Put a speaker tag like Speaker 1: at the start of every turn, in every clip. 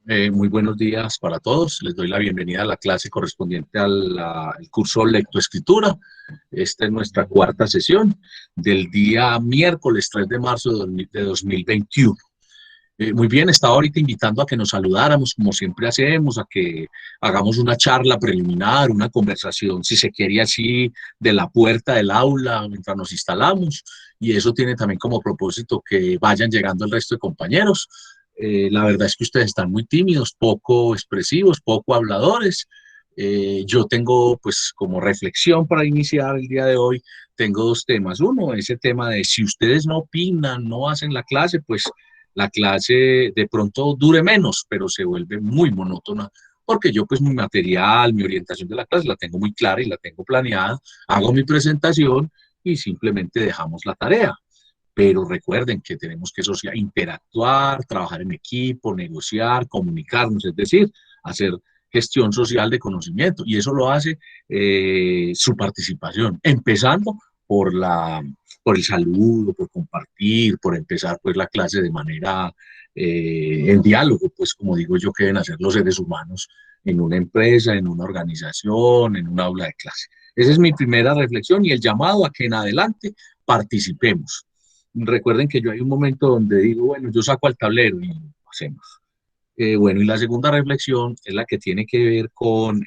Speaker 1: Muy buenos días para todos. Les doy la bienvenida a la clase correspondiente al curso Lectoescritura. Esta es nuestra cuarta sesión del día miércoles 3 de marzo de 2021. Muy bien, estaba ahorita invitando a que nos saludáramos, como siempre hacemos, a que hagamos una charla preliminar, una conversación, si se quiere así, de la puerta del aula mientras nos instalamos. Y eso tiene también como propósito que vayan llegando el resto de compañeros. La verdad es que ustedes están muy tímidos, poco expresivos, poco habladores. Yo tengo, pues, como reflexión para iniciar el día de hoy, tengo dos temas. Uno, ese tema de si ustedes no opinan, no hacen la clase, pues la clase de pronto dure menos, pero se vuelve muy monótona, porque yo pues mi material, mi orientación de la clase la tengo muy clara y la tengo planeada, hago mi presentación y simplemente dejamos la tarea. Pero recuerden que tenemos que interactuar, trabajar en equipo, negociar, comunicarnos, es decir, hacer gestión social de conocimiento. Y eso lo hace su participación, empezando por, por el saludo, por compartir, por empezar pues la clase de manera en diálogo, pues como digo yo, que deben hacer los seres humanos en una empresa, en una organización, en un aula de clase. Esa es mi primera reflexión y el llamado a que en adelante participemos. Recuerden que yo hay un momento donde digo, bueno, yo saco al tablero y lo hacemos. Bueno, y la segunda reflexión es la que tiene que ver con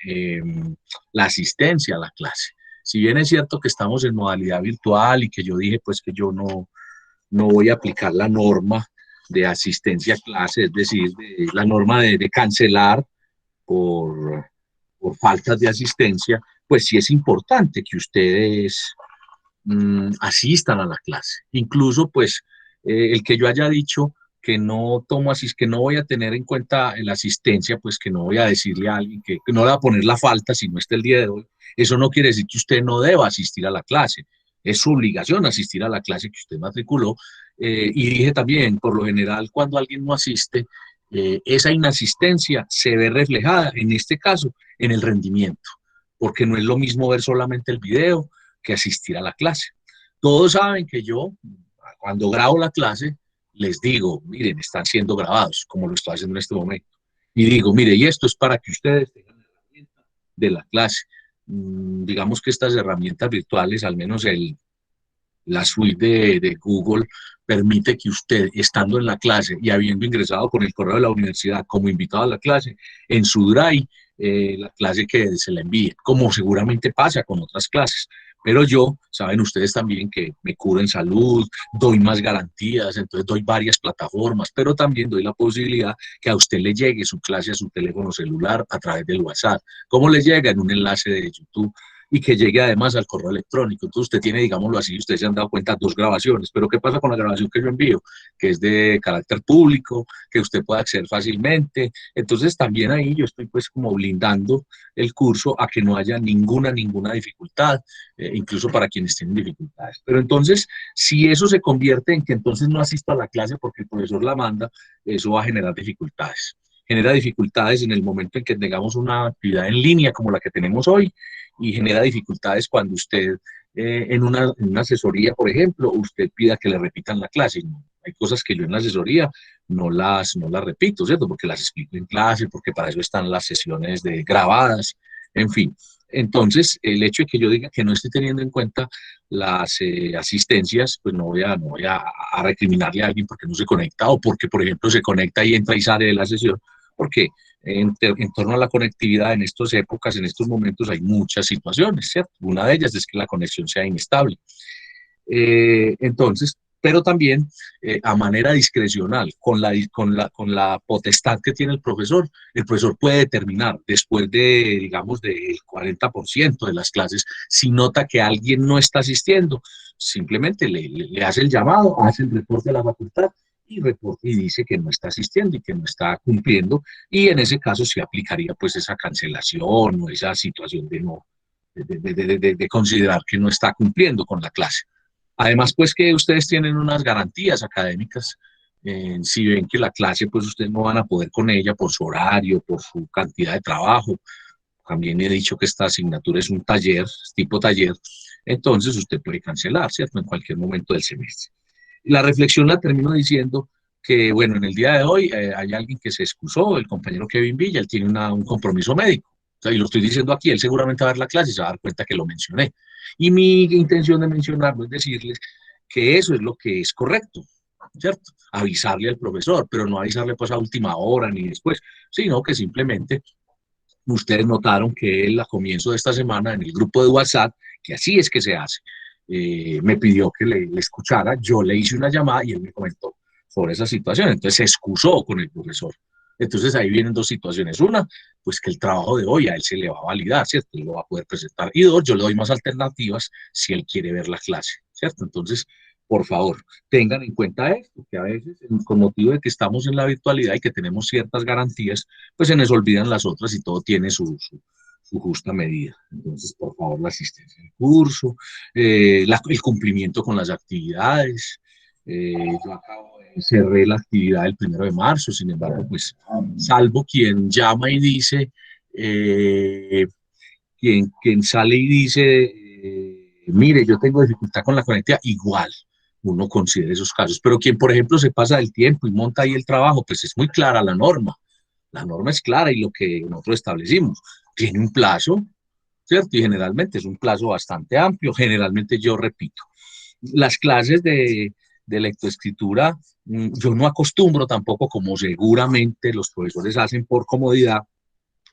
Speaker 1: la asistencia a la clase. Si bien es cierto que estamos en modalidad virtual y que yo dije pues que yo no voy a aplicar la norma de asistencia a clase, es decir, la norma de cancelar por, por faltas de asistencia, pues sí es importante que ustedes asistan a la clase. Incluso, pues, el que yo haya dicho que no tomo así, que no voy a tener en cuenta la asistencia, pues que no voy a decirle a alguien que no le va a poner la falta si no está el día de hoy, eso no quiere decir que usted no deba asistir a la clase. Es su obligación asistir a la clase que usted matriculó. Y dije también, por lo general, cuando alguien no asiste, esa inasistencia se ve reflejada, en este caso, en el rendimiento, porque no es lo mismo ver solamente el video que asistir a la clase. Todos saben que yo, cuando grabo la clase, les digo, miren, están siendo grabados, como lo estoy haciendo en este momento. Y digo, mire, y esto es para que ustedes tengan la herramienta de la clase. Digamos que estas herramientas virtuales, al menos la suite de Google, permite que usted, estando en la clase y habiendo ingresado con el correo de la universidad como invitado a la clase, en su Drive, la clase que se la envíe, como seguramente pasa con otras clases. Pero yo, saben ustedes también que me curo en salud, doy más garantías, entonces doy varias plataformas, pero también doy la posibilidad que a usted le llegue su clase a su teléfono celular a través del WhatsApp. ¿Cómo le llega? En un enlace de YouTube y que llegue además al correo electrónico. Entonces usted tiene, digámoslo así, ustedes se han dado cuenta, dos grabaciones, pero ¿qué pasa con la grabación que yo envío? Que es de carácter público, que usted puede acceder fácilmente. Entonces también ahí yo estoy pues como blindando el curso a que no haya ninguna dificultad, incluso para quienes tienen dificultades. Pero entonces, si eso se convierte en que entonces no asisto a la clase porque el profesor la manda, eso va a generar dificultades. Genera dificultades en el momento en que tengamos una actividad en línea como la que tenemos hoy, y genera dificultades cuando usted en una asesoría, por ejemplo, usted pida que le repitan la clase. No, hay cosas que yo en la asesoría no las repito, ¿cierto? Porque las explico en clase, porque para eso están las sesiones de grabadas, en fin. Entonces, el hecho de que yo diga que no esté teniendo en cuenta las asistencias, pues no voy a recriminarle a alguien porque no se conecta o porque, por ejemplo, se conecta y entra y sale de la sesión, porque en torno a la conectividad en estas épocas, en estos momentos, hay muchas situaciones, ¿cierto? Una de ellas es que la conexión sea inestable. Entonces, pero también a manera discrecional, con la potestad que tiene el profesor puede determinar después de, digamos, del 40% de las clases, si nota que alguien no está asistiendo, simplemente le hace el llamado, hace el reporte a la facultad y dice que no está asistiendo y que no está cumpliendo, y en ese caso se aplicaría pues esa cancelación o esa situación de no, de considerar que no está cumpliendo con la clase. Además, pues que ustedes tienen unas garantías académicas. Si ven que la clase, pues ustedes no van a poder con ella por su horario, por su cantidad de trabajo. También he dicho que esta asignatura es un taller, tipo taller. Entonces usted puede cancelar, ¿cierto? En cualquier momento del semestre. La reflexión la termino diciendo que, bueno, en el día de hoy hay alguien que se excusó, el compañero Kevin Villa, él tiene un compromiso médico. O sea, y lo estoy diciendo aquí, él seguramente va a ver la clase y se va a dar cuenta que lo mencioné. Y mi intención de mencionarlo es decirles que eso es lo que es correcto, ¿cierto? Avisarle al profesor, pero no avisarle pues a última hora ni después, sino que simplemente ustedes notaron que él a comienzo de esta semana en el grupo de WhatsApp, que así es que se hace, me pidió que le escuchara, yo le hice una llamada y él me comentó sobre esa situación, entonces se excusó con el profesor. Entonces ahí vienen dos situaciones. Una, pues que el trabajo de hoy a él se le va a validar, ¿cierto? Él lo va a poder presentar. Y dos, yo le doy más alternativas si él quiere ver la clase, ¿cierto? Entonces, por favor, tengan en cuenta esto, que a veces, con motivo de que estamos en la virtualidad y que tenemos ciertas garantías, pues se nos olvidan las otras y todo tiene su justa medida. Entonces, por favor, la asistencia al curso, el cumplimiento con las actividades. Yo acabo de cerré la actividad el 1 de marzo, sin embargo, pues, salvo quien llama y dice, quien sale y dice, mire, yo tengo dificultad con la conectividad, igual uno considera esos casos. Pero quien, por ejemplo, se pasa del tiempo y monta ahí el trabajo, pues es muy clara la norma. La norma es clara y lo que nosotros establecimos tiene un plazo, ¿cierto? Y generalmente es un plazo bastante amplio. Generalmente yo repito, las clases de lectoescritura, yo no acostumbro tampoco, como seguramente los profesores hacen por comodidad,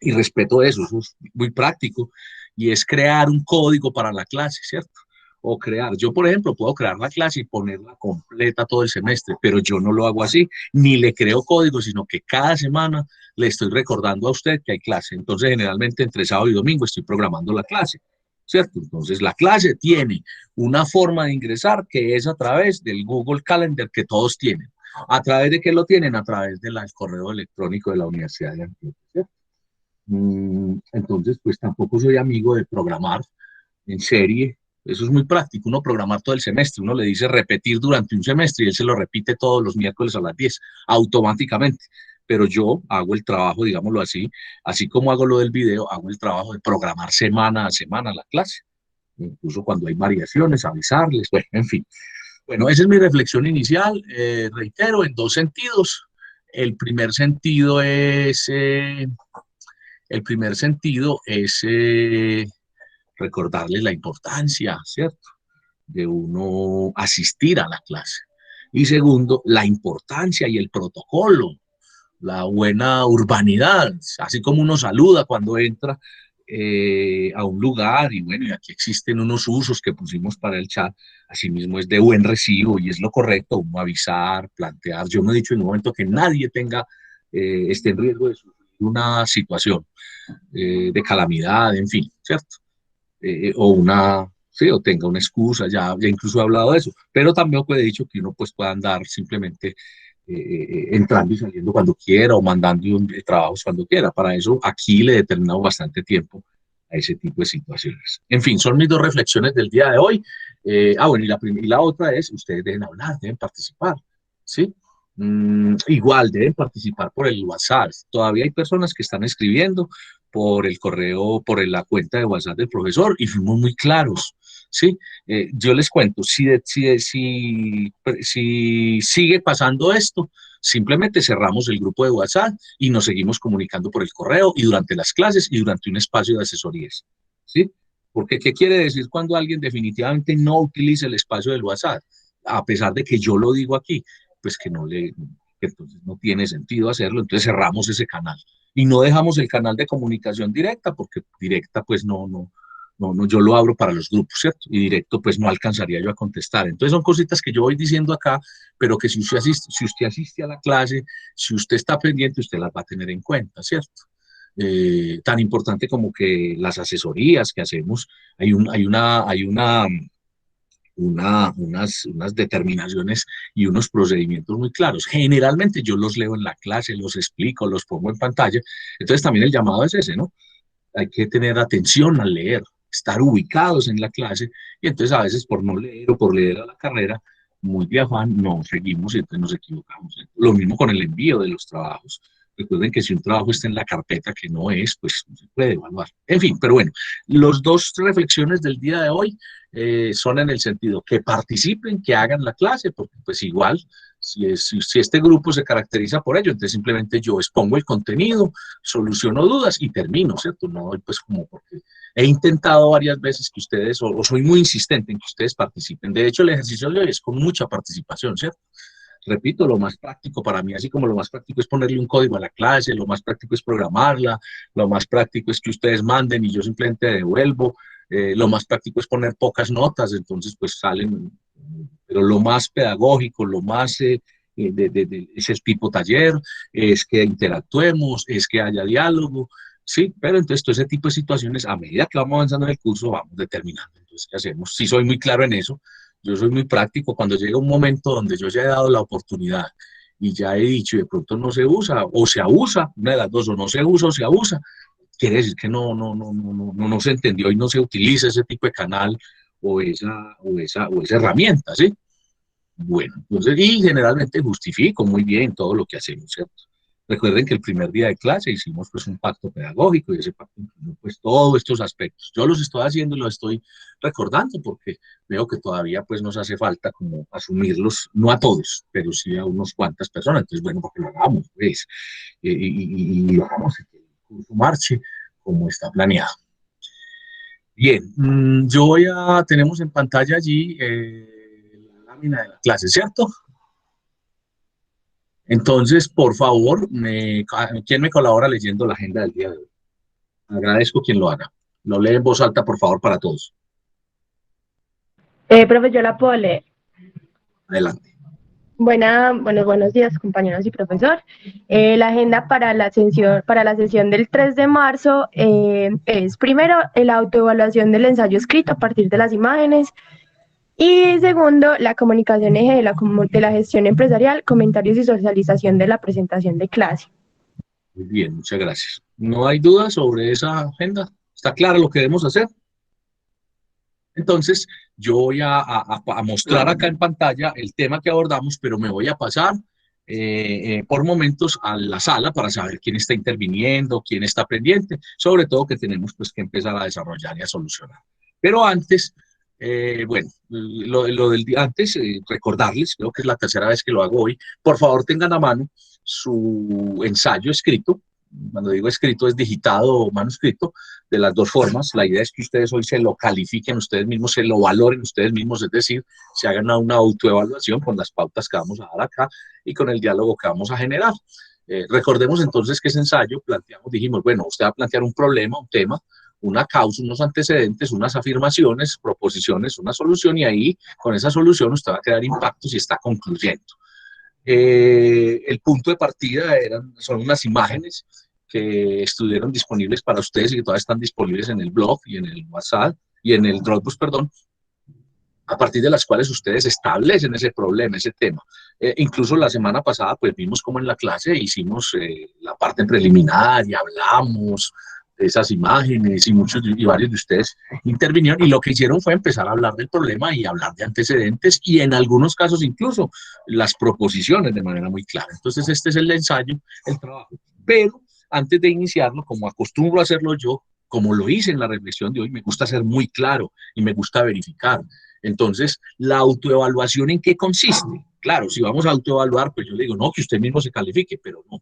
Speaker 1: y respeto eso es muy práctico, y es crear un código para la clase, ¿cierto? O crear, yo por ejemplo puedo crear la clase y ponerla completa todo el semestre, pero yo no lo hago así, ni le creo código, sino que cada semana le estoy recordando a usted que hay clase. Entonces generalmente entre sábado y domingo estoy programando la clase, ¿cierto? Entonces la clase tiene una forma de ingresar que es a través del Google Calendar que todos tienen. ¿A través de qué lo tienen? A través del correo electrónico de la Universidad de Antioquia, ¿cierto? Entonces, pues tampoco soy amigo de programar en serie. Eso es muy práctico, uno programar todo el semestre, uno le dice repetir durante un semestre y él se lo repite todos los miércoles a las 10, automáticamente. Pero yo hago el trabajo, digámoslo así, así como hago lo del video, hago el trabajo de programar semana a semana la clase. Incluso cuando hay variaciones, avisarles, bueno, en fin. Bueno, esa es mi reflexión inicial, reitero, en dos sentidos. El primer sentido es el primer sentido es recordarles la importancia, ¿cierto?, de uno asistir a la clase. Y segundo, la importancia y el protocolo, la buena urbanidad, así como uno saluda cuando entra a un lugar, y bueno, y aquí existen unos usos que pusimos para el chat, asimismo es de buen recibo y es lo correcto, uno avisar, plantear. Yo no he dicho en un momento que nadie esté en riesgo de sufrir una situación de calamidad, en fin, ¿cierto? O sí, o tenga una excusa, ya incluso he hablado de eso, pero también he dicho que uno pues pueda andar simplemente entrando y saliendo cuando quiera o mandando trabajos cuando quiera. Para eso aquí le he determinado bastante tiempo a ese tipo de situaciones. En fin, son mis dos reflexiones del día de hoy. Bueno, y la otra es, ustedes deben hablar, deben participar, ¿sí? Igual deben participar por el WhatsApp. Todavía hay personas que están escribiendo por el correo, la cuenta de WhatsApp del profesor y fuimos muy claros, ¿sí? Yo les cuento, si sigue pasando esto, simplemente cerramos el grupo de WhatsApp y nos seguimos comunicando por el correo y durante las clases y durante un espacio de asesorías, ¿sí? Porque, ¿qué quiere decir cuando alguien definitivamente no utiliza el espacio del WhatsApp? A pesar de que yo lo digo aquí, pues que entonces no tiene sentido hacerlo, entonces cerramos ese canal y no dejamos el canal de comunicación directa, porque directa pues no, yo lo abro para los grupos, ¿cierto? Y directo pues no alcanzaría yo a contestar. Entonces son cositas que yo voy diciendo acá, pero que si usted asiste a la clase, si usted está pendiente, usted las va a tener en cuenta, ¿cierto? Tan importante como que las asesorías que hacemos, hay unas determinaciones y unos procedimientos muy claros. Generalmente yo los leo en la clase, los explico, los pongo en pantalla. Entonces también el llamado es ese, ¿no? Hay que tener atención al leer, estar ubicados en la clase, y entonces a veces por no leer o por leer a la carrera, muy de afán, no seguimos y entonces nos equivocamos. Lo mismo con el envío de los trabajos. Recuerden que si un trabajo está en la carpeta que no es, pues no se puede evaluar. En fin, pero bueno, las dos reflexiones del día de hoy son en el sentido que participen, que hagan la clase, porque pues igual Si este grupo se caracteriza por ello, entonces simplemente yo expongo el contenido, soluciono dudas y termino, ¿cierto? No, pues como porque he intentado varias veces que ustedes, o soy muy insistente en que ustedes participen. De hecho, el ejercicio de hoy es con mucha participación, ¿cierto? Repito, lo más práctico para mí, así como lo más práctico es ponerle un código a la clase, lo más práctico es programarla, lo más práctico es que ustedes manden y yo simplemente devuelvo, lo más práctico es poner pocas notas, entonces pues salen, pero lo más pedagógico, lo más ese tipo taller, es que interactuemos, es que haya diálogo, sí, pero entonces todo ese tipo de situaciones, a medida que vamos avanzando en el curso, vamos determinando, entonces, ¿qué hacemos? Sí soy muy claro en eso, yo soy muy práctico. Cuando llega un momento donde yo ya he dado la oportunidad y ya he dicho y de pronto no se usa o se abusa, una de las dos, o no se usa o se abusa, quiere decir que no se entendió y no se utiliza ese tipo de canal o esa herramienta, ¿sí? Bueno, entonces, y generalmente justifico muy bien todo lo que hacemos, ¿cierto? Recuerden que el primer día de clase hicimos pues un pacto pedagógico y ese pacto incluyó pues todos estos aspectos. Yo los estoy haciendo y los estoy recordando porque veo que todavía pues nos hace falta como asumirlos, no a todos, pero sí a unos cuantas personas. Entonces, bueno, porque lo hagamos, pues, y lo hagamos, que el curso marche como está planeado. Bien, tenemos en pantalla allí la lámina de la clase, ¿cierto? Entonces, por favor, ¿quién me colabora leyendo la agenda del día de hoy? Agradezco quien lo haga. Lo lee en voz alta, por favor, para todos.
Speaker 2: Profe, yo la puedo leer.
Speaker 1: Adelante.
Speaker 2: Buenos días, compañeros y profesor. La agenda para la sesión del 3 de marzo es primero la autoevaluación del ensayo escrito a partir de las imágenes y segundo la comunicación eje de la gestión empresarial, comentarios y socialización de la presentación de clase.
Speaker 1: Muy bien, muchas gracias. ¿No hay dudas sobre esa agenda? ¿Está claro lo que debemos hacer? Entonces, yo voy a mostrar acá en pantalla el tema que abordamos, pero me voy a pasar por momentos a la sala para saber quién está interviniendo, quién está pendiente, sobre todo que tenemos pues que empezar a desarrollar y a solucionar. Pero antes, bueno, lo del día antes, recordarles, creo que es la tercera vez que lo hago hoy, por favor tengan a mano su ensayo escrito. Cuando digo escrito es digitado o manuscrito, de las dos formas. La idea es que ustedes hoy se lo califiquen ustedes mismos, se lo valoren ustedes mismos, es decir, se hagan una autoevaluación con las pautas que vamos a dar acá y con el diálogo que vamos a generar. Recordemos entonces que ese ensayo dijimos, bueno, usted va a plantear un problema, un tema, una causa, unos antecedentes, unas afirmaciones, proposiciones, una solución, y ahí con esa solución usted va a crear impactos y está concluyendo. El punto de partida son unas imágenes que estuvieron disponibles para ustedes y que todavía están disponibles en el blog y en el WhatsApp y en el Dropbox, perdón, a partir de las cuales ustedes establecen ese problema, ese tema. Incluso la semana pasada, pues vimos como en la clase hicimos la parte preliminar y hablamos de esas imágenes y varios de ustedes intervinieron y lo que hicieron fue empezar a hablar del problema y hablar de antecedentes y en algunos casos incluso las proposiciones de manera muy clara. Entonces este es el ensayo, el trabajo. Pero antes de iniciarlo, como acostumbro a hacerlo yo, como lo hice en la reflexión de hoy, me gusta ser muy claro y me gusta verificar. Entonces, la autoevaluación, ¿en qué consiste? Claro, si vamos a autoevaluar, pues yo digo, no, que usted mismo se califique, pero no,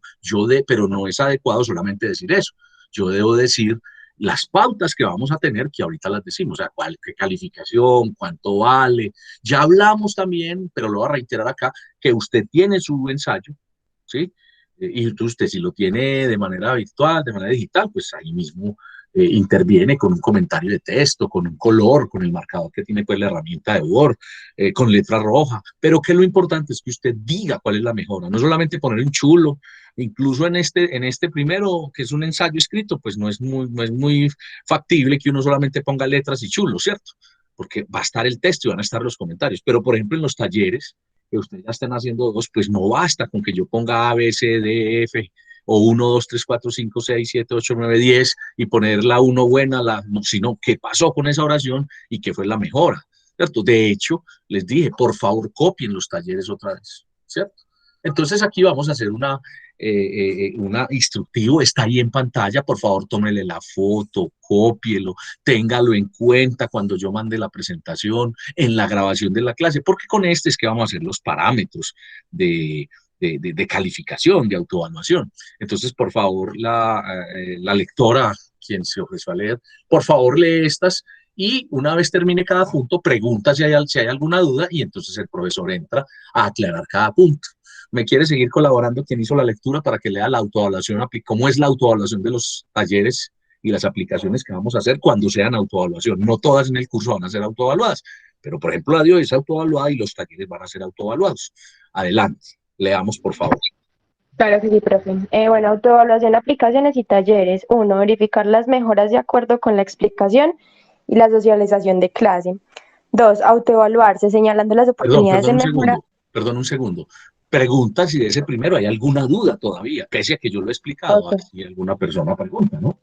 Speaker 1: pero no es adecuado solamente decir eso. Yo debo decir las pautas que vamos a tener, que ahorita las decimos, o sea, qué calificación, cuánto vale. Ya hablamos también, pero lo voy a reiterar acá, que usted tiene su ensayo, ¿sí? Y usted si lo tiene de manera virtual, de manera digital, pues ahí mismo interviene con un comentario de texto, con un color, con el marcador que tiene pues la herramienta de Word, con letra roja, pero que lo importante es que usted diga cuál es la mejora, no solamente poner un chulo, incluso en este primero, que es un ensayo escrito, pues no es muy factible que uno solamente ponga letras y chulo, ¿cierto? Porque va a estar el texto y van a estar los comentarios, pero por ejemplo en los talleres, que ustedes ya están haciendo dos, pues no basta con que yo ponga A, B, C, D, F, o 1, 2, 3, 4, 5, 6, 7, 8, 9, 10 y poner la 1 buena, no, sino qué pasó con esa oración y qué fue la mejora, ¿cierto? De hecho, les dije, por favor, copien los talleres otra vez, ¿cierto? Entonces aquí vamos a hacer una instructivo, está ahí en pantalla, por favor tómele la foto, cópielo, téngalo en cuenta cuando yo mande la presentación, en la grabación de la clase, porque con este es que vamos a hacer los parámetros de calificación, de autoevaluación. Entonces, por favor, la lectora, quien se ofreció a leer, por favor lee estas y una vez termine cada punto, pregunta si hay alguna duda y entonces el profesor entra a aclarar cada punto. ¿Me quiere seguir colaborando quien hizo la lectura para que lea la autoevaluación, cómo es la autoevaluación de los talleres y las aplicaciones que vamos a hacer cuando sean autoevaluación? No todas en el curso van a ser autoevaluadas, pero por ejemplo la de hoy es autoevaluada y los talleres van a ser autoevaluados. Adelante, leamos por favor.
Speaker 2: Claro que sí, profe. Bueno, autoevaluación, aplicaciones y talleres. 1. Verificar las mejoras de acuerdo con la explicación y la socialización de clase. 2. Autoevaluarse, señalando las oportunidades de mejora.
Speaker 1: Perdón un segundo. Pregunta si de ese primero hay alguna duda todavía, pese a que yo lo he explicado,
Speaker 2: Okay.
Speaker 1: aquí alguna persona pregunta, ¿no?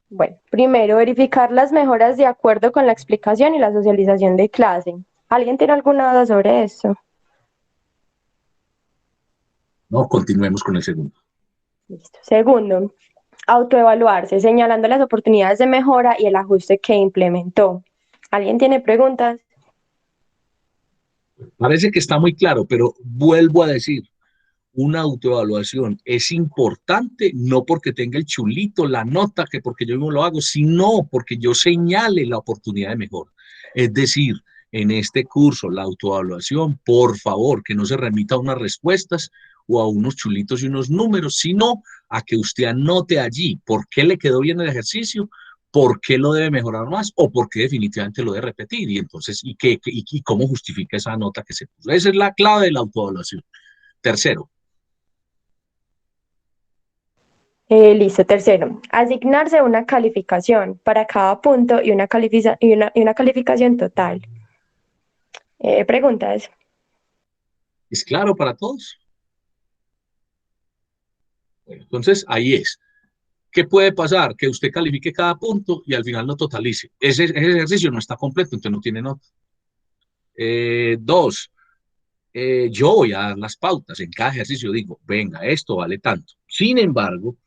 Speaker 2: Bueno, primero, verificar las mejoras de acuerdo con la explicación y la socialización de clase. ¿Alguien tiene alguna duda sobre eso?
Speaker 1: No, continuemos con el segundo.
Speaker 2: Listo. Segundo, autoevaluarse, señalando las oportunidades de mejora y el ajuste que implementó. ¿Alguien tiene preguntas?
Speaker 1: Parece que está muy claro, pero vuelvo a decir, una autoevaluación es importante no porque tenga el chulito, la nota, que porque yo mismo lo hago, sino porque yo señale la oportunidad de mejora. Es decir, en este curso, la autoevaluación, por favor, que no se remita a unas respuestas o a unos chulitos y unos números, sino a que usted anote allí por qué le quedó bien el ejercicio, por qué lo debe mejorar más o por qué definitivamente lo debe repetir. Y entonces, ¿y cómo justifica esa nota que se puso? Esa es la clave de la autoevaluación. Tercero.
Speaker 2: Listo. Tercero, asignarse una calificación para cada punto y una calificación total. Preguntas.
Speaker 1: ¿Es claro para todos? Bueno, entonces, ahí es. ¿Qué puede pasar? Que usted califique cada punto y al final no totalice. Ese ejercicio no está completo, entonces no tiene nota. Dos, yo voy a dar las pautas en cada ejercicio. Digo, venga, esto vale tanto. Sin embargo,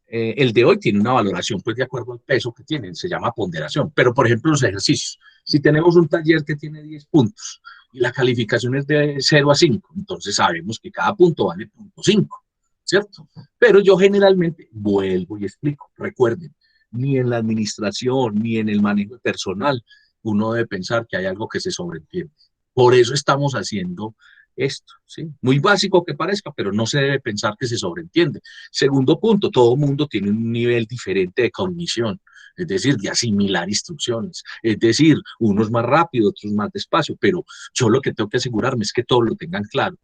Speaker 1: el de hoy tiene una valoración, pues de acuerdo al peso que tienen, se llama ponderación. Pero, por ejemplo, los ejercicios. Si tenemos un taller que tiene 10 puntos y la calificación es de 0 a 5, entonces sabemos que cada punto vale 0.5, ¿cierto? Pero yo generalmente vuelvo y explico. Recuerden, ni en la administración, ni en el manejo personal, uno debe pensar que hay algo que se sobreentiende. Por eso estamos haciendo esto, ¿sí? Muy básico que parezca, pero no se debe pensar que se sobreentiende. Segundo punto, todo mundo tiene un nivel diferente de cognición, es decir, de asimilar instrucciones, es decir, unos más rápido, otros más despacio, pero yo lo que tengo que asegurarme es que todos lo tengan claro.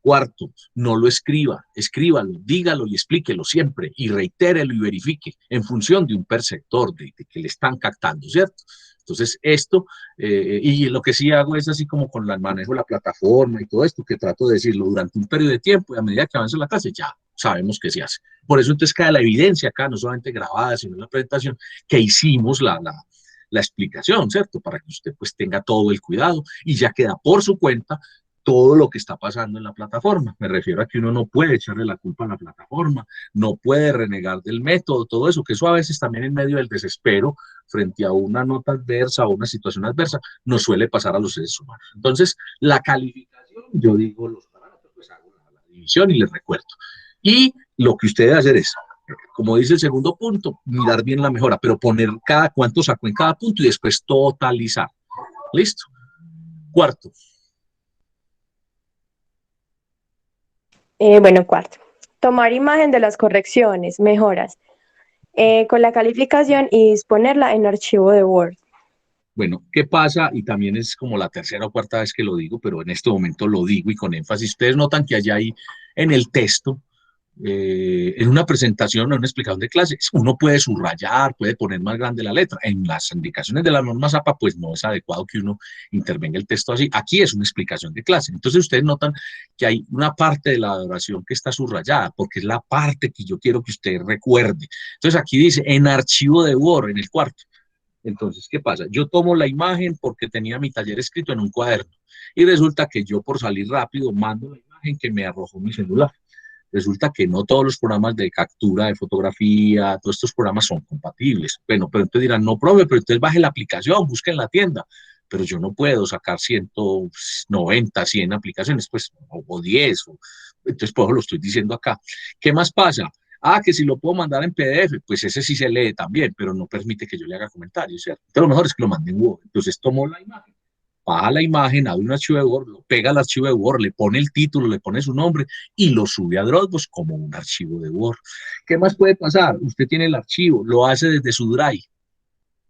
Speaker 1: Cuarto, no lo escriba, escríbalo, dígalo y explíquelo siempre y reitérelo y verifique en función de un perceptor de que le están captando, ¿cierto? Entonces, esto, y lo que sí hago es así como con el manejo de la plataforma y todo esto, que trato de decirlo durante un periodo de tiempo y a medida que avance la clase, ya sabemos que se hace. Por eso entonces queda la evidencia acá, no solamente grabada, sino en la presentación, que hicimos la explicación, ¿cierto? Para que usted pues tenga todo el cuidado y ya queda por su cuenta todo lo que está pasando en la plataforma. Me refiero a que uno no puede echarle la culpa a la plataforma, no puede renegar del método, todo eso, que eso a veces también en medio del desespero frente a una nota adversa o una situación adversa, nos suele pasar a los seres humanos. Entonces, la calificación, yo digo los parámetros, pues hago la división y les recuerdo. Y lo que usted debe hacer es, como dice el segundo punto, mirar bien la mejora, pero poner cada cuánto sacó en cada punto y después totalizar. ¿Listo? Cuarto.
Speaker 2: Bueno, cuarto, tomar imagen de las correcciones, mejoras, con la calificación y disponerla en archivo de Word.
Speaker 1: Bueno, ¿qué pasa? Y también es como la tercera o cuarta vez que lo digo, pero en este momento lo digo y con énfasis. Ustedes notan que allá ahí en el texto, en una presentación o una explicación de clase, uno puede subrayar, puede poner más grande la letra. En las indicaciones de la norma ZAPA, pues no es adecuado que uno intervenga el texto así. Aquí es una explicación de clase. Entonces ustedes notan que hay una parte de la oración que está subrayada, porque es la parte que yo quiero que usted recuerde. Entonces aquí dice, en archivo de Word, en el cuarto. Entonces, ¿qué pasa? Yo tomo la imagen porque tenía mi taller escrito en un cuaderno y resulta que yo por salir rápido mando la imagen imagen que me arrojó mi celular. Resulta que no todos los programas de captura de fotografía, todos estos programas son compatibles. Bueno, pero entonces dirán, no, profe, pero entonces baje la aplicación, busque en la tienda. Pero yo no puedo sacar 190, 100 aplicaciones, pues, o 10. Entonces, por eso lo estoy diciendo acá. ¿Qué más pasa? Ah, que si lo puedo mandar en PDF, pues ese sí se lee también, pero no permite que yo le haga comentarios, ¿cierto? Entonces, lo mejor es que lo mande en Word. Entonces, tomo la imagen, baja la imagen, abre un archivo de Word, lo pega al archivo de Word, le pone el título, le pone su nombre y lo sube a Dropbox como un archivo de Word. ¿Qué más puede pasar? Usted tiene el archivo, lo hace desde su Drive,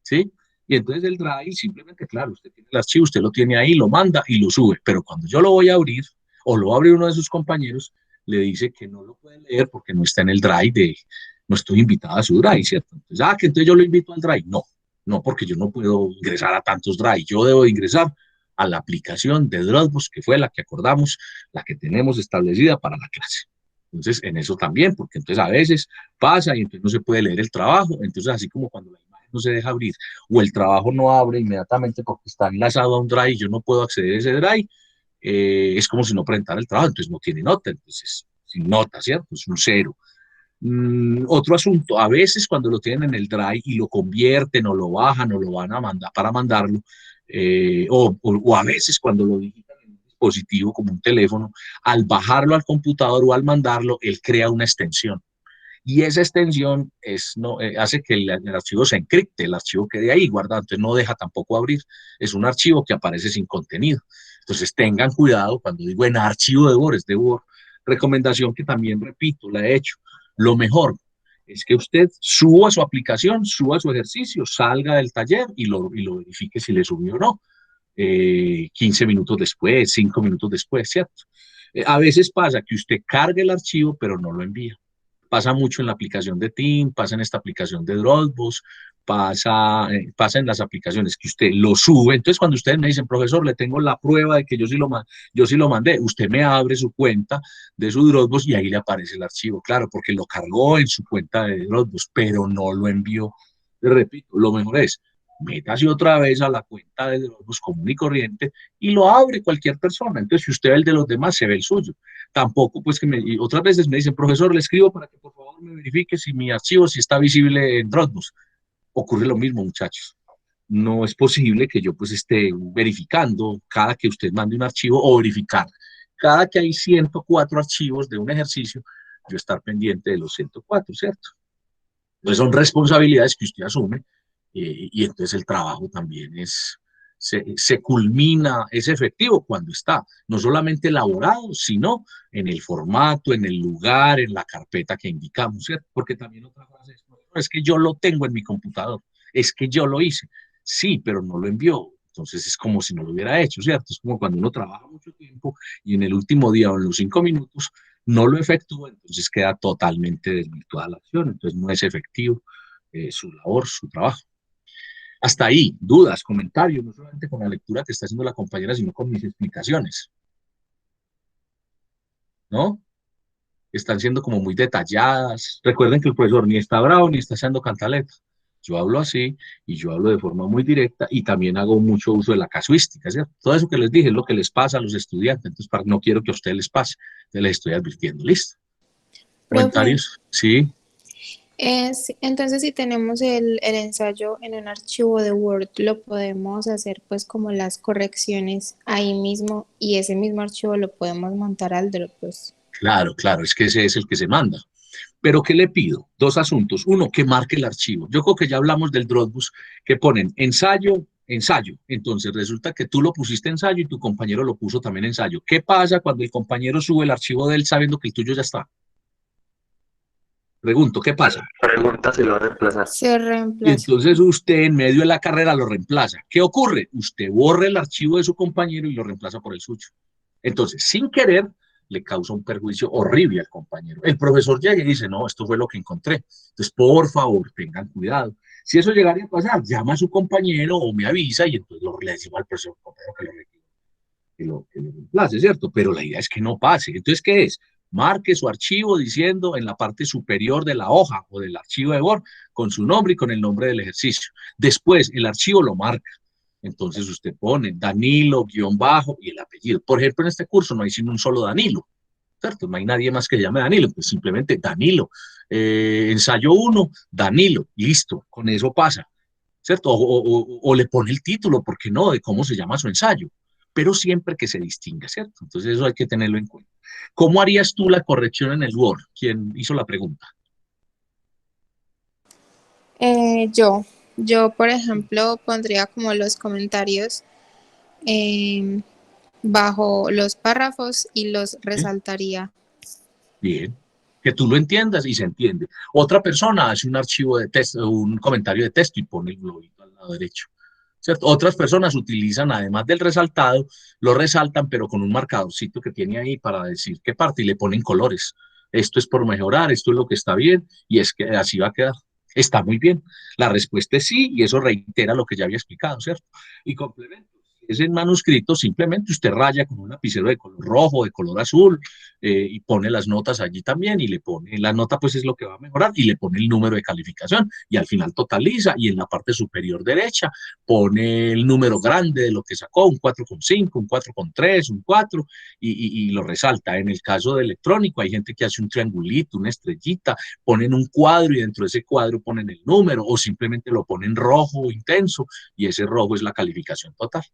Speaker 1: ¿sí? Y entonces el Drive simplemente, claro, usted tiene el archivo, usted lo tiene ahí, lo manda y lo sube, pero cuando yo lo voy a abrir, o lo abre uno de sus compañeros, le dice que no lo puede leer porque no está en el Drive no estoy invitado a su Drive, ¿cierto? Entonces, que entonces yo lo invito al Drive. No, no, porque yo no puedo ingresar a tantos Drive, yo debo ingresar a la aplicación de Dropbox, que fue la que acordamos, la que tenemos establecida para la clase. Entonces, en eso también, porque entonces a veces pasa y entonces no se puede leer el trabajo, entonces así como cuando la imagen no se deja abrir o el trabajo no abre inmediatamente porque está enlazado a un Drive y yo no puedo acceder a ese Drive, es como si no presentara el trabajo, entonces no tiene nota, entonces sin nota, ¿cierto? Es un cero. Otro asunto, a veces cuando lo tienen en el Drive y lo convierten o lo bajan o lo van a mandar para mandarlo, o a veces cuando lo digitan en un dispositivo como un teléfono, al bajarlo al computador o al mandarlo, él crea una extensión. Y esa extensión hace que el archivo se encripte, el archivo quede ahí guardado, entonces no deja tampoco abrir. Es un archivo que aparece sin contenido. Entonces tengan cuidado cuando digo en archivo de Word, es de Word. Recomendación que también repito, la he hecho. Lo mejor es que usted suba su aplicación, suba su ejercicio, salga del taller y lo verifique si le subió o no. 15 minutos después, 5 minutos después, ¿cierto? A veces pasa que usted carga el archivo, pero no lo envía. Pasa mucho en la aplicación de Team, pasa en esta aplicación de Dropbox, pasa en las aplicaciones que usted lo sube. Entonces, cuando ustedes me dicen, profesor, le tengo la prueba de que yo sí lo mandé, usted me abre su cuenta de su Dropbox y ahí le aparece el archivo. Claro, porque lo cargó en su cuenta de Dropbox, pero no lo envió. Le repito, lo mejor es métase otra vez a la cuenta de Dropbox común y corriente y lo abre cualquier persona. Entonces, si usted ve el de los demás, se ve el suyo. Tampoco, pues, y otras veces me dicen, profesor, le escribo para que por favor me verifique si mi archivo si está visible en Dropbox. Ocurre lo mismo, muchachos. No es posible que yo pues esté verificando cada que usted mande un archivo o verificar cada que hay 104 archivos de un ejercicio, yo estar pendiente de los 104, ¿cierto? Entonces son responsabilidades que usted asume y entonces el trabajo también se culmina, es efectivo cuando está no solamente elaborado, sino en el formato, en el lugar, en la carpeta que indicamos, ¿cierto? Porque también otra frase es que yo lo tengo en mi computador, es que yo lo hice, sí, pero no lo envió. Entonces es como si no lo hubiera hecho, ¿cierto? Es como cuando uno trabaja mucho tiempo y en el último día o en los 5 minutos no lo efectúa, entonces queda totalmente desvirtuada la acción, entonces no es efectivo su labor, su trabajo. Hasta ahí, dudas, comentarios, no solamente con la lectura que está haciendo la compañera, sino con mis explicaciones, ¿no? Están siendo como muy detalladas. Recuerden que el profesor ni está bravo ni está haciendo cantaleta. Yo hablo así y yo hablo de forma muy directa y también hago mucho uso de la casuística, ¿cierto? Todo eso que les dije es lo que les pasa a los estudiantes, entonces no quiero que a ustedes les pase, entonces les estoy advirtiendo, ¿listo?
Speaker 3: Profe,
Speaker 1: ¿Comentarios? Sí.
Speaker 3: entonces si tenemos el ensayo en un archivo de Word, lo podemos hacer pues como las correcciones ahí mismo y ese mismo archivo lo podemos montar al Dropbox.
Speaker 1: Claro, claro, es que ese es el que se manda. Pero ¿qué le pido? Dos asuntos. Uno, que marque el archivo. Yo creo que ya hablamos del Dropbox, que ponen ensayo, ensayo. Entonces resulta que tú lo pusiste ensayo y tu compañero lo puso también ensayo. ¿Qué pasa cuando el compañero sube el archivo de él sabiendo que el tuyo ya está? Pregunto, ¿qué pasa?
Speaker 4: Pregunta si lo va a reemplazar.
Speaker 3: Se
Speaker 1: Y
Speaker 3: reemplaza.
Speaker 1: entonces usted en medio de la carrera lo reemplaza. ¿Qué ocurre? Usted borra el archivo de su compañero y lo reemplaza por el suyo. Entonces, sin querer, le causa un perjuicio horrible al compañero. El profesor llega y dice, no, esto fue lo que encontré. Entonces, por favor, tengan cuidado. Si eso llegaría a pasar, llama a su compañero o me avisa y entonces le decimos al profesor que lo retire, que lo reemplace, ¿cierto? Pero la idea es que no pase. Entonces, ¿qué es? Marque su archivo diciendo en la parte superior de la hoja o del archivo de Word con su nombre y con el nombre del ejercicio. Después, el archivo lo marca. Entonces usted pone Danilo, guión bajo y el apellido. Por ejemplo, en este curso no hay sino un solo Danilo. ¿cierto? No hay nadie más que se llame Danilo, pues simplemente Danilo. Ensayo 1, Danilo, listo, con eso pasa, ¿cierto? O le pone el título, ¿por qué no?, de cómo se llama su ensayo, pero siempre que se distinga, ¿cierto? Entonces eso hay que tenerlo en cuenta. ¿Cómo harías tú la corrección en el Word? ¿Quién hizo la pregunta?
Speaker 3: Yo, por ejemplo, pondría como los comentarios eh, bajo los párrafos y los
Speaker 1: ¿Sí?
Speaker 3: resaltaría.
Speaker 1: Bien, que tú lo entiendas y se entiende. Otra persona hace un archivo de texto, un comentario de texto y pone el globito al lado derecho, ¿cierto? Otras personas utilizan, además del resaltado, lo resaltan, pero con un marcadorcito que tiene ahí para decir qué parte y le ponen colores. Esto es por mejorar, esto es lo que está bien y es que así va a quedar. Está muy bien. La respuesta es sí y eso reitera lo que ya había explicado, ¿cierto? Y complemento. Si es en manuscrito, simplemente usted raya con un lapicero de color rojo, de color azul, y pone las notas allí también y le pone, la nota pues es lo que va a mejorar y le pone el número de calificación y al final totaliza y en la parte superior derecha pone el número grande de lo que sacó, un 4,5, un 4,3, un 4 y lo resalta. En el caso de electrónico hay gente que hace un triangulito, una estrellita, ponen un cuadro y dentro de ese cuadro ponen el número o simplemente lo ponen rojo intenso y ese rojo es la calificación total.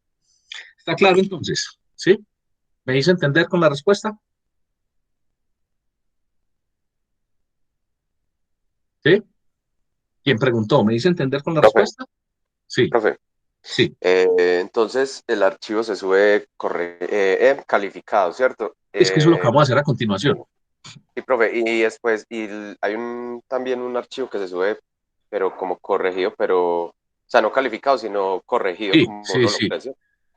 Speaker 1: ¿Está claro entonces? ¿Sí? ¿Me hice entender con la respuesta? ¿Sí? ¿Quién preguntó? ¿Me hice entender con la
Speaker 4: Profe,
Speaker 1: respuesta? Sí,
Speaker 4: profe.
Speaker 1: sí.
Speaker 4: Entonces el archivo se sube calificado, ¿cierto?
Speaker 1: Es que eso es lo que vamos a hacer a continuación.
Speaker 4: Y profe, y después hay también un archivo que se sube, pero como corregido, o sea, no calificado, sino corregido,
Speaker 1: Sí,
Speaker 4: como
Speaker 1: sí,
Speaker 4: uno lo
Speaker 1: sí.
Speaker 4: aprecia.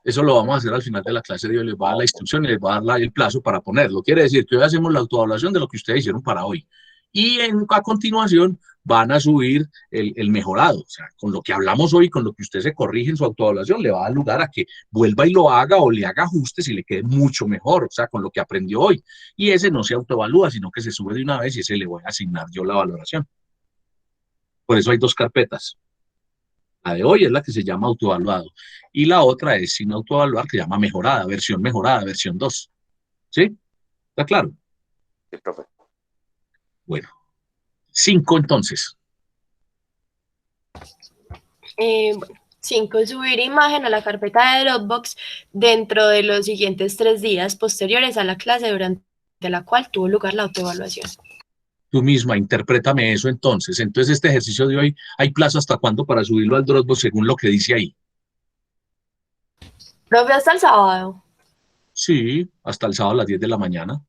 Speaker 1: Eso lo vamos a hacer al final de la clase de hoy. Les va a dar la instrucción y les va a dar el plazo para ponerlo. Quiere decir que hoy hacemos la autoevaluación de lo que ustedes hicieron para hoy. Y a continuación van a subir el mejorado. O sea, con lo que hablamos hoy, con lo que usted se corrige en su autoevaluación, le va a dar lugar a que vuelva y lo haga o le haga ajustes y le quede mucho mejor. O sea, con lo que aprendió hoy. Y ese no se autoevalúa, sino que se sube de una vez y ese le voy a asignar yo la valoración. Por eso hay dos carpetas. La de hoy es la que se llama autoevaluado y la otra es sin autoevaluar que se llama mejorada, versión 2. ¿Sí? ¿Está claro?
Speaker 4: Sí, profe.
Speaker 1: Bueno, 5 entonces.
Speaker 2: 5. Subir imagen a la carpeta de Dropbox dentro de los siguientes 3 días posteriores a la clase durante la cual tuvo lugar la autoevaluación.
Speaker 1: Tú misma, interprétame eso entonces. Entonces, este ejercicio de hoy, ¿hay plazo hasta cuándo para subirlo al Dropbox según lo que dice ahí?
Speaker 2: Profe, hasta el sábado.
Speaker 1: Sí, hasta el sábado a las 10 de la mañana.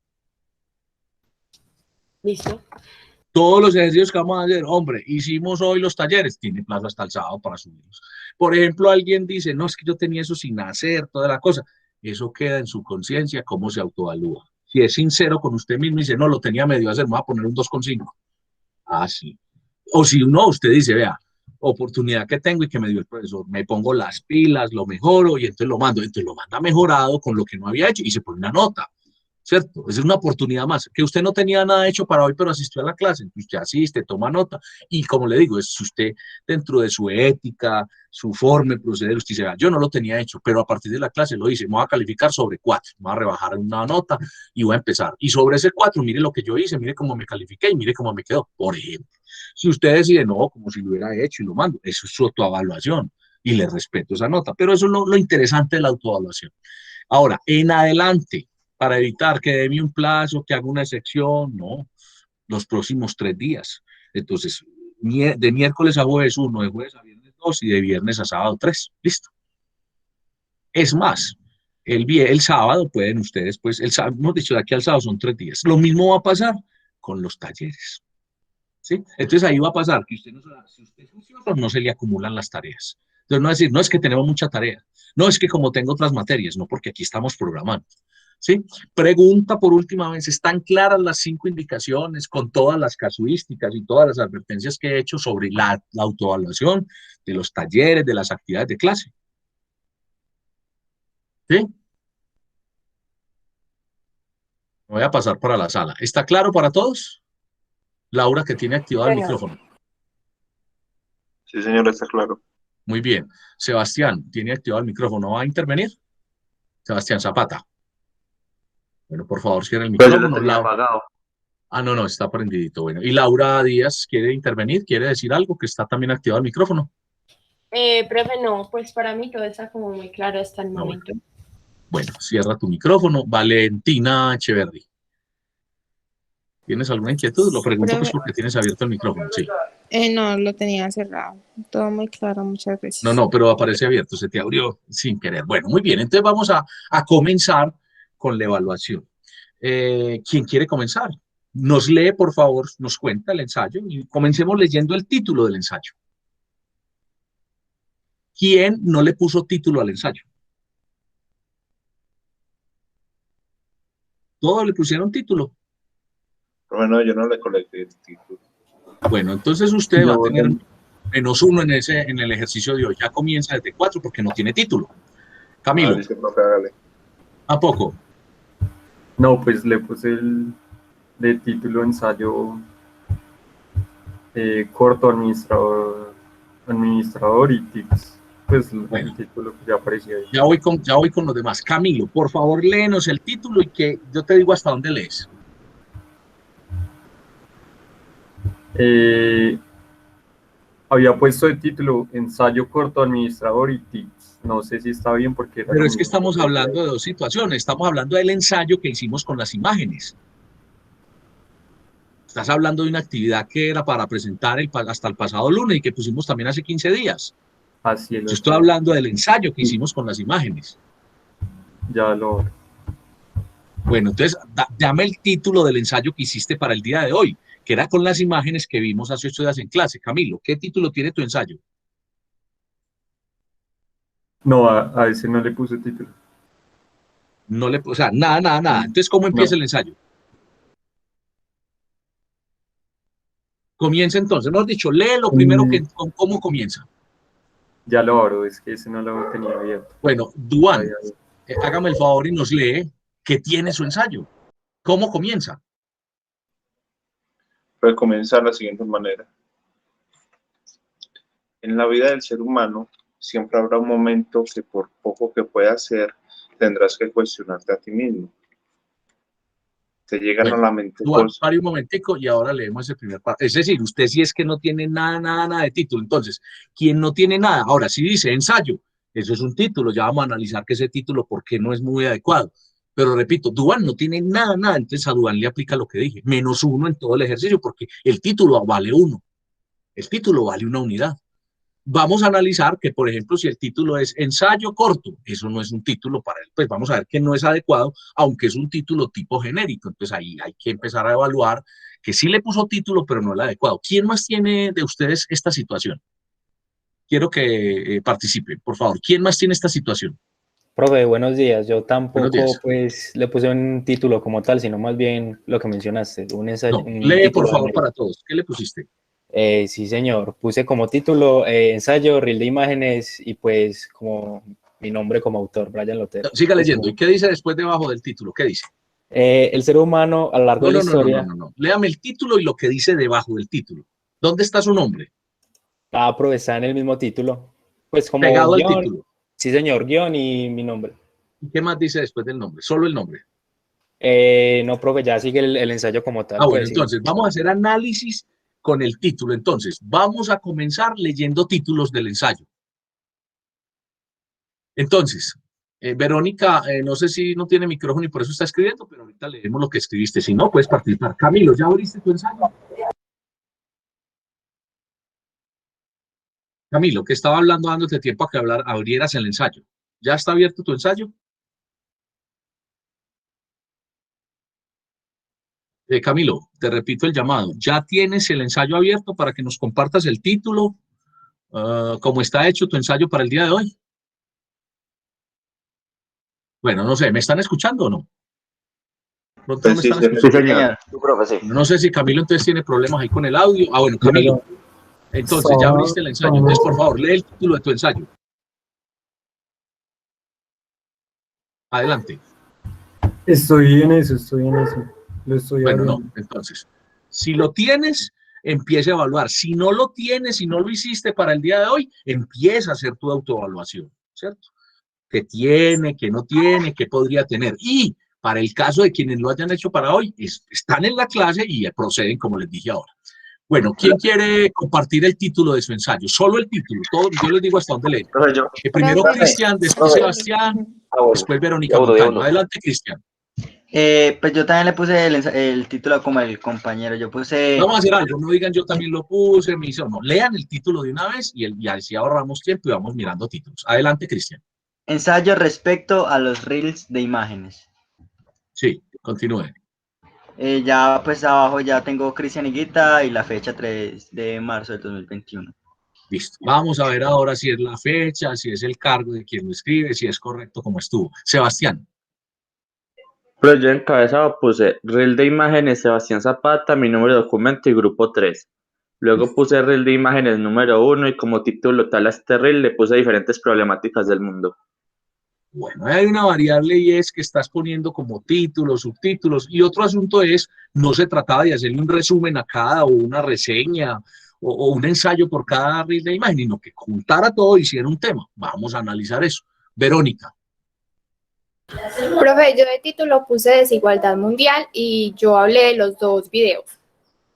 Speaker 2: Listo.
Speaker 1: Todos los ejercicios que vamos a hacer, hombre, hicimos hoy los talleres, tiene plazo hasta el sábado para subirlos. Por ejemplo, alguien dice, no, es que yo tenía eso sin hacer, toda la cosa. Eso queda en su conciencia, cómo se autoevalúa. Si es sincero con usted mismo y dice, no, lo tenía medio hacer, me voy a poner un 2,5. Ah, sí. O si no, usted dice, vea, oportunidad que tengo y que me dio el profesor, me pongo las pilas, lo mejoro y entonces lo mando. Entonces lo manda mejorado con lo que no había hecho y se pone una nota. ¿Cierto? Es una oportunidad más, que usted no tenía nada hecho para hoy, pero asistió a la clase, usted asiste, toma nota, y como le digo, es usted dentro de su ética, su forma de proceder, usted dice, yo no lo tenía hecho, pero a partir de la clase lo hice, me voy a calificar sobre 4, me voy a rebajar una nota y voy a empezar. Y sobre ese 4, mire lo que yo hice, mire cómo me califiqué y mire cómo me quedó, por ejemplo. Si usted decide, no, como si lo hubiera hecho y lo mando, eso es su autoevaluación y le respeto esa nota, pero eso es lo interesante de la autoevaluación. Ahora, en adelante, para evitar que dé un plazo, que haga una excepción, no, los próximos 3 días. Entonces, de miércoles a jueves 1, de jueves a viernes 2 y de viernes a sábado 3. Listo. Es más, el sábado pueden ustedes, pues, hemos dicho de aquí al sábado son 3 días. Lo mismo va a pasar con los talleres. ¿Sí? Entonces ahí va a pasar que usted no, si usted es juicioso, no se le acumulan las tareas. Entonces no es decir, no es que tenemos mucha tarea, no es que como tengo otras materias, no, porque aquí estamos programando. ¿Sí? Pregunta por última vez, ¿están claras las 5 indicaciones con todas las casuísticas y todas las advertencias que he hecho sobre la autoevaluación de los talleres, de las actividades de clase? ¿Sí? Me voy a pasar para la sala. ¿Está claro para todos? Laura, que tiene activado el
Speaker 2: Bueno,
Speaker 1: micrófono.
Speaker 5: Sí, señor, está claro.
Speaker 1: Muy bien. Sebastián, tiene activado el micrófono. ¿Va a intervenir? Sebastián Zapata. Bueno, por favor, cierra el
Speaker 5: Pero yo lo
Speaker 1: micrófono.
Speaker 5: tenía apagado.
Speaker 1: Ah, no, no, está prendidito. Bueno, y Laura Díaz quiere intervenir, quiere decir algo, que está también activado el micrófono.
Speaker 2: Profe, no, pues para mí todo está como muy claro hasta el
Speaker 1: No, bueno.
Speaker 2: momento.
Speaker 1: Bueno, cierra tu micrófono. Valentina Echeverry. ¿Tienes alguna inquietud? Lo pregunto pues
Speaker 3: Profe,
Speaker 1: porque tienes abierto el micrófono, sí.
Speaker 3: no, lo tenía cerrado. Todo muy claro, muchas
Speaker 1: No,
Speaker 3: gracias.
Speaker 1: no, pero aparece abierto, se te abrió sin querer. Bueno, muy bien, entonces vamos a comenzar con la evaluación. ¿Quién quiere comenzar? Nos lee, por favor, nos cuenta el ensayo y comencemos leyendo el título del ensayo. ¿Quién no le puso título al ensayo? Todos le pusieron título.
Speaker 5: Bueno, yo no le colecté el título.
Speaker 1: Bueno, entonces usted va a tener -1 en el ejercicio de hoy. Ya comienza desde 4 porque no tiene título. Camilo,
Speaker 5: Listo, profe, hágale.
Speaker 1: ¿a poco?
Speaker 6: No, pues le puse el de título ensayo corto administrador y tips. Pues
Speaker 1: Bueno.
Speaker 6: el título que ya aparecía ahí.
Speaker 1: Ya voy con los demás. Camilo, por favor, léenos el título y que yo te digo hasta dónde lees.
Speaker 6: Había puesto de título ensayo corto administrador y tips. No sé si está bien porque era
Speaker 1: Pero
Speaker 6: lo
Speaker 1: es que
Speaker 6: mismo
Speaker 1: estamos
Speaker 6: que
Speaker 1: hablando de dos situaciones. Estamos hablando del ensayo que hicimos con las imágenes. Estás hablando de una actividad que era para presentar hasta el pasado lunes y que pusimos también hace 15 días.
Speaker 6: así es.
Speaker 1: Yo estoy hablando del ensayo que hicimos con las imágenes.
Speaker 6: Ya lo.
Speaker 1: Bueno, entonces, dame el título del ensayo que hiciste para el día de hoy, que era con las imágenes que vimos hace 8 días en clase. Camilo, ¿qué título tiene tu ensayo?
Speaker 6: No, a ese no le puse título.
Speaker 1: No le, o sea, nada. Entonces, ¿cómo empieza el ensayo? Comienza entonces, mejor dicho, lee lo primero que, ¿cómo comienza?
Speaker 6: Ya lo abro, es que ese no lo tenía abierto.
Speaker 1: Bueno, Duan, hágame el favor y nos lee qué tiene su ensayo. ¿Cómo comienza?
Speaker 5: Puede comenzar de la siguiente manera. En la vida del ser humano siempre habrá un momento que por poco que puedas hacer, tendrás que cuestionarte a ti mismo. Te llegan a la mente
Speaker 1: Duan,
Speaker 5: cosas.
Speaker 1: pare un momentico y ahora leemos el primer párrafo. Es decir, usted sí es que no tiene nada de título. Entonces, ¿quién no tiene nada? Ahora, si dice ensayo, eso es un título, ya vamos a analizar que ese título, ¿por qué no es muy adecuado? Pero repito, Duan no tiene nada, entonces a Duan le aplica lo que dije, -1 en todo el ejercicio, porque el título vale 1, el título vale una unidad. Vamos a analizar que, por ejemplo, si el título es ensayo corto, eso no es un título para él, pues vamos a ver que no es adecuado, aunque es un título tipo genérico. Entonces ahí hay que empezar a evaluar que sí le puso título, pero no el adecuado. ¿Quién más tiene de ustedes esta situación? Quiero que participen, por favor. ¿Quién más tiene esta situación?
Speaker 7: Profe, buenos días. Yo
Speaker 1: Buenos
Speaker 7: tampoco
Speaker 1: días.
Speaker 7: pues le puse un título como tal, sino más bien lo que mencionaste, un ensayo.
Speaker 1: No, lee por favor para todos. ¿Qué le pusiste?
Speaker 7: Sí, señor. Puse como título ensayo, reel de imágenes y pues como mi nombre como autor, Brian Lotero.
Speaker 1: Siga leyendo. ¿Y qué dice después debajo del título? ¿Qué dice?
Speaker 7: El ser humano a lo largo de la historia.
Speaker 1: No. Léame el título y lo que dice debajo del título. ¿Dónde está su nombre?
Speaker 7: Profe, está en el mismo título. Pues como
Speaker 1: pegado
Speaker 7: guión,
Speaker 1: al título.
Speaker 7: Sí, señor, guión y mi nombre.
Speaker 1: ¿Y qué más dice después del nombre? Solo el nombre.
Speaker 7: No, profe, ya sigue el ensayo como tal.
Speaker 1: Bueno,
Speaker 7: pues,
Speaker 1: entonces vamos a hacer análisis con el título. Entonces, vamos a comenzar leyendo títulos del ensayo. Entonces, Verónica, no sé si no tiene micrófono y por eso está escribiendo, pero ahorita leemos lo que escribiste. Si no, puedes participar. Camilo, ¿ya abriste tu ensayo? Camilo, que estaba hablando dándote tiempo a que abrieras el ensayo. ¿Ya está abierto tu ensayo? Camilo, te repito el llamado. ¿Ya tienes el ensayo abierto para que nos compartas el título? ¿Cómo está hecho tu ensayo para el día de hoy? Bueno, no sé, ¿me están escuchando o no? ¿Pronto no me están escuchando? No sé si Camilo entonces tiene problemas ahí con el audio. Ah, bueno, Camilo. Entonces, ya abriste el ensayo. Entonces, por favor, lee el título de tu ensayo. Adelante.
Speaker 6: Estoy en eso. Lo estoy
Speaker 1: Bueno,
Speaker 6: abriendo.
Speaker 1: no, entonces, si lo tienes, empieza a evaluar. Si no lo tienes, si no lo hiciste para el día de hoy, empieza a hacer tu autoevaluación, ¿cierto? ¿Qué tiene, qué no tiene, qué podría tener? Y Para el caso de quienes lo hayan hecho para hoy, están en la clase y proceden como les dije ahora. Bueno, ¿quién quiere compartir el título de su ensayo? Solo el título, todo, yo les digo hasta dónde leer. Primero
Speaker 3: Profe.
Speaker 1: Cristian, después
Speaker 3: Profe.
Speaker 1: Sebastián,
Speaker 8: Bueno,
Speaker 1: después Verónica
Speaker 8: de uno.
Speaker 1: Montaño. Adelante, Cristian.
Speaker 9: Pues yo también le puse el título como el compañero. Yo puse
Speaker 1: Vamos a hacer algo, no digan yo también lo puse, me hizo, no, lean el título de una vez y así ahorramos tiempo y vamos mirando títulos. Adelante, Cristian.
Speaker 9: ensayo respecto a los reels de imágenes.
Speaker 1: Sí, continúe.
Speaker 9: Ya pues abajo ya tengo Cristian Higuita y la fecha 3 de marzo del 2021.
Speaker 1: Listo. Vamos a ver ahora si es la fecha, si es el cargo de quien lo escribe, si es correcto como estuvo. Sebastián.
Speaker 8: Pero yo encabezado puse reel de imágenes Sebastián Zapata, mi número de documento y grupo 3. Luego puse reel de imágenes número 1 y como título tal a este reel le puse diferentes problemáticas del mundo.
Speaker 1: Bueno, hay una variable y es que estás poniendo como títulos, subtítulos, y otro asunto es, no se trataba de hacerle un resumen a cada o una reseña o un ensayo por cada reel de imagen, sino que juntara todo y hiciera un tema. Vamos a analizar eso. Verónica.
Speaker 10: Profe, yo de título puse desigualdad mundial y yo hablé de los dos videos.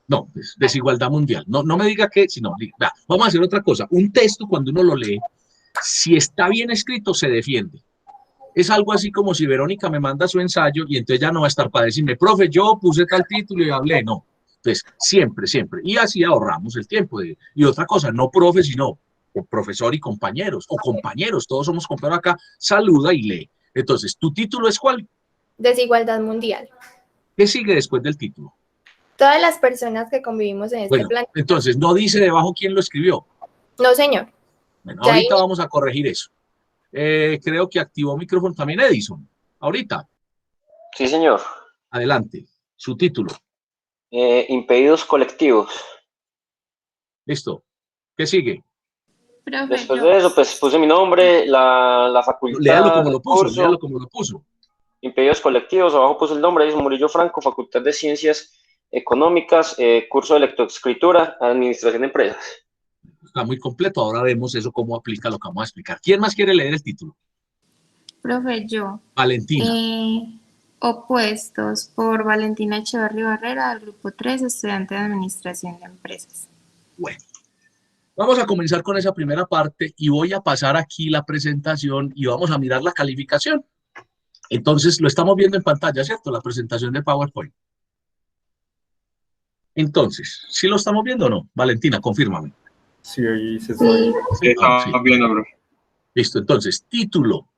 Speaker 1: No, pues, desigualdad mundial. No, no me diga que, sino, vea, vamos a hacer otra cosa. Un texto, cuando uno lo lee, si está bien escrito, se defiende. Es algo así como si Verónica me manda su ensayo y entonces ya no va a estar para decirme, profe, yo puse tal título y hablé. No. Entonces, siempre, siempre. Y así ahorramos el tiempo. Y otra cosa, no profe, sino profesor y compañeros, o compañeros, todos somos compañeros acá, saluda y lee. Entonces, ¿tu título es cuál?
Speaker 10: Desigualdad mundial.
Speaker 1: ¿Qué sigue después del título?
Speaker 10: Todas las personas que convivimos en este planeta.
Speaker 1: Entonces, no dice debajo quién lo escribió.
Speaker 10: No, señor.
Speaker 1: Bueno, ahorita vamos a corregir eso. Creo que activó micrófono también Edison. Ahorita.
Speaker 8: Sí, señor.
Speaker 1: Adelante. Su título.
Speaker 8: Impedidos colectivos.
Speaker 1: Listo. ¿Qué sigue?
Speaker 3: Profe,
Speaker 8: Después de eso, pues puse mi nombre, la facultad.
Speaker 1: Léalo como lo puso,
Speaker 8: curso,
Speaker 1: léalo como lo puso.
Speaker 8: Impedidos colectivos, abajo puse el nombre, Edison Murillo Franco, Facultad de Ciencias Económicas, curso de lectoescritura, Administración de Empresas.
Speaker 1: Está muy completo, ahora vemos eso cómo aplica lo que vamos a explicar. ¿Quién más quiere leer el título?
Speaker 3: profe, yo.
Speaker 1: Valentina.
Speaker 3: Opuestos por Valentina Echeverri Barrera, del grupo 3, estudiante de Administración de Empresas.
Speaker 1: Bueno, vamos a comenzar con esa primera parte y voy a pasar aquí la presentación y vamos a mirar la calificación. Entonces, lo estamos viendo en pantalla, ¿cierto? La presentación de PowerPoint. Entonces, ¿sí lo estamos viendo o no? Valentina, confírmame.
Speaker 6: Sí, ahí se está viendo.
Speaker 5: Sí, estamos viendo, bro.
Speaker 1: Listo, entonces, título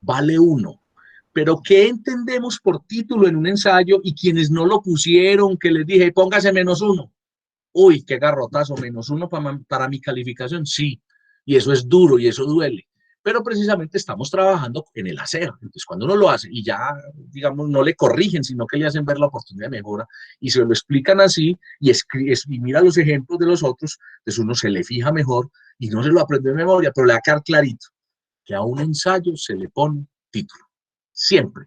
Speaker 1: vale 1. Pero, ¿qué entendemos por título en un ensayo? Y quienes no lo pusieron, que les dije, póngase -1. Uy, qué garrotazo, -1 para mi calificación, sí. Y eso es duro y eso duele. Pero precisamente estamos trabajando en el hacer. Entonces, cuando uno lo hace y ya, digamos, no le corrigen, sino que le hacen ver la oportunidad de mejora y se lo explican así y mira los ejemplos de los otros, entonces uno se le fija mejor y no se lo aprende de memoria, pero le va a quedar clarito que a un ensayo se le pone título. Siempre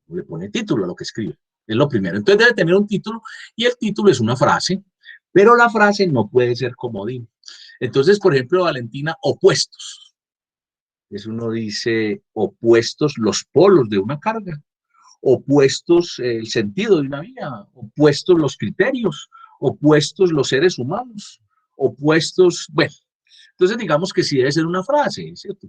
Speaker 1: le pone título a lo que escribe. Es lo primero. Entonces debe tener un título y el título es una frase, pero la frase no puede ser comodín. Entonces, por ejemplo, Valentina, opuestos. Es uno dice opuestos los polos de una carga, opuestos el sentido de una vía, opuestos los criterios, opuestos los seres humanos, opuestos, bueno. Entonces, digamos que sí debe ser una frase, ¿cierto?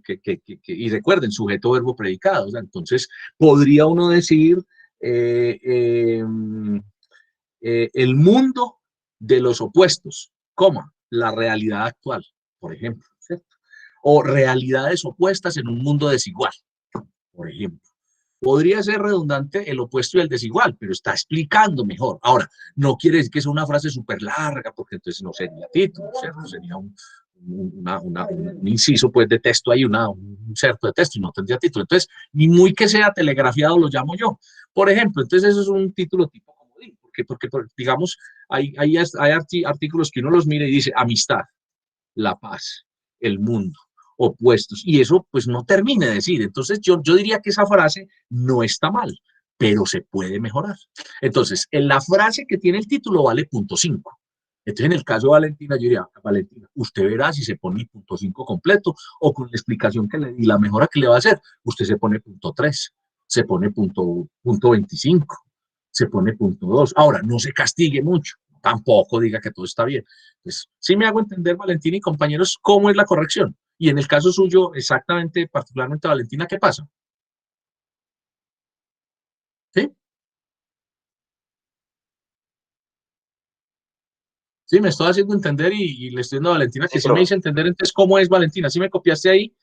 Speaker 1: Y recuerden, sujeto, verbo, predicado. O sea, entonces, podría uno decir el mundo de los opuestos, coma, la realidad actual, por ejemplo, ¿cierto? O realidades opuestas en un mundo desigual, por ejemplo. Podría ser redundante el opuesto y el desigual, pero está explicando mejor. Ahora, no quiere decir que sea una frase súper larga, porque entonces no sería título, ¿cierto? Sería un inciso pues, de texto ahí, un certo de texto y no tendría título. Entonces, ni muy que sea telegrafiado lo llamo yo. Por ejemplo, entonces eso es un título tipo comodín, porque digamos, hay artículos que uno los mira y dice amistad, la paz, el mundo, opuestos, y eso pues no termina de decir. Entonces yo diría que esa frase no está mal, pero se puede mejorar. Entonces, en la frase que tiene el título vale .5. Entonces, en el caso de Valentina, yo diría, Valentina, usted verá si se pone .5 completo o con la explicación que le di, la mejora que le va a hacer, usted se pone .3. se pone punto 25, se pone punto 2. Ahora, no se castigue mucho, tampoco diga que todo está bien. Pues, sí me hago entender, Valentina y compañeros, cómo es la corrección. Y en el caso suyo, exactamente, particularmente, Valentina, ¿qué pasa? ¿Sí? Sí, me estoy haciendo entender y le estoy dando a Valentina que sí me hice entender. Entonces, ¿cómo es, Valentina? ¿Sí me copiaste ahí?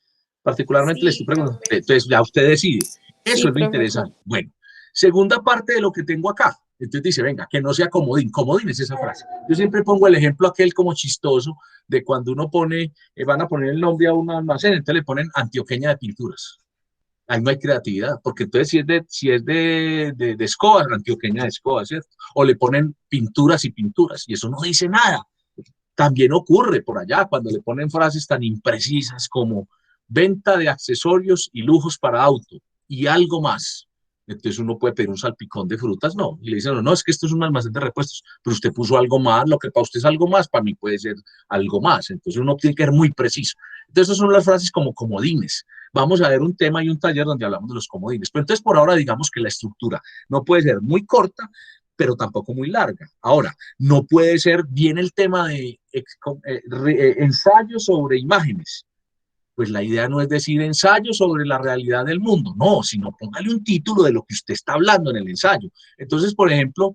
Speaker 1: Particularmente le estoy
Speaker 3: Sí,
Speaker 1: preguntando.
Speaker 3: profe.
Speaker 1: Entonces, ya usted decide. Eso
Speaker 3: Sí,
Speaker 1: es lo
Speaker 3: profesor.
Speaker 1: interesante. Bueno, segunda parte de lo que tengo acá. Entonces dice, venga, que no sea comodín. Comodín es esa frase. Yo siempre pongo el ejemplo aquel como chistoso de cuando uno pone, van a poner el nombre a un almacén, entonces le ponen Antioqueña de Pinturas. Ahí no hay creatividad, porque entonces si es de escobas, Antioqueña de escobas, ¿cierto? O le ponen pinturas y pinturas, y eso no dice nada. También ocurre por allá cuando le ponen frases tan imprecisas como venta de accesorios y lujos para auto y algo más. Entonces uno puede pedir un salpicón de frutas, no. Y le dicen, no, no, es que esto es un almacén de repuestos, pero usted puso algo más, lo que para usted es algo más, para mí puede ser algo más. Entonces uno tiene que ser muy preciso. Entonces esas son las frases como comodines. Vamos a ver un tema y un taller donde hablamos de los comodines. Pero entonces por ahora digamos que la estructura no puede ser muy corta, pero tampoco muy larga. Ahora, no puede ser bien el tema de ensayo sobre imágenes. Pues la idea no es decir ensayo sobre la realidad del mundo, no, sino póngale un título de lo que usted está hablando en el ensayo. Entonces, por ejemplo,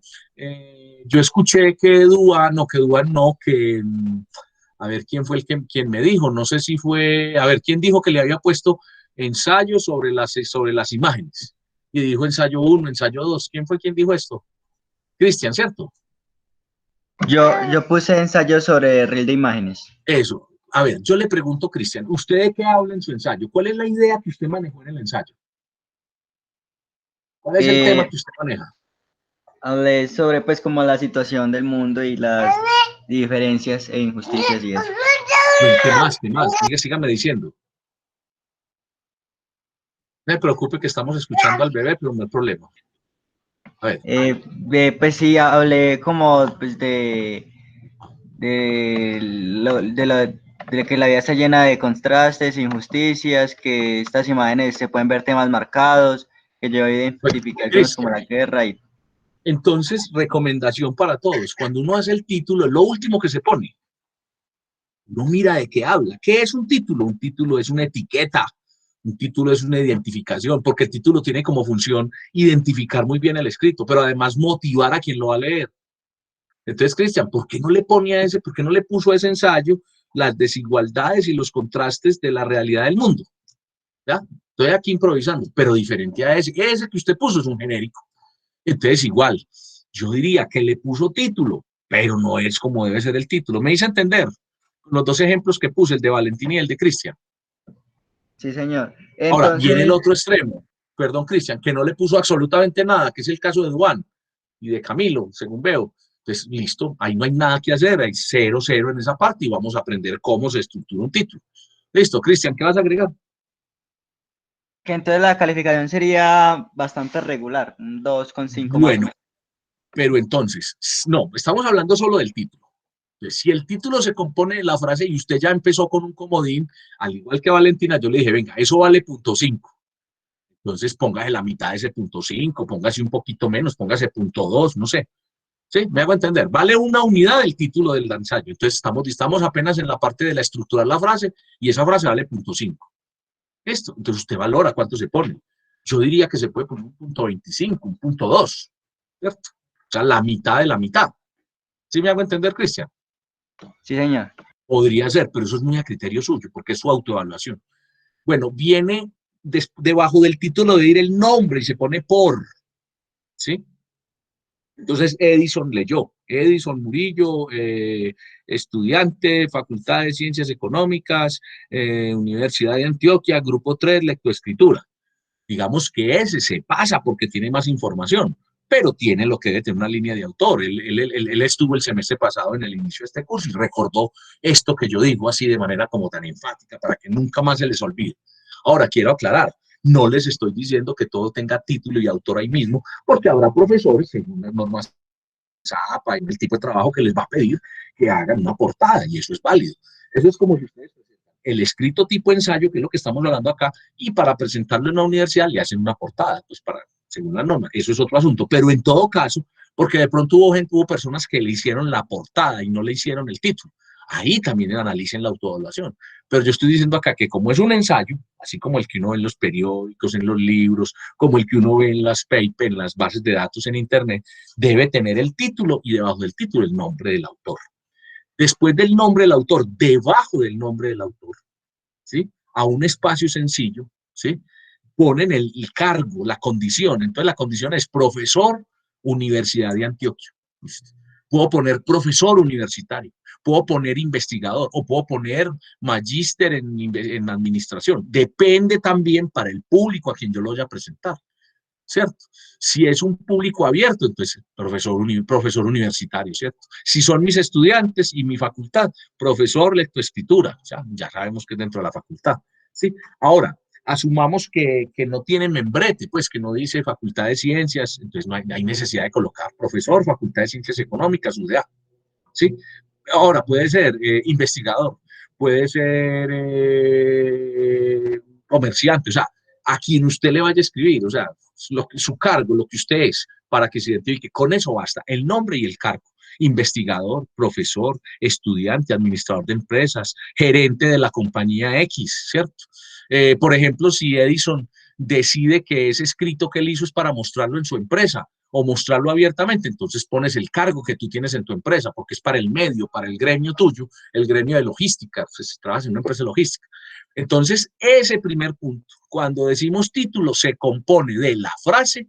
Speaker 1: yo escuché que Duan no, a ver quién fue quien me dijo, no sé si fue, a ver, quién dijo que le había puesto ensayo sobre las imágenes. Y dijo ensayo 1, ensayo 2. ¿Quién fue quien dijo esto? Cristian, ¿cierto?
Speaker 9: Yo puse ensayo sobre reel de imágenes.
Speaker 1: Eso. A ver, yo le pregunto, Cristian, ¿usted de qué habla en su ensayo? ¿Cuál es la idea que usted manejó en el ensayo? ¿Cuál es el tema que usted maneja?
Speaker 9: Hablé sobre pues como la situación del mundo y las diferencias e injusticias y eso.
Speaker 1: Bueno, ¿qué más? ¿Qué más? Sígame diciendo. No me preocupe que estamos escuchando al bebé, pero no hay problema. A ver.
Speaker 9: Pues sí, hablé como pues, de que la vida está llena de contrastes, injusticias, que estas imágenes se pueden ver temas marcados, que yo identifiqué algunos como la guerra y...
Speaker 1: Entonces, recomendación para todos. Cuando uno hace el título, es lo último que se pone. Uno mira de qué habla. ¿Qué es un título? Un título es una etiqueta. Un título es una identificación, porque el título tiene como función identificar muy bien el escrito, pero además motivar a quien lo va a leer. Entonces, Cristian, ¿por qué no le por qué no le puso a ese ensayo las desigualdades y los contrastes de la realidad del mundo? ¿Ya? Estoy aquí improvisando, pero diferente a ese que usted puso es un genérico. Entonces, igual, yo diría que le puso título, pero no es como debe ser el título. ¿Me hice entender? Los dos ejemplos que puse, el de Valentín y el de Cristian.
Speaker 9: Sí, señor.
Speaker 1: Entonces, ahora, viene el otro
Speaker 9: Entonces,
Speaker 1: extremo, perdón, Cristian, que no le puso absolutamente nada, que es el caso de Duan y de Camilo, según veo. Entonces, listo, ahí no hay nada que hacer, hay 0-0 en esa parte y vamos a aprender cómo se estructura un título. Listo, Cristian, ¿qué vas a agregar?
Speaker 9: que entonces la calificación sería bastante regular, un 2,5 más o
Speaker 1: Bueno,
Speaker 9: menos.
Speaker 1: pero entonces, no, estamos hablando solo del título. Entonces, si el título se compone de la frase y usted ya empezó con un comodín, al igual que Valentina, yo le dije, venga, eso vale .5. Entonces, póngase la mitad de ese .5, póngase un poquito menos, póngase .2, no sé. ¿Sí? Me hago entender. Vale una unidad del título del ensayo. Entonces, estamos apenas en la parte de la estructurar la frase y esa frase vale .5. Listo. Entonces, usted valora cuánto se pone. Yo diría que se puede poner un .25, un .2, ¿cierto? O sea, la mitad de la mitad. ¿Sí me hago entender, Cristian?
Speaker 9: Sí, señor.
Speaker 1: Podría ser, pero eso es muy a criterio suyo, porque es su autoevaluación. Bueno, viene debajo del título de ir el nombre y se pone por, ¿sí? Entonces Edison leyó, Edison Murillo, estudiante, Facultad de Ciencias Económicas, Universidad de Antioquia, Grupo 3, Lectoescritura. Digamos que ese se pasa porque tiene más información, pero tiene lo que debe tener una línea de autor. Él estuvo el semestre pasado en el inicio de este curso y recordó esto que yo digo así de manera como tan enfática para que nunca más se les olvide. Ahora, quiero aclarar, no les estoy diciendo que todo tenga título y autor ahí mismo, porque habrá profesores, según las normas SAPA y el tipo de trabajo que les va a pedir, que hagan una portada, y eso es válido. Eso es como si ustedes presentan el escrito tipo ensayo, que es lo que estamos hablando acá, y para presentarlo en la universidad le hacen una portada, pues según la norma. Eso es otro asunto, pero en todo caso, porque de pronto hubo personas que le hicieron la portada y no le hicieron el título. Ahí también analicen la autoevaluación. Pero yo estoy diciendo acá que como es un ensayo, así como el que uno ve en los periódicos, en los libros, como el que uno ve en las papers, en las bases de datos en internet, debe tener el título y debajo del título el nombre del autor. Después del nombre del autor, debajo del nombre del autor, ¿sí? A un espacio sencillo, ¿sí? Ponen el cargo, la condición. Entonces la condición es profesor, Universidad de Antioquia. ¿Listo? Puedo poner profesor universitario, puedo poner investigador o puedo poner magíster en administración. Depende también para el público a quien yo lo vaya a presentar, ¿cierto? Si es un público abierto, entonces profesor universitario, ¿cierto? Si son mis estudiantes y mi facultad, profesor lectoescritura, o sea, ya sabemos que es dentro de la facultad, ¿sí? Ahora, asumamos que no tiene membrete, pues que no dice Facultad de Ciencias, entonces no hay necesidad de colocar profesor, Facultad de Ciencias Económicas, UDA, ¿sí? Ahora, puede ser investigador, puede ser comerciante, o sea, a quien usted le vaya a escribir, o sea, su cargo, lo que usted es, para que se identifique, con eso basta, el nombre y el cargo. Investigador, profesor, estudiante, administrador de empresas, gerente de la compañía X, ¿cierto? Por ejemplo, si Edison decide que ese escrito que él hizo es para mostrarlo en su empresa o mostrarlo abiertamente, entonces pones el cargo que tú tienes en tu empresa, porque es para el medio, para el gremio tuyo, el gremio de logística, pues, si trabajas en una empresa de logística. Entonces, ese primer punto, cuando decimos título, se compone de la frase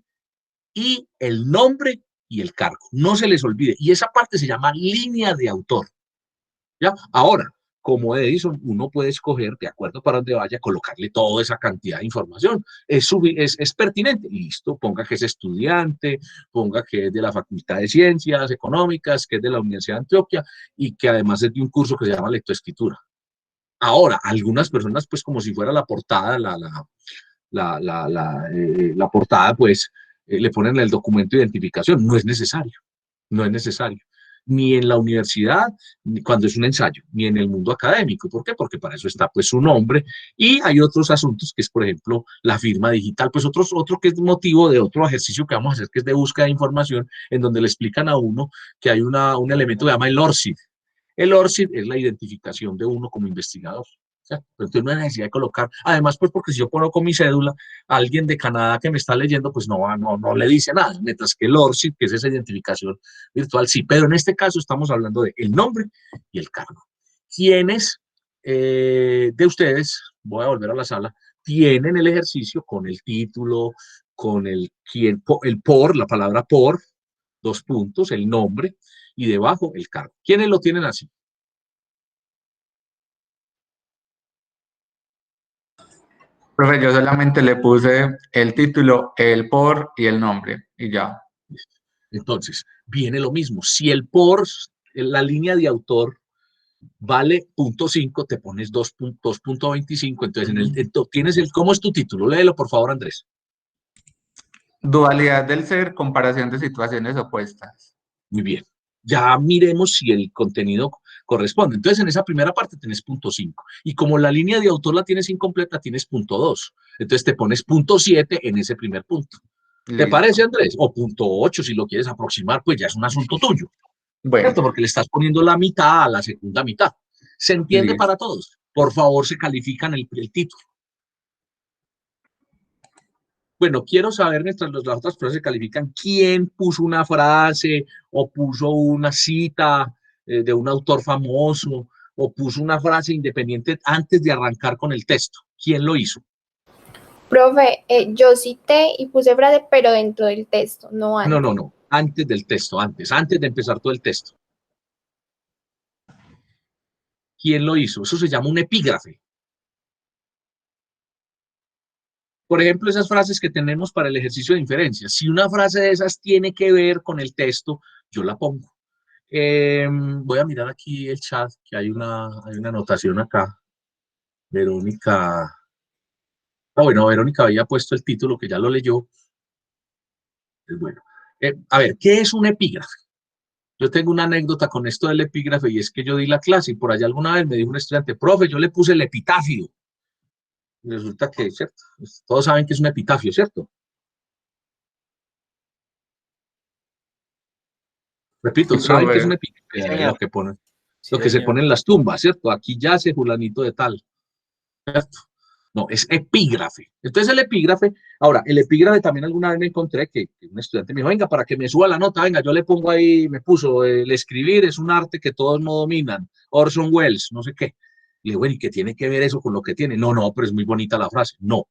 Speaker 1: y el nombre y el cargo. No se les olvide. Y esa parte se llama línea de autor. ¿Ya? Ahora, como Edison, uno puede escoger, de acuerdo para donde vaya, colocarle toda esa cantidad de información. Es pertinente. Listo, ponga que es estudiante, ponga que es de la Facultad de Ciencias Económicas, que es de la Universidad de Antioquia y que además es de un curso que se llama lectoescritura. Ahora, algunas personas, pues como si fuera la portada, la portada, pues le ponen el documento de identificación. No es necesario, no es necesario. Ni en la universidad, ni cuando es un ensayo, ni en el mundo académico. ¿Por qué? Porque para eso está pues su nombre. Y hay otros asuntos que es, por ejemplo, la firma digital, pues otro que es motivo de otro ejercicio que vamos a hacer, que es de búsqueda de información, en donde le explican a uno que hay un elemento que se llama el ORCID. El ORCID es la identificación de uno como investigador. Entonces no hay necesidad de colocar, además pues porque si yo coloco mi cédula, alguien de Canadá que me está leyendo pues no le dice nada, mientras que el ORCID, que es esa identificación virtual, sí, pero en este caso estamos hablando de el nombre y el cargo. ¿Quiénes de ustedes, voy a volver a la sala, tienen el ejercicio con el título, con el por, la palabra por, 2 puntos, el nombre, y debajo el cargo? ¿Quiénes lo tienen así?
Speaker 11: Profe, yo solamente le puse el título, el por y el nombre, y ya.
Speaker 1: Entonces, viene lo mismo. Si el por, la línea de autor, vale 0.5, te pones 2.25. Entonces, tienes ¿cómo es tu título? Léelo, por favor, Andrés.
Speaker 11: Dualidad del ser, comparación de situaciones opuestas.
Speaker 1: Muy bien. Ya miremos si el contenido corresponde. Entonces, en esa primera parte tienes 0.5. Y como la línea de autor la tienes incompleta, tienes 0.2. Entonces, te pones 0.7 en ese primer punto. ¿Te parece, Andrés? O 0.8, si lo quieres aproximar, pues ya es un asunto tuyo.
Speaker 11: Bueno.
Speaker 1: ¿Cierto? Porque le estás poniendo la mitad a la segunda mitad. ¿Se entiende? Listo. Para todos. Por favor, se califican el título. Bueno, quiero saber, mientras las otras personas se califican, quién puso una frase o puso una cita de un autor famoso o puso una frase independiente antes de arrancar con el texto. ¿Quién lo hizo?
Speaker 10: Profe, yo cité y puse frase, pero dentro del texto, no antes.
Speaker 1: No. Antes del texto, antes de empezar todo el texto. ¿Quién lo hizo? Eso se llama un epígrafe. Por ejemplo, esas frases que tenemos para el ejercicio de inferencia. Si una frase de esas tiene que ver con el texto, yo la pongo. Voy a mirar aquí el chat, que hay una anotación acá. Verónica. Bueno, Verónica había puesto el título, que ya lo leyó. Bueno. A ver, ¿qué es un epígrafe? Yo tengo una anécdota con esto del epígrafe y es que yo di la clase y por allá alguna vez me dijo un estudiante, profe, yo le puse el epitafio. Y resulta que, ¿cierto? Todos saben que es un epitafio, ¿cierto? Repito,
Speaker 11: Sí,
Speaker 1: saben que es un
Speaker 11: profe.
Speaker 1: epitafio, lo que ponen,
Speaker 7: Sí,
Speaker 1: lo que se
Speaker 7: señor.
Speaker 1: pone en las tumbas, ¿cierto? Aquí yace fulanito de tal, ¿cierto? No, es epígrafe. Entonces el epígrafe, ahora, el epígrafe también alguna vez me encontré que un estudiante me dijo, venga, para que me suba la nota, venga, yo le pongo ahí, me puso, el escribir es un arte que todos no dominan, Orson Welles, no sé qué. Y le digo, bueno, ¿y qué tiene que ver eso con lo que tiene? No, no, pero es muy bonita la frase. No.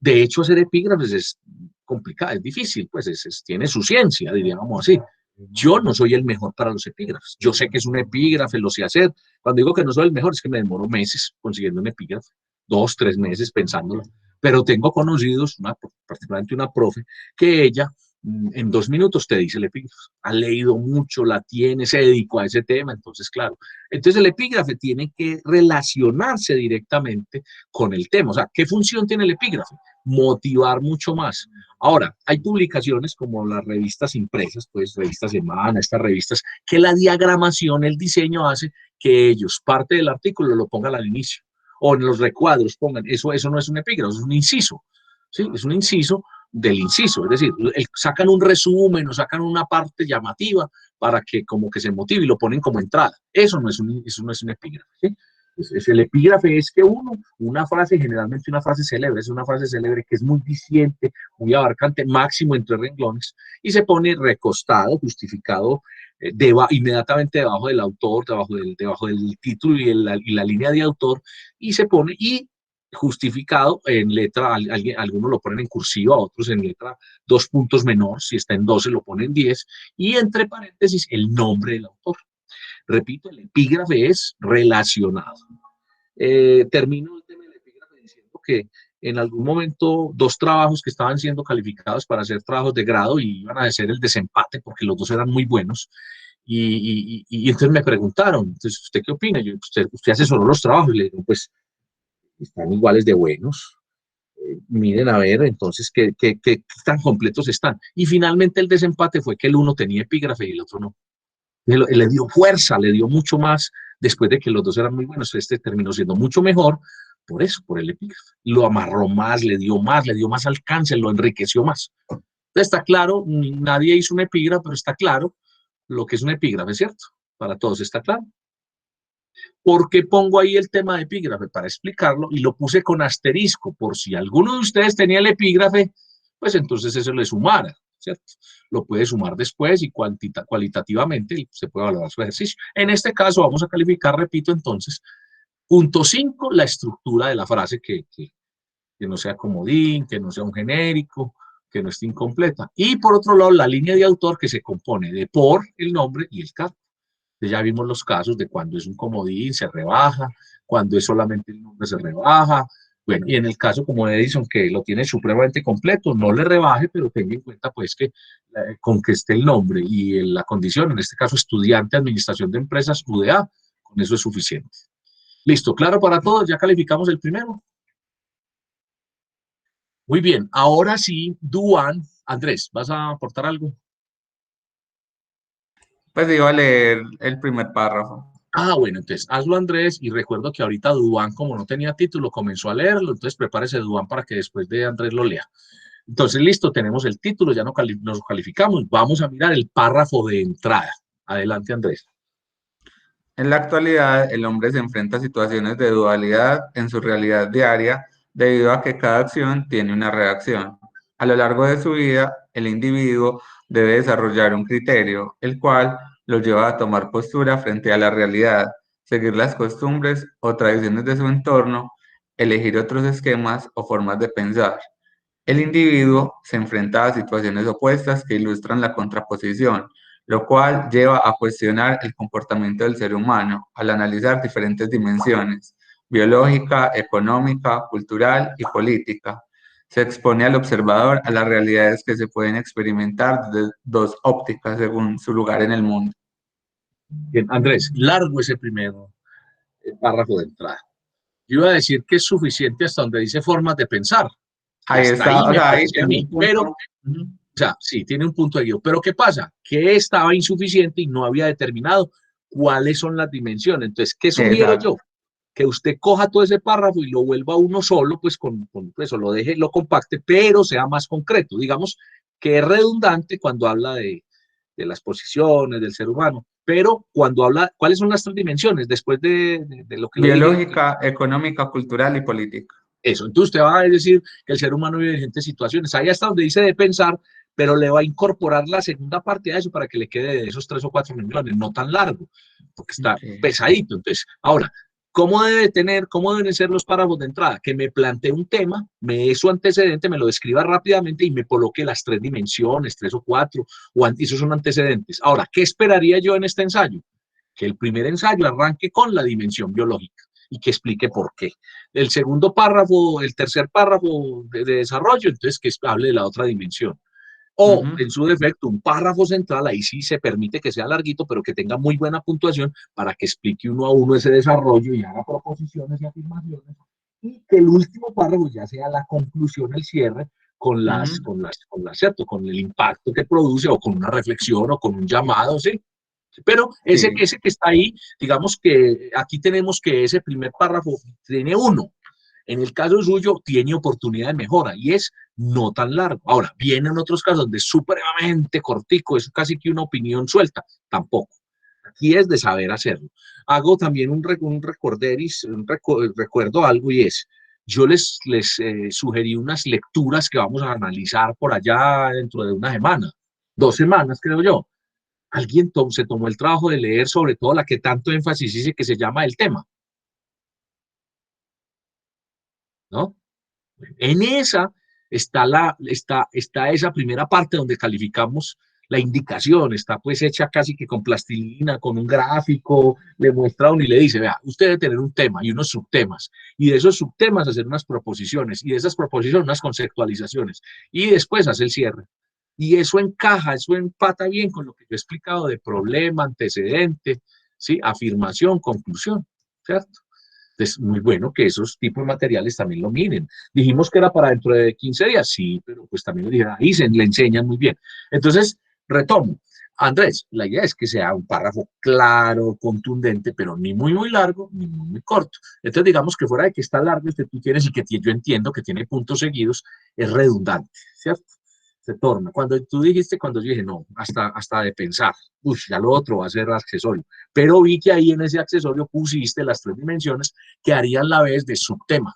Speaker 1: De hecho, hacer epígrafes es complicado, es difícil, pues tiene su ciencia, diríamos así. Yo no soy el mejor para los epígrafes. Yo sé que es un epígrafe, lo sé hacer. Cuando digo que no soy el mejor, es que me demoro meses consiguiendo un epígrafe, 2, 3 meses pensándolo. Pero tengo conocidos, particularmente una profe, que ella en 2 minutos te dice el epígrafe. Ha leído mucho, la tiene, se dedicó a ese tema, entonces, claro. Entonces, el epígrafe tiene que relacionarse directamente con el tema. O sea, ¿qué función tiene el epígrafe? Motivar mucho más. Ahora, hay publicaciones como las revistas impresas, pues Revista Semana, estas revistas, que la diagramación, el diseño hace que ellos parte del artículo lo pongan al inicio, o en los recuadros pongan, eso no es un epígrafe, es un inciso, ¿sí? Es un inciso del inciso, es decir, sacan un resumen o sacan una parte llamativa para que como que se motive y lo ponen como entrada. Eso no es un epígrafe, ¿sí? El epígrafe es que una frase, generalmente una frase célebre, es una frase célebre que es muy diciente, muy abarcante, máximo entre renglones, y se pone recostado, justificado, inmediatamente debajo del autor, debajo del título y la línea de autor, y se pone, y justificado en letra, algunos lo ponen en cursiva, otros en letra 2 puntos menor, si está en 12 lo ponen en 10, y entre paréntesis el nombre del autor. Repito, el epígrafe es relacionado. Termino el tema del epígrafe diciendo que en algún momento 2 trabajos que estaban siendo calificados para hacer trabajos de grado y iban a hacer el desempate porque los 2 eran muy buenos. Y entonces me preguntaron, entonces, ¿usted qué opina? Yo, usted asesoró los trabajos y le digo, pues están iguales de buenos. Miren a ver entonces qué tan completos están. Y finalmente el desempate fue que el uno tenía epígrafe y el otro no. Le dio fuerza, le dio mucho más, después de que los 2 eran muy buenos, este terminó siendo mucho mejor, por eso, por el epígrafe. Lo amarró más, le dio más alcance, lo enriqueció más. Entonces está claro, nadie hizo un epígrafe, pero está claro lo que es un epígrafe, ¿cierto? Para todos está claro. ¿Por qué pongo ahí el tema de epígrafe? Para explicarlo, y lo puse con asterisco, por si alguno de ustedes tenía el epígrafe, pues entonces eso le sumara, ¿cierto? Lo puede sumar después y cualitativamente se puede valorar su ejercicio. En este caso vamos a calificar, repito entonces, punto 5, la estructura de la frase que no sea comodín, que no sea un genérico, que no esté incompleta. Y por otro lado, la línea de autor que se compone de por, el nombre y el cargo. Ya vimos los casos de cuando es un comodín, se rebaja, cuando es solamente el nombre, se rebaja. Bueno, y en el caso como Edison, que lo tiene supremamente completo, no le rebaje, pero tenga en cuenta pues que con que esté el nombre y la condición, en este caso estudiante, administración de empresas, UDA, con eso es suficiente. Listo, claro para todos, ya calificamos el primero. Muy bien, ahora sí, Duan, Andrés, ¿vas a aportar algo?
Speaker 11: Pues iba a leer el primer párrafo.
Speaker 1: Ah, bueno, entonces hazlo Andrés y recuerdo que ahorita Duván, como no tenía título, comenzó a leerlo, entonces prepárese Duván para que después de Andrés lo lea. Entonces, listo, tenemos el título, ya nos calificamos, vamos a mirar el párrafo de entrada. Adelante, Andrés.
Speaker 11: En la actualidad, el hombre se enfrenta a situaciones de dualidad en su realidad diaria debido a que cada acción tiene una reacción. A lo largo de su vida, el individuo debe desarrollar un criterio, el cual lo lleva a tomar postura frente a la realidad, seguir las costumbres o tradiciones de su entorno, elegir otros esquemas o formas de pensar. El individuo se enfrenta a situaciones opuestas que ilustran la contraposición, lo cual lleva a cuestionar el comportamiento del ser humano al analizar diferentes dimensiones, biológica, económica, cultural y política. Se expone al observador a las realidades que se pueden experimentar desde 2 ópticas según su lugar en el mundo.
Speaker 1: Bien, Andrés, largo ese primer párrafo de entrada. Yo iba a decir que es suficiente hasta donde dice formas de pensar.
Speaker 11: Ahí
Speaker 1: Hasta ahí
Speaker 11: está, o
Speaker 1: me
Speaker 11: sea, ahí
Speaker 1: parece a
Speaker 11: tengo
Speaker 1: mí,
Speaker 11: un punto.
Speaker 1: pero sea, sí, tiene un punto de guión. Pero ¿qué pasa? Que estaba insuficiente y no había determinado cuáles son las dimensiones. Entonces, ¿qué sugiero
Speaker 11: Exacto.
Speaker 1: yo? Que usted coja todo ese párrafo y lo vuelva uno solo, pues con eso, lo deje, lo compacte, pero sea más concreto. Digamos que es redundante cuando habla de las posiciones del ser humano, pero cuando habla, ¿cuáles son las tres dimensiones? Después de lo que le dije,
Speaker 11: Biológica, económica, cultural y política.
Speaker 1: eso. Entonces usted va a decir que el ser humano vive en diferentes situaciones. Ahí hasta donde dice de pensar, pero le va a incorporar la segunda parte a eso para que le quede de esos 3 o 4 millones, no tan largo, porque está
Speaker 11: Ok.
Speaker 1: pesadito. Entonces, ahora, cómo deben ser los párrafos de entrada? Que me plantee un tema, me dé su antecedente, me lo describa rápidamente y me coloque las 3 dimensiones, 3 o 4, esos son antecedentes. Ahora, ¿qué esperaría yo en este ensayo? Que el primer ensayo arranque con la dimensión biológica y que explique por qué. El segundo párrafo, el tercer párrafo de desarrollo, entonces que hable de la otra dimensión. O, en su defecto, un párrafo central, ahí sí se permite que sea larguito, pero que tenga muy buena puntuación para que explique uno a uno ese desarrollo y haga proposiciones y afirmaciones. Y que el último párrafo ya sea la conclusión, el cierre, ¿cierto? Con el impacto que produce, o con una reflexión, o con un llamado, ¿sí? Pero ese que está ahí, digamos que aquí tenemos que ese primer párrafo tiene uno. En el caso suyo, tiene oportunidad de mejora y es no tan largo. Ahora, vienen otros casos donde es supremamente cortico, es casi que una opinión suelta. Tampoco. Aquí es de saber hacerlo. Hago también un recuerdo algo, y es, yo les sugerí unas lecturas que vamos a analizar por allá dentro de una semana, 2 semanas, creo yo. Alguien se tomó el trabajo de leer sobre todo la que tanto énfasis dice que se llama El tema, ¿no? En esa está esa primera parte donde calificamos la indicación, está pues hecha casi que con plastilina, con un gráfico, le muestra a uno y le dice, vea, usted debe tener un tema y unos subtemas, y de esos subtemas hacer unas proposiciones, y de esas proposiciones unas conceptualizaciones, y después hace el cierre. Y eso encaja, eso empata bien con lo que yo he explicado de problema, antecedente, ¿sí? Afirmación, conclusión, ¿cierto? Es muy bueno que esos tipos de materiales también lo miren. Dijimos que era para dentro de 15 días, sí, pero pues también le dije, ahí le enseñan muy bien. Entonces, retomo. Andrés, la idea es que sea un párrafo claro, contundente, pero ni muy, muy largo, ni muy, muy corto. Entonces, digamos que fuera de que está largo, tú tienes, y que yo entiendo que tiene puntos seguidos, es redundante, ¿cierto? Se torna. Cuando tú dijiste, cuando yo dije, no, hasta de pensar, uy, ya lo otro va a ser accesorio. Pero vi que ahí en ese accesorio pusiste las 3 dimensiones que harían la vez de subtema.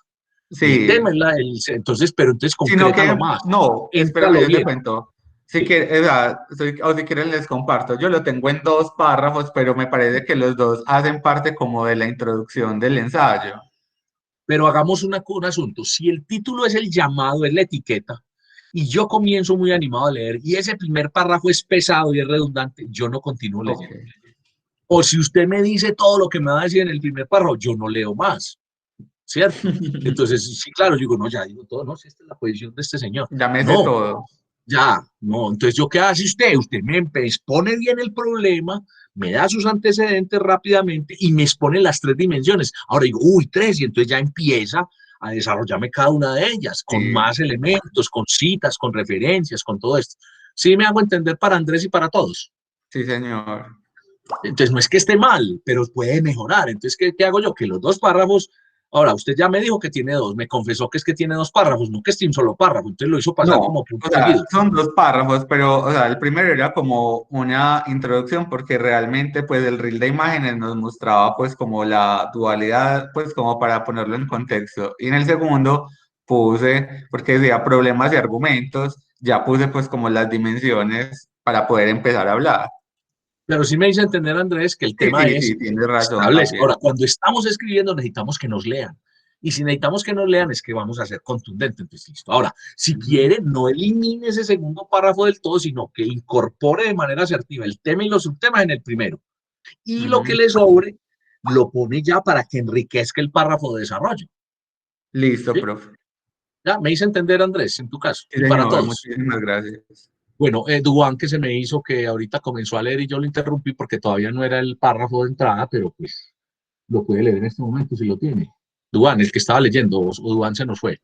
Speaker 1: El
Speaker 11: Sí,
Speaker 1: tema es entonces, pero entonces
Speaker 11: sino que,
Speaker 1: concrétalo más,
Speaker 11: no, espérame,
Speaker 1: éntralo
Speaker 11: yo te
Speaker 1: bien.
Speaker 11: cuento. Si
Speaker 1: Sí.
Speaker 11: quieren, o si quieren les comparto. Yo lo tengo en 2 párrafos, pero me parece que los dos hacen parte como de la introducción del ensayo.
Speaker 1: Pero hagamos un asunto. Si el título es el llamado, es la etiqueta, y yo comienzo muy animado a leer, y ese primer párrafo es pesado y es redundante, yo no continúo
Speaker 11: Ok.
Speaker 1: leyendo. O si usted me dice todo lo que me va a decir en el primer párrafo, yo no leo más, ¿cierto? Entonces, sí, claro, yo digo, no, ya digo todo, no, si esta es la posición de este señor.
Speaker 11: Ya me sé
Speaker 1: No,
Speaker 11: todo.
Speaker 1: ya, no. Entonces, ¿yo qué hace usted? Usted me expone bien el problema, me da sus antecedentes rápidamente y me expone las 3 dimensiones. Ahora digo, uy, 3, y entonces ya empieza a desarrollarme cada una de ellas, con
Speaker 11: Sí,
Speaker 1: más elementos, con citas, con referencias, con todo esto. Sí me hago entender para Andrés y para todos.
Speaker 11: sí, señor.
Speaker 1: Entonces, no es que esté mal, pero puede mejorar. Entonces, ¿qué hago yo? Que los 2 párrafos, ahora usted ya me dijo que tiene 2, me confesó que es que tiene 2 párrafos, no que esté un solo párrafo, entonces lo hizo
Speaker 11: No,
Speaker 1: pasar como punto
Speaker 11: o sea,
Speaker 1: seguido.
Speaker 11: son 2 párrafos, pero, o sea, el primero era como una introducción porque realmente, pues, el reel de imágenes nos mostraba, pues, como la dualidad, pues, como para ponerlo en contexto. Y en el segundo puse, porque decía problemas y argumentos, ya puse, pues, como las dimensiones para poder empezar a hablar.
Speaker 1: Pero sí me dice entender, Andrés, que el
Speaker 11: Sí,
Speaker 1: tema
Speaker 11: sí,
Speaker 1: es
Speaker 11: sí, tienes razón
Speaker 1: establece.
Speaker 11: también.
Speaker 1: Ahora, cuando estamos escribiendo necesitamos que nos lean. Y si necesitamos que nos lean es que vamos a ser contundentes. Entonces, listo. Ahora, si quiere, no elimine ese segundo párrafo del todo, sino que incorpore de manera asertiva el tema y los subtemas en el primero. Y lo que
Speaker 11: Ujú.
Speaker 1: le sobre, lo pone ya para que enriquezca el párrafo de desarrollo.
Speaker 11: Listo,
Speaker 1: ¿Sí?
Speaker 11: profe.
Speaker 1: Ya, me hice entender, Andrés, en tu caso,
Speaker 11: Sí,
Speaker 1: y para
Speaker 11: señor,
Speaker 1: todos.
Speaker 11: muchísimas gracias.
Speaker 1: Bueno, Duan, que se me hizo que ahorita comenzó a leer y yo lo interrumpí porque todavía no era el párrafo de entrada, pero pues lo puede leer en este momento si lo tiene. Duan, el que estaba leyendo, o Duan se nos fue.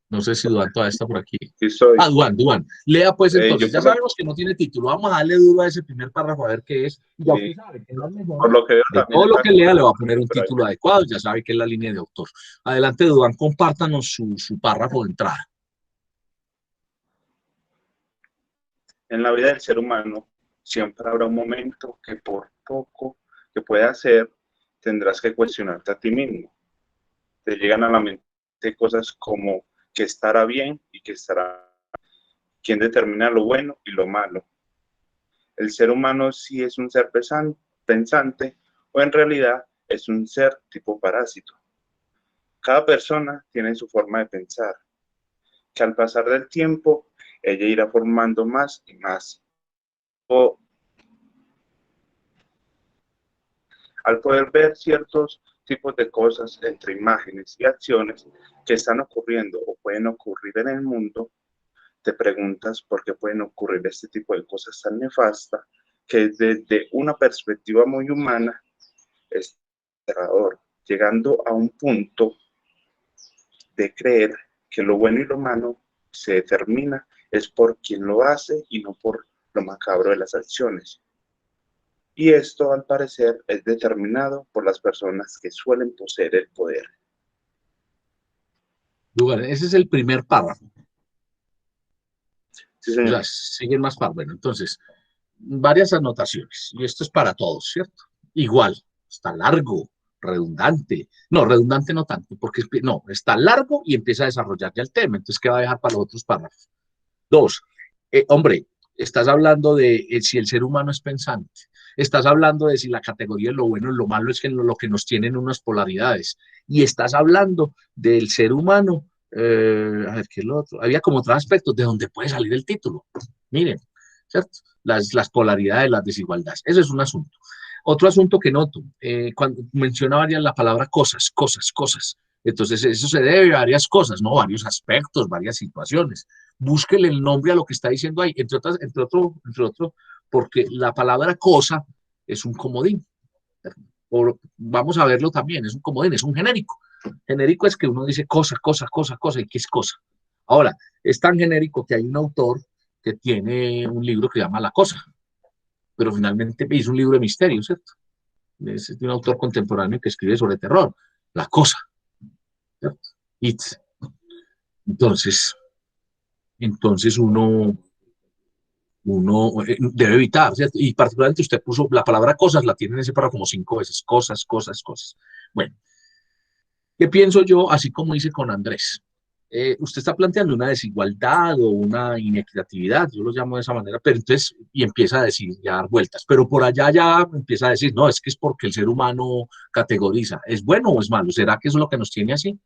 Speaker 1: No sé si Duan todavía está por aquí.
Speaker 5: Sí soy.
Speaker 1: Ah, Duan. Lea pues
Speaker 5: Yo
Speaker 1: entonces, ya
Speaker 5: por lo-
Speaker 1: sabemos que no tiene título. Vamos a darle duro a ese primer párrafo a ver qué es. Y ya
Speaker 5: Sí.
Speaker 1: usted sabe que en las mejoras
Speaker 5: Por lo que veo
Speaker 1: de
Speaker 5: también
Speaker 1: todo lo
Speaker 5: está
Speaker 1: que lea le va a
Speaker 5: como
Speaker 1: poner un
Speaker 5: por ahí.
Speaker 1: título adecuado. Ya sabe que es la línea de autor. Adelante, Duan, compártanos su párrafo de entrada.
Speaker 5: En la vida del ser humano siempre habrá un momento que por poco que pueda hacer, tendrás que cuestionarte a ti mismo. Te llegan a la mente cosas como que estará bien y que estará mal. ¿Quién determina lo bueno y lo malo? El ser humano sí es un ser pensante o en realidad es un ser tipo parásito. Cada persona tiene su forma de pensar, que al pasar del tiempo ella irá formando más y más. O al poder ver ciertos tipos de cosas entre imágenes y acciones que están ocurriendo o pueden ocurrir en el mundo, te preguntas por qué pueden ocurrir este tipo de cosas tan nefastas que desde una perspectiva muy humana es aterrador, llegando a un punto de creer que lo bueno y lo malo se determina es por quien lo hace y no por lo macabro de las acciones. Y esto, al parecer, es determinado por las personas que suelen poseer el poder.
Speaker 1: Duan, ese es el primer párrafo.
Speaker 5: Sí,
Speaker 1: O
Speaker 5: señor.
Speaker 1: sea, siguen más párrafos. Bueno, entonces, varias anotaciones. Y esto es para todos, ¿cierto? Igual, está largo, redundante. No, redundante no tanto, porque no, está largo y empieza a desarrollar ya el tema. Entonces, ¿qué va a dejar para los otros párrafos? Dos, hombre, estás hablando de si el ser humano es pensante. Estás hablando de si la categoría de lo bueno y lo malo es que lo que nos tienen unas polaridades. Y estás hablando del ser humano. A ver, ¿qué es lo otro? Había como otros aspectos de donde puede salir el título. Miren, ¿cierto? Las polaridades, las desigualdades. Ese es un asunto. Otro asunto que noto, cuando menciona varias la palabra cosas. Entonces, eso se debe a varias cosas, ¿no? Varios aspectos, varias situaciones. Búsquele el nombre a lo que está diciendo ahí, entre otro, porque la palabra cosa es un comodín. Vamos a verlo también, es un comodín, es un genérico. Genérico es que uno dice cosa, ¿y qué es cosa? Ahora, es tan genérico que hay un autor que tiene un libro que se llama La Cosa, pero finalmente hizo un libro de misterio, ¿cierto? Es de un autor contemporáneo que escribe sobre terror, La Cosa, ¿cierto? It's. Entonces uno debe evitar, ¿cierto? Y particularmente usted puso la palabra cosas, la tiene en ese párrafo como 5 veces, cosas. Bueno, ¿qué pienso yo? Así como dice con Andrés. Usted está planteando una desigualdad o una inequitatividad, yo lo llamo de esa manera, pero entonces, y empieza a decir, ya a dar vueltas, pero por allá ya empieza a decir, no, es que es porque el ser humano categoriza, ¿es bueno o es malo? ¿Será que eso es lo que nos tiene así?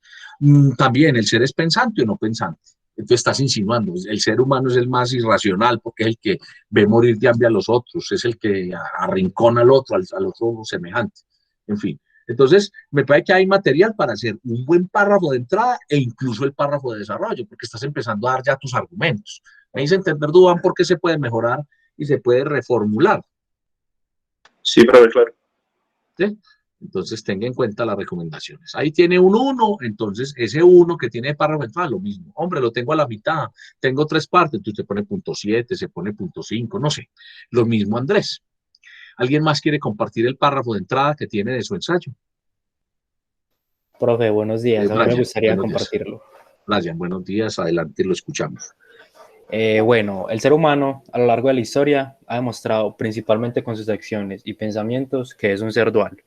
Speaker 1: También, ¿el ser es pensante o no pensante? Entonces estás insinuando, el ser humano es el más irracional porque es el que ve morir de hambre a los otros, es el que arrincona al otro semejante, en fin. Entonces, me parece que hay material para hacer un buen párrafo de entrada e incluso el párrafo de desarrollo, porque estás empezando a dar ya tus argumentos. Me dice entender, Duván, por qué se puede mejorar y se puede reformular.
Speaker 5: Sí, profe, claro.
Speaker 1: ¿Sí? Entonces, tenga en cuenta las recomendaciones. Ahí tiene un 1, entonces ese 1 que tiene párrafo de entrada, lo mismo. Hombre, lo tengo a la mitad, tengo 3 partes, entonces se pone punto 7, se pone punto 5, no sé. Lo mismo Andrés. ¿Alguien más quiere compartir el párrafo de entrada que tiene de su ensayo?
Speaker 7: Profe, buenos días. A mí me gustaría compartirlo.
Speaker 1: Brian, buenos días. Adelante, lo escuchamos.
Speaker 7: Bueno, el ser humano a lo largo de la historia ha demostrado principalmente con sus acciones y pensamientos que es un ser dual.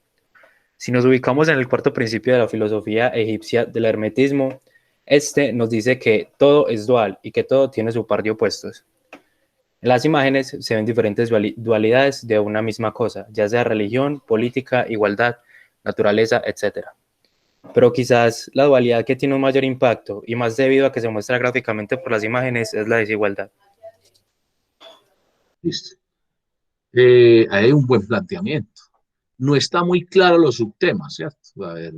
Speaker 7: Si nos ubicamos en el cuarto principio de la filosofía egipcia del hermetismo, este nos dice que todo es dual y que todo tiene su par de opuestos. En las imágenes se ven diferentes dualidades de una misma cosa, ya sea religión, política, igualdad, naturaleza, etc. Pero quizás la dualidad que tiene un mayor impacto, y más debido a que se muestra gráficamente por las imágenes, es la desigualdad.
Speaker 1: Listo. Hay un buen planteamiento. No está muy claro los subtemas, ¿cierto? A ver,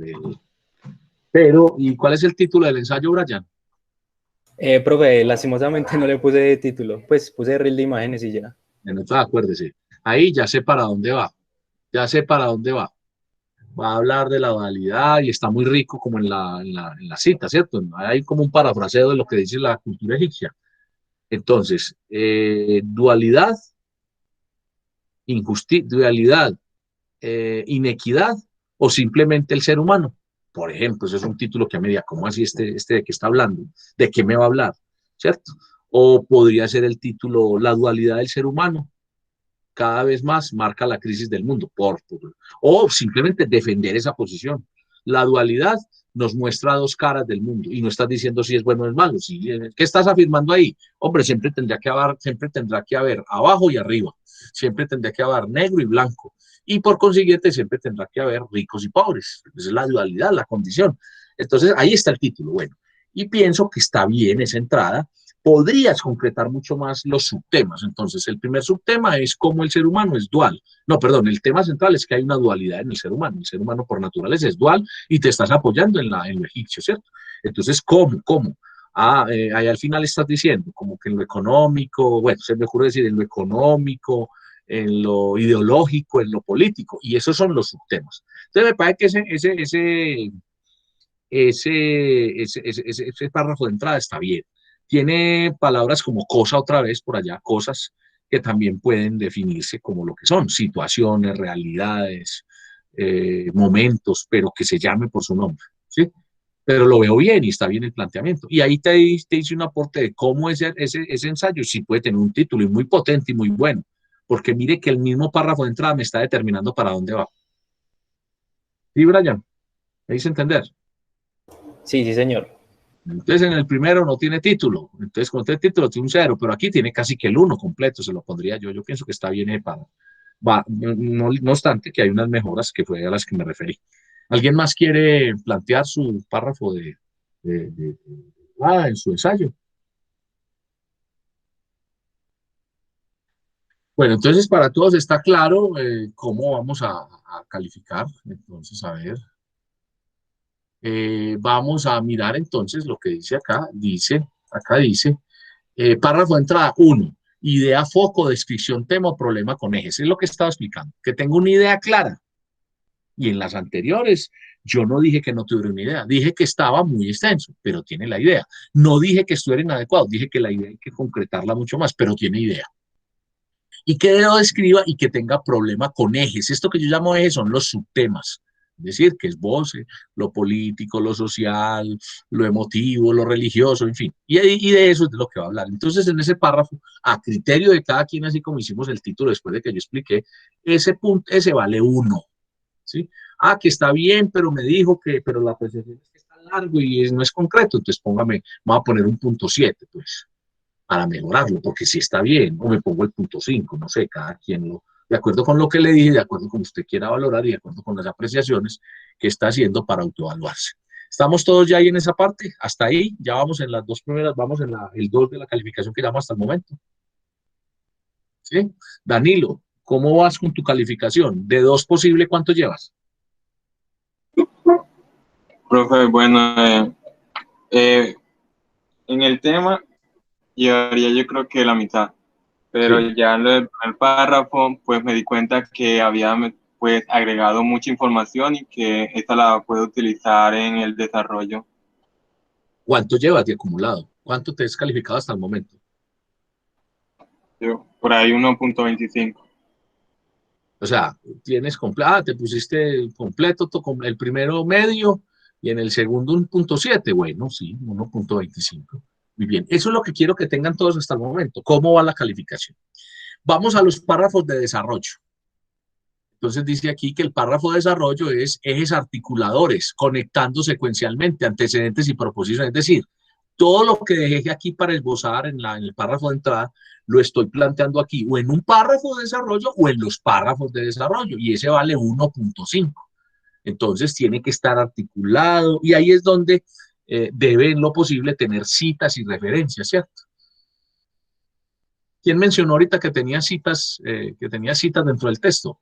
Speaker 1: pero, ¿y cuál es el título del ensayo, Brian?
Speaker 7: Profe, lastimosamente no le puse título, pues puse reel de imágenes y ya.
Speaker 1: Acuérdese, ahí ya sé para dónde va, va a hablar de la dualidad y está muy rico como en la cita, ¿cierto? Hay como un parafraseo de lo que dice la cultura egipcia. Entonces, dualidad, dualidad, inequidad o simplemente el ser humano. Por ejemplo, ese es un título que a media, ¿cómo así este de qué está hablando? ¿De qué me va a hablar? ¿Cierto? O podría ser el título La dualidad del ser humano. Cada vez más marca la crisis del mundo. O simplemente defender esa posición. La dualidad nos muestra dos caras del mundo y no estás diciendo si es bueno o es malo. ¿Qué estás afirmando ahí? Hombre, siempre tendrá que haber abajo y arriba. Siempre tendrá que haber negro y blanco. Y por consiguiente siempre tendrá que haber ricos y pobres. Esa es la dualidad, la condición. Entonces ahí está el título. Bueno, y pienso que está bien esa entrada. Podrías concretar mucho más los subtemas. Entonces, el primer subtema es cómo el ser humano es dual. No, perdón, el tema central es que hay una dualidad en el ser humano. El ser humano por naturaleza es dual y te estás apoyando en lo egipcio, ¿cierto? Entonces, ¿cómo? Ahí al final estás diciendo como que en lo económico, bueno, se me ocurre decir en lo económico, en lo ideológico, en lo político, y esos son los subtemas. Entonces, me parece que ese párrafo de entrada está bien. Tiene palabras como cosa otra vez por allá, cosas que también pueden definirse como lo que son, situaciones, realidades, momentos, pero que se llame por su nombre, ¿sí? Pero lo veo bien y está bien el planteamiento. Y ahí te hice un aporte de cómo ese ensayo sí puede tener un título y muy potente y muy bueno, porque mire que el mismo párrafo de entrada me está determinando para dónde va. ¿Sí, Brian? ¿Me hice entender?
Speaker 7: Sí, señor.
Speaker 1: Entonces en el primero no tiene título, entonces con este título tiene un 0, pero aquí tiene casi que el 1 completo, se lo pondría yo pienso que está bien para, no obstante que hay unas mejoras que fue a las que me referí. ¿Alguien más quiere plantear su párrafo en su ensayo? Bueno, entonces para todos está claro cómo vamos a calificar, entonces a ver. Vamos a mirar entonces lo que dice acá. Acá dice, párrafo de entrada 1. Idea, foco, descripción, tema o problema con ejes. Es lo que estaba explicando. Que tengo una idea clara. Y en las anteriores, yo no dije que no tuviera una idea. Dije que estaba muy extenso, pero tiene la idea. No dije que estuviera inadecuado. Dije que la idea hay que concretarla mucho más, pero tiene idea. Y que lo describa y que tenga problema con ejes. Esto que yo llamo ejes son los subtemas. Es decir, que es voce, lo político, lo social, lo emotivo, lo religioso, en fin. Y de eso es de lo que va a hablar. Entonces, en ese párrafo, a criterio de cada quien, así como hicimos el título después de que yo expliqué, ese vale 1. ¿Sí? Que está bien, pero me dijo pero la apreciación es que está largo y no es concreto. Entonces, vamos a poner un punto 7, pues, para mejorarlo, porque si está bien, o me pongo el punto 5, no sé, cada quien de acuerdo con lo que le dije, de acuerdo con usted quiera valorar y de acuerdo con las apreciaciones que está haciendo para autoevaluarse. ¿Estamos todos ya ahí en esa parte? Hasta ahí, ya vamos en las dos primeras, vamos en el 2 de la calificación que llevamos hasta el momento. ¿Sí? Danilo, ¿cómo vas con tu calificación? De 2 posible, ¿cuánto llevas?
Speaker 12: Profe, bueno, en el tema llevaría yo creo que la mitad, pero
Speaker 1: Sí.
Speaker 12: ya en el primer párrafo pues me di cuenta que había pues agregado mucha información y que esta la puedo utilizar en el desarrollo.
Speaker 1: ¿Cuánto llevas de acumulado? ¿Cuánto te has calificado hasta el momento?
Speaker 12: Yo, por ahí 1.25.
Speaker 1: O sea, te pusiste completo el primero medio y en el segundo 1.7, bueno, sí, 1.25. Muy bien, eso es lo que quiero que tengan todos hasta el momento. ¿Cómo va la calificación? Vamos a los párrafos de desarrollo. Entonces dice aquí que el párrafo de desarrollo es ejes articuladores, conectando secuencialmente antecedentes y proposiciones. Es decir, todo lo que dejé aquí para esbozar en el párrafo de entrada, lo estoy planteando aquí, o en un párrafo de desarrollo o en los párrafos de desarrollo, y ese vale 1.5. Entonces tiene que estar articulado, y ahí es donde debe en lo posible tener citas y referencias, ¿cierto? ¿Quién mencionó ahorita que tenía citas dentro del texto?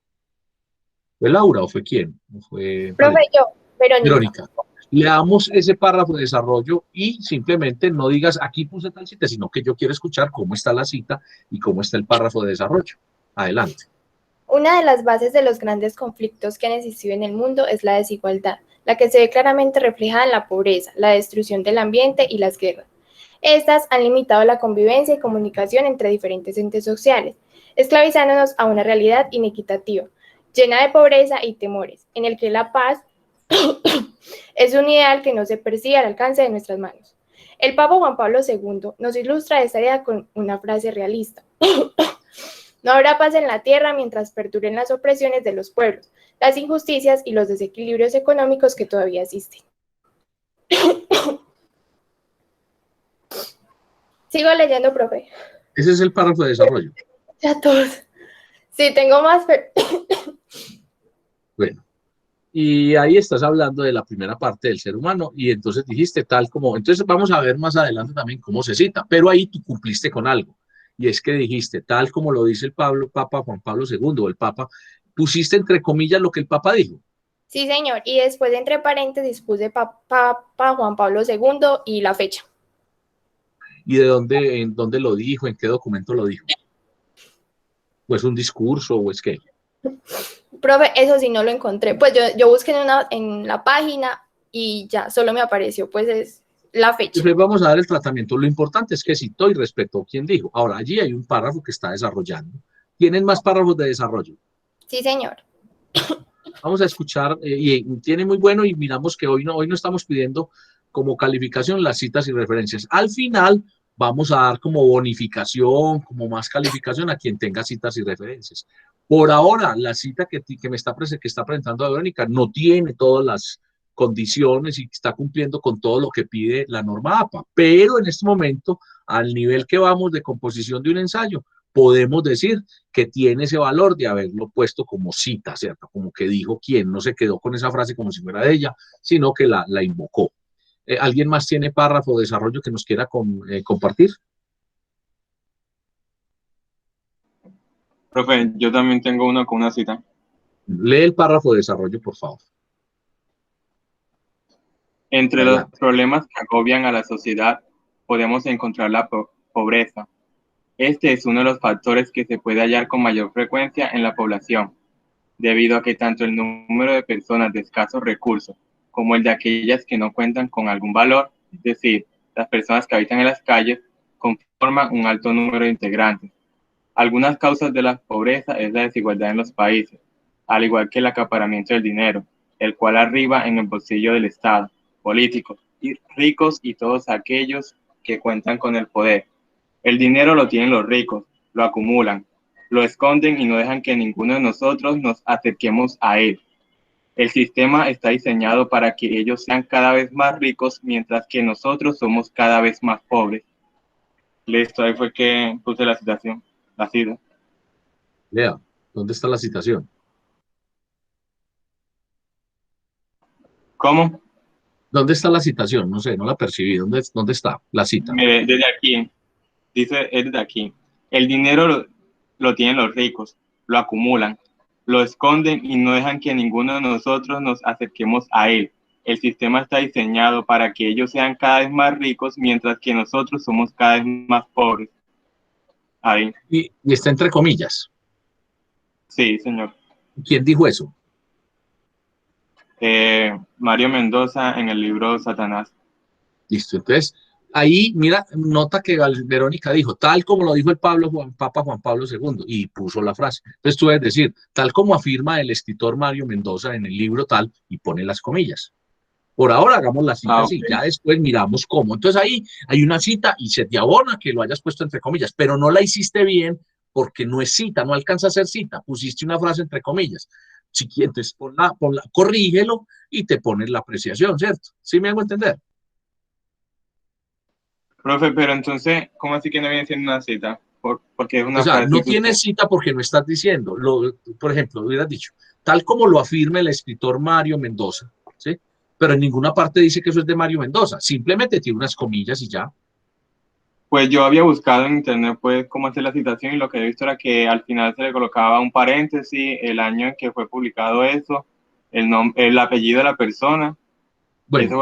Speaker 1: ¿Fue Laura o fue quién?
Speaker 10: Profe, yo, Verónica.
Speaker 1: Verónica. Le damos ese párrafo de desarrollo y simplemente no digas aquí puse tal cita, sino que yo quiero escuchar cómo está la cita y cómo está el párrafo de desarrollo. Adelante.
Speaker 10: Una de las bases de los grandes conflictos que han existido en el mundo es la desigualdad, la que se ve claramente reflejada en la pobreza, la destrucción del ambiente y las guerras. Estas han limitado la convivencia y comunicación entre diferentes entes sociales, esclavizándonos a una realidad inequitativa, llena de pobreza y temores, en el que la paz es un ideal que no se persigue al alcance de nuestras manos. El Papa Juan Pablo II nos ilustra esta idea con una frase realista. No habrá paz en la tierra mientras perduren las opresiones de los pueblos, las injusticias y los desequilibrios económicos que todavía existen. Sigo leyendo, profe.
Speaker 1: Ese es el párrafo de desarrollo.
Speaker 10: Ya todos. Sí, tengo más, pero...
Speaker 1: Bueno, y ahí estás hablando de la primera parte del ser humano y entonces dijiste tal como, entonces vamos a ver más adelante también cómo se cita, pero ahí tú cumpliste con algo y es que dijiste tal como lo dice el Papa Juan Pablo II o el Papa, pusiste entre comillas lo que el Papa dijo.
Speaker 10: Sí, señor, y después entre paréntesis puse Papa Juan Pablo II y la fecha.
Speaker 1: ¿Y de dónde, en dónde lo dijo, en qué documento lo dijo? ¿O es un discurso o es qué?
Speaker 10: Profe, eso sí no lo encontré. Pues yo busqué en la página y ya, solo me apareció, pues es la fecha.
Speaker 1: Entonces vamos a dar el tratamiento. Lo importante es que citó y respetó quien dijo. Ahora, allí hay un párrafo que está desarrollando. ¿Tienen más párrafos de desarrollo?
Speaker 10: Sí, señor.
Speaker 1: Vamos a escuchar, y tiene muy bueno, y miramos que hoy no estamos pidiendo como calificación las citas y referencias. Al final vamos a dar como bonificación, como más calificación a quien tenga citas y referencias. Por ahora, la cita que está presentando Verónica no tiene todas las condiciones y está cumpliendo con todo lo que pide la norma APA, pero en este momento, al nivel que vamos de composición de un ensayo, podemos decir que tiene ese valor de haberlo puesto como cita, ¿cierto? Como que dijo quién, no se quedó con esa frase como si fuera de ella, sino que la invocó. ¿Alguien más tiene párrafo de desarrollo que nos quiera compartir?
Speaker 12: Profe, yo también tengo uno con una cita.
Speaker 1: Lee el párrafo de desarrollo, por favor.
Speaker 12: Entre los problemas que agobian a la sociedad podemos encontrar la pobreza. Este es uno de los factores que se puede hallar con mayor frecuencia en la población, debido a que tanto el número de personas de escasos recursos como el de aquellas que no cuentan con algún valor, es decir, las personas que habitan en las calles, conforman un alto número de integrantes. Algunas causas de la pobreza es la desigualdad en los países, al igual que el acaparamiento del dinero, el cual arriba en el bolsillo del Estado, políticos, ricos y todos aquellos que cuentan con el poder. El dinero lo tienen los ricos, lo acumulan, lo esconden y no dejan que ninguno de nosotros nos acerquemos a él. El sistema está diseñado para que ellos sean cada vez más ricos, mientras que nosotros somos cada vez más pobres. Listo, ahí fue que puse la citación, la cita.
Speaker 1: Lea, ¿dónde está la citación?
Speaker 12: ¿Cómo?
Speaker 1: ¿Dónde está la citación? No sé, no la percibí. ¿Dónde está la cita?
Speaker 12: Desde aquí, dice, es de aquí. El dinero lo tienen los ricos, lo acumulan, lo esconden y no dejan que ninguno de nosotros nos acerquemos a él. El sistema está diseñado para que ellos sean cada vez más ricos, mientras que nosotros somos cada vez más pobres. Ahí.
Speaker 1: Y está entre comillas.
Speaker 12: Sí, señor.
Speaker 1: ¿Quién dijo eso?
Speaker 12: Mario Mendoza en el libro Satanás.
Speaker 1: Listo, entonces, ahí, mira, nota que Verónica dijo, tal como lo dijo el Papa Juan Pablo II, y puso la frase. Entonces tú debes decir, tal como afirma el escritor Mario Mendoza en el libro tal, y pone las comillas. Por ahora hagamos la cita así, ya después miramos cómo. Entonces ahí hay una cita y se te abona que lo hayas puesto entre comillas, pero no la hiciste bien porque no es cita, no alcanza a ser cita, pusiste una frase entre comillas. Si quieres, corrígelo y te pones la apreciación, ¿cierto? ¿Sí me hago entender?
Speaker 12: Profe, pero entonces, ¿cómo así que no viene siendo una cita? Porque es una frase.
Speaker 1: No tienes cita porque no estás diciendo. Por ejemplo, hubieras dicho, tal como lo afirma el escritor Mario Mendoza, ¿sí? Pero en ninguna parte dice que eso es de Mario Mendoza. Simplemente tiene unas comillas y ya.
Speaker 12: Pues yo había buscado en internet pues cómo hacer la citación y lo que he visto era que al final se le colocaba un paréntesis, el año en que fue publicado eso, el apellido de la persona.
Speaker 1: Bueno,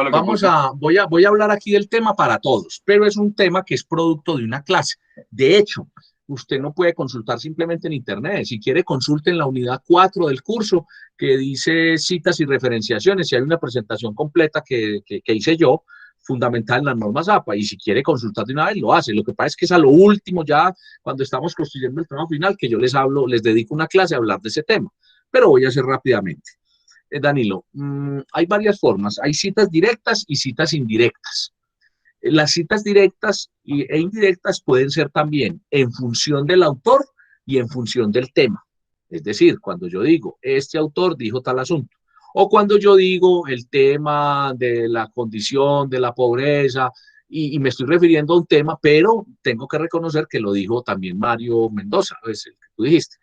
Speaker 1: voy a hablar aquí del tema para todos, pero es un tema que es producto de una clase. De hecho, usted no puede consultar simplemente en Internet. Si quiere, consulte en la unidad 4 del curso que dice citas y referenciaciones. Si hay una presentación completa que hice yo, fundamental en las normas APA, y si quiere consultar de una vez, lo hace. Lo que pasa es que es a lo último, ya cuando estamos construyendo el trabajo final, que yo les hablo, les dedico una clase a hablar de ese tema, pero voy a hacer rápidamente. Danilo, hay varias formas. Hay citas directas y citas indirectas. Las citas directas e indirectas pueden ser también en función del autor y en función del tema. Es decir, cuando yo digo, este autor dijo tal asunto, o cuando yo digo el tema de la condición, de la pobreza, y me estoy refiriendo a un tema, pero tengo que reconocer que lo dijo también Mario Mendoza, es el que tú dijiste.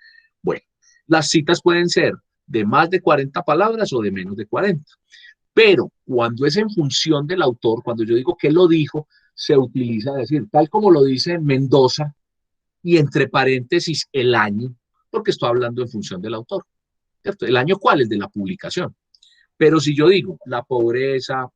Speaker 1: Bueno, las citas pueden ser de más de 40 palabras o de menos de 40. Pero cuando es en función del autor, cuando yo digo que lo dijo, se utiliza decir, tal como lo dice Mendoza, y entre paréntesis el año, porque estoy hablando en función del autor, ¿cierto? ¿El año cuál? Es de la publicación. Pero si yo digo la pobreza,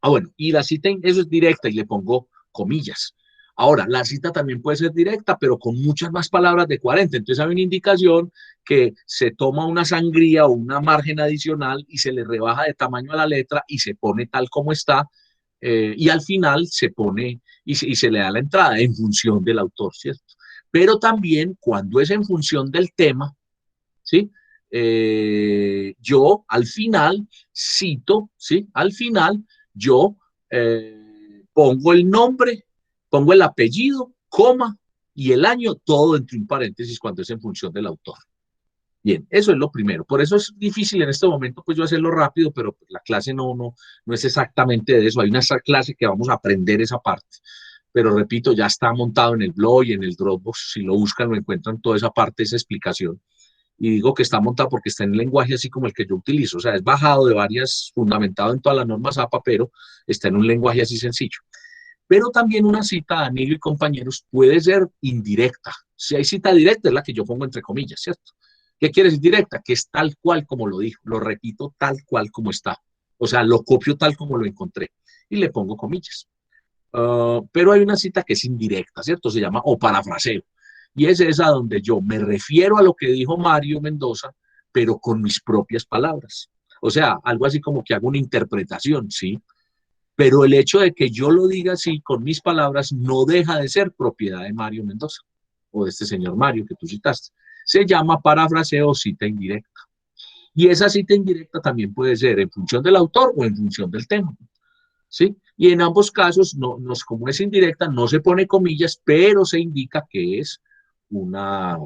Speaker 1: bueno, y la cita, eso es directa y le pongo comillas. Ahora, la cita también puede ser directa, pero con muchas más palabras de 40. Entonces hay una indicación que se toma una sangría o una margen adicional y se le rebaja de tamaño a la letra y se pone tal como está, y al final se pone y se le da la entrada en función del autor, ¿cierto? Pero también cuando es en función del tema, ¿sí? Yo al final cito, ¿sí? Al final yo pongo el nombre, pongo el apellido, coma y el año, todo entre un paréntesis cuando es en función del autor. Bien, eso es lo primero. Por eso es difícil en este momento pues yo hacerlo rápido, pero la clase no es exactamente de eso. Hay una clase que vamos a aprender esa parte. Pero repito, ya está montado en el blog y en el Dropbox. Si lo buscan, lo encuentran toda esa parte, esa explicación. Y digo que está montado porque está en lenguaje así como el que yo utilizo. O sea, es bajado de varias, fundamentado en todas las normas APA, pero está en un lenguaje así sencillo. Pero también una cita, Danilo y compañeros, puede ser indirecta. Si hay cita directa, es la que yo pongo entre comillas, ¿cierto? ¿Qué quiere decir directa? Que es tal cual como lo dijo. Lo repito tal cual como está. O sea, lo copio tal como lo encontré. Y le pongo comillas. Pero hay una cita que es indirecta, ¿cierto? Se llama o parafraseo. Y es esa donde yo me refiero a lo que dijo Mario Mendoza, pero con mis propias palabras. O sea, algo así como que hago una interpretación, ¿sí? Pero el hecho de que yo lo diga así con mis palabras no deja de ser propiedad de Mario Mendoza o de este señor Mario que tú citaste. Se llama parafraseo o cita indirecta. Y esa cita indirecta también puede ser en función del autor o en función del tema, ¿sí? Y en ambos casos, como es indirecta, no se pone comillas, pero se indica que es una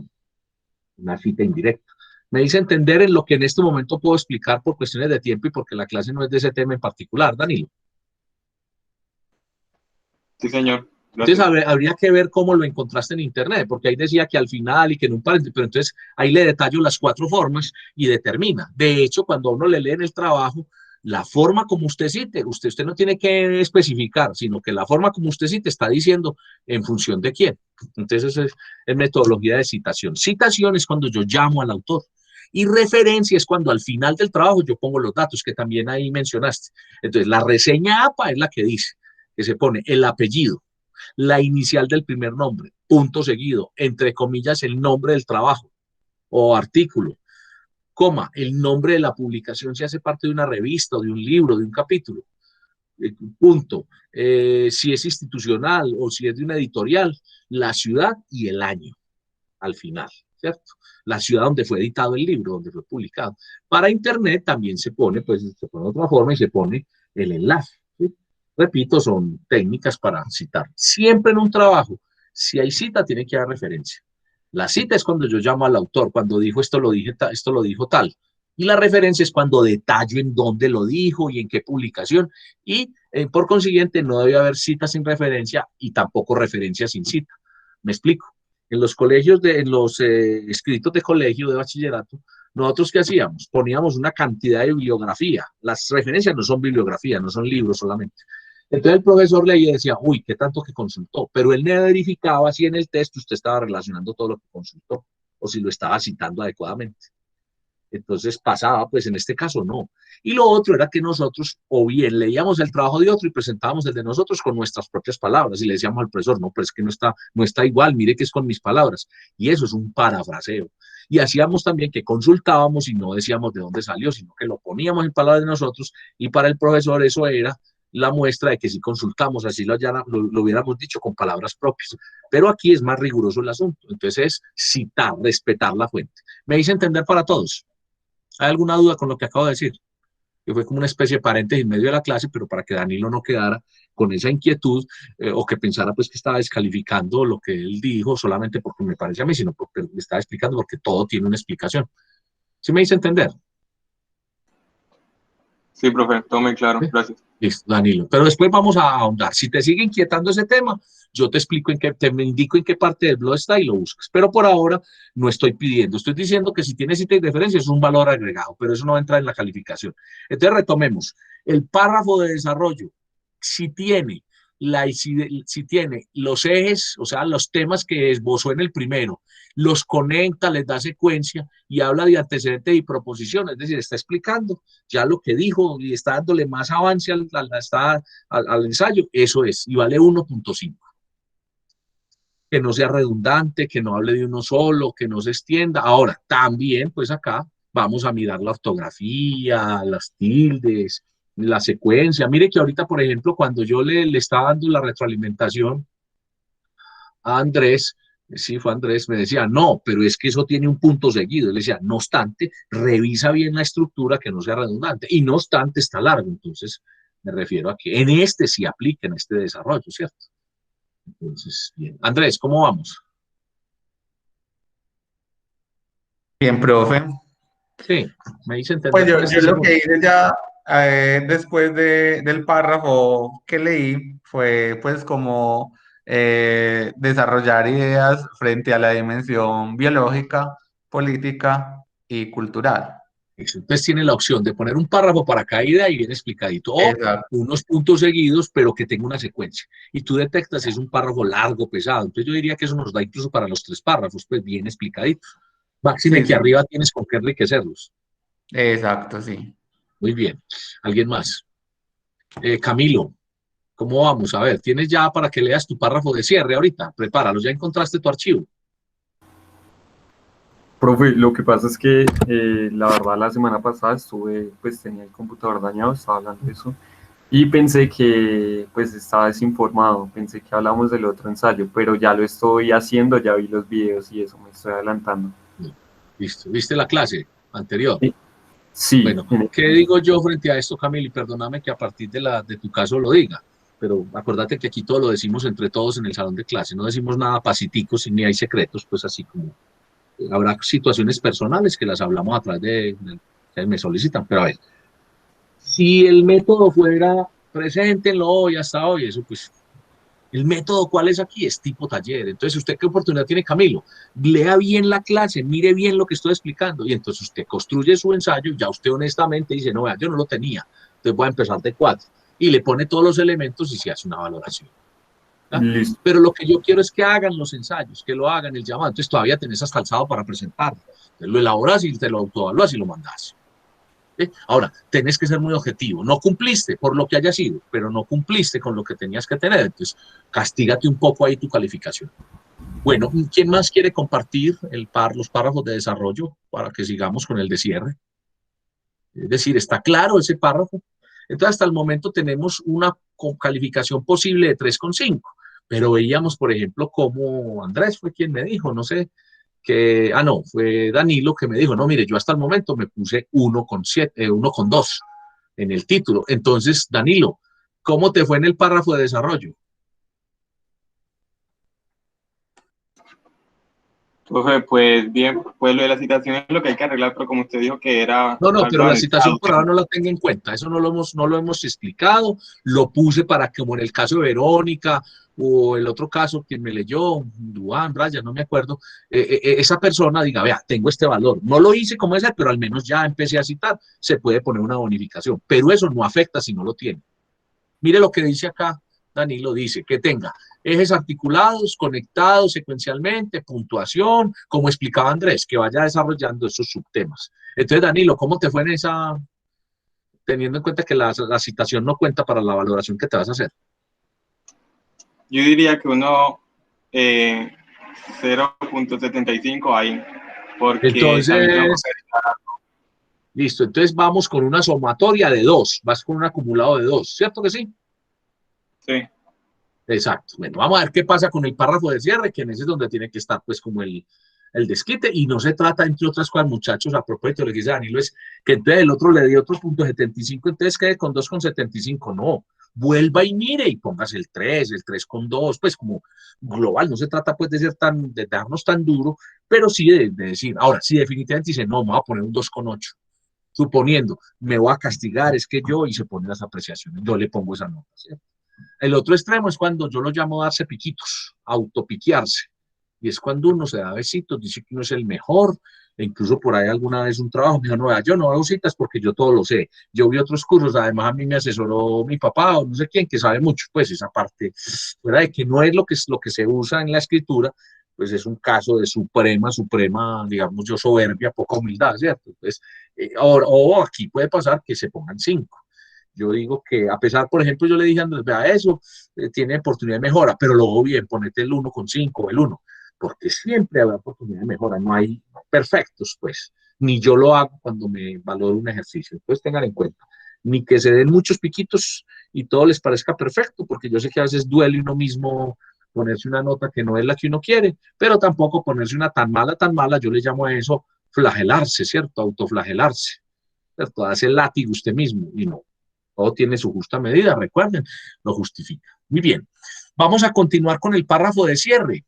Speaker 1: cita indirecta. Me dice entender en lo que en este momento puedo explicar por cuestiones de tiempo y porque la clase no es de ese tema en particular, Danilo.
Speaker 12: Sí, señor. Gracias.
Speaker 1: Entonces habría que ver cómo lo encontraste en internet, porque ahí decía que al final y que en un paréntesis, pero entonces ahí le detallo las 4 formas y determina. De hecho, cuando uno le lee en el trabajo, la forma como usted cite, usted no tiene que especificar, sino que la forma como usted cite está diciendo en función de quién. Entonces es metodología de citación. Citación es cuando yo llamo al autor. Y referencia es cuando al final del trabajo yo pongo los datos que también ahí mencionaste. Entonces la reseña APA es la que dice, que se pone el apellido, la inicial del primer nombre, punto seguido, entre comillas, el nombre del trabajo o artículo, coma, el nombre de la publicación si hace parte de una revista o de un libro, de un capítulo, punto, si es institucional o si es de una editorial, la ciudad y el año al final, ¿cierto? La ciudad donde fue editado el libro, donde fue publicado. Para internet también se pone, pues se pone de otra forma y se pone el enlace, ¿sí? Repito, son técnicas para citar. Siempre en un trabajo, si hay cita, tiene que dar referencia. La cita es cuando yo llamo al autor, cuando dijo esto lo dijo tal. Y la referencia es cuando detallo en dónde lo dijo y en qué publicación. Y por consiguiente, no debe haber cita sin referencia y tampoco referencia sin cita. ¿Me explico? En los colegios, en los escritos de colegio, de bachillerato, nosotros ¿qué hacíamos? Poníamos una cantidad de bibliografía. Las referencias no son bibliografía, no son libros solamente. Entonces el profesor leía y decía, uy, qué tanto que consultó, pero él no verificaba si en el texto usted estaba relacionando todo lo que consultó o si lo estaba citando adecuadamente. Entonces pasaba, pues en este caso no. Y lo otro era que nosotros o bien leíamos el trabajo de otro y presentábamos el de nosotros con nuestras propias palabras y le decíamos al profesor, no, pero es que no está igual, mire que es con mis palabras. Y eso es un parafraseo. Y hacíamos también que consultábamos y no decíamos de dónde salió, sino que lo poníamos en palabras de nosotros y para el profesor eso era la muestra de que si consultamos, así lo hubiéramos dicho con palabras propias. Pero aquí es más riguroso el asunto. Entonces es citar, respetar la fuente. ¿Me hice entender para todos? ¿Hay alguna duda con lo que acabo de decir? Que fue como una especie de paréntesis en medio de la clase, pero para que Danilo no quedara con esa inquietud o que pensara pues que estaba descalificando lo que él dijo solamente porque me parece a mí, sino porque me estaba explicando porque todo tiene una explicación. ¿Sí me hice entender?
Speaker 12: Sí, profe, todo muy claro, gracias.
Speaker 1: Listo, Danilo. Pero después vamos a ahondar. Si te sigue inquietando ese tema, yo te explico te indico en qué parte del blog está y lo buscas. Pero por ahora no estoy pidiendo, estoy diciendo que si tiene cita y referencia es un valor agregado, pero eso no va a entrar en la calificación. Entonces retomemos. El párrafo de desarrollo, si tiene los ejes, o sea, los temas que esbozó en el primero, los conecta, les da secuencia y habla de antecedentes y proposiciones, es decir, está explicando ya lo que dijo y está dándole más avance al ensayo, eso es, y vale 1.5. Que no sea redundante, que no hable de uno solo, que no se extienda. Ahora, también, pues acá vamos a mirar la ortografía, las tildes, la secuencia. Mire que ahorita, por ejemplo, cuando yo le estaba dando la retroalimentación a Andrés, sí fue Andrés, me decía, no, pero es que eso tiene un punto seguido. Él decía, no obstante, revisa bien la estructura que no sea redundante. Y no obstante, está largo. Entonces, me refiero a que en este sí aplica, en este desarrollo, ¿cierto? Entonces, bien. Andrés, ¿cómo vamos?
Speaker 11: Bien, profe.
Speaker 1: Sí, me hice entender.
Speaker 11: Pues yo lo que hice ya después del párrafo que leí fue pues como desarrollar ideas frente a la dimensión biológica, política y cultural.
Speaker 1: Entonces tiene la opción de poner un párrafo para cada idea y bien explicadito, o unos puntos seguidos, pero que tenga una secuencia. Y tú detectas si es un párrafo largo, pesado. Entonces yo diría que eso nos da incluso para los 3 párrafos, pues bien explicaditos. Máxime que arriba tienes con qué enriquecerlos.
Speaker 11: Exacto, sí.
Speaker 1: Muy bien. ¿Alguien más? Camilo, ¿cómo vamos? A ver, tienes ya para que leas tu párrafo de cierre ahorita. Prepáralo, ya encontraste tu archivo.
Speaker 6: Profe, lo que pasa es que la verdad la semana pasada tenía el computador dañado, estaba hablando de eso, y pensé que pues estaba desinformado, pensé que hablamos del otro ensayo, pero ya lo estoy haciendo, ya vi los videos y eso, me estoy adelantando.
Speaker 1: Listo, ¿viste la clase anterior?
Speaker 6: Sí.
Speaker 1: Bueno, ¿qué digo yo frente a esto, Camilo? Y perdóname que a partir de tu caso lo diga, pero acuérdate que aquí todo lo decimos entre todos en el salón de clase, no decimos nada pasiticos ni hay secretos, pues así como habrá situaciones personales que las hablamos a través de que me solicitan, pero a ver, si el método fuera preséntenlo hoy, hasta hoy, eso pues, el método ¿cuál es aquí? Es tipo taller. Entonces, ¿usted qué oportunidad tiene, Camilo? Lea bien la clase, mire bien lo que estoy explicando y entonces usted construye su ensayo, ya usted honestamente dice, no, vea, yo no lo tenía, entonces voy a empezar de 4 y le pone todos los elementos y se hace una valoración. Pero lo que yo quiero es que hagan los ensayos, que lo hagan el llamado. Entonces todavía tenés hasta el sábado para presentarlo. Entonces lo elaboras y te lo autoevalúas y lo mandas. ¿Sí? Ahora, tenés que ser muy objetivo. No cumpliste por lo que haya sido, pero no cumpliste con lo que tenías que tener. Entonces, castígate un poco ahí tu calificación. Bueno, ¿quién más quiere compartir los párrafos de desarrollo para que sigamos con el de cierre? Es decir, ¿está claro ese párrafo? Entonces, hasta el momento tenemos una calificación posible de 3,5. Pero veíamos, por ejemplo, como Andrés fue quien me dijo, no sé, no, fue Danilo que me dijo, no, mire, yo hasta el momento me puse 1,2 en el título. Entonces, Danilo, ¿cómo te fue en el párrafo de desarrollo?
Speaker 12: Profe, pues bien, pues lo de la citación es lo que hay que arreglar, pero como usted dijo que era...
Speaker 1: No, pero la citación por ahora no la tengo en cuenta, eso no lo hemos explicado, lo puse para como en el caso de Verónica, o el otro caso, quien me leyó, Duan, Brian, no me acuerdo, esa persona diga, vea, tengo este valor, no lo hice como ese, pero al menos ya empecé a citar, se puede poner una bonificación, pero eso no afecta si no lo tiene. Mire lo que dice acá Danilo dice que tenga ejes articulados, conectados secuencialmente, puntuación, como explicaba Andrés, que vaya desarrollando esos subtemas. Entonces, Danilo, ¿cómo te fue en esa, teniendo en cuenta que la citación no cuenta para la valoración que te vas a hacer?
Speaker 12: Yo diría que uno 0.75 ahí, porque
Speaker 1: entonces,
Speaker 12: también tengo
Speaker 1: listo, entonces vamos con una sumatoria de 2, vas con un acumulado de 2, ¿cierto que sí?
Speaker 12: Sí.
Speaker 1: Exacto. Bueno, vamos a ver qué pasa con el párrafo de cierre, que en ese es donde tiene que estar pues como el desquite, y no se trata, entre otras cosas, muchachos, a propósito de lo que dice Danilo, es que entonces el otro le dio otro punto 75, entonces quede con 2,75, no, vuelva y mire y póngase el 3,2, pues como global, no se trata pues de ser de darnos tan duro, pero sí de decir, ahora, si definitivamente dice, no, me voy a poner un 2,8, suponiendo, me voy a castigar, es que yo, y se ponen las apreciaciones, yo le pongo esa nota, ¿cierto? El otro extremo es cuando yo lo llamo darse piquitos, autopiquearse. Y es cuando uno se da besitos, dice que uno es el mejor. E incluso por ahí alguna vez un trabajo me dijo, no, yo no hago citas porque yo todo lo sé. Yo vi otros cursos, además a mí me asesoró mi papá o no sé quién que sabe mucho. Pues esa parte, fuera de que no es lo que se usa en la escritura, pues es un caso de suprema, digamos yo, soberbia, poca humildad, ¿cierto? Entonces, o aquí puede pasar que se pongan 5. Yo digo que a pesar, por ejemplo, yo le dije a Andrés, vea eso, tiene oportunidad de mejora, pero luego bien, ponete el 1,5, el 1, porque siempre habrá oportunidad de mejora, no hay perfectos, pues, ni yo lo hago cuando me valoro un ejercicio, entonces tengan en cuenta, ni que se den muchos piquitos y todo les parezca perfecto, porque yo sé que a veces duele uno mismo ponerse una nota que no es la que uno quiere, pero tampoco ponerse una tan mala, yo le llamo a eso flagelarse, ¿cierto? Autoflagelarse, ¿cierto? Hace el látigo usted mismo y no. Todo tiene su justa medida, recuerden, lo justifica. Muy bien, vamos a continuar con el párrafo de cierre.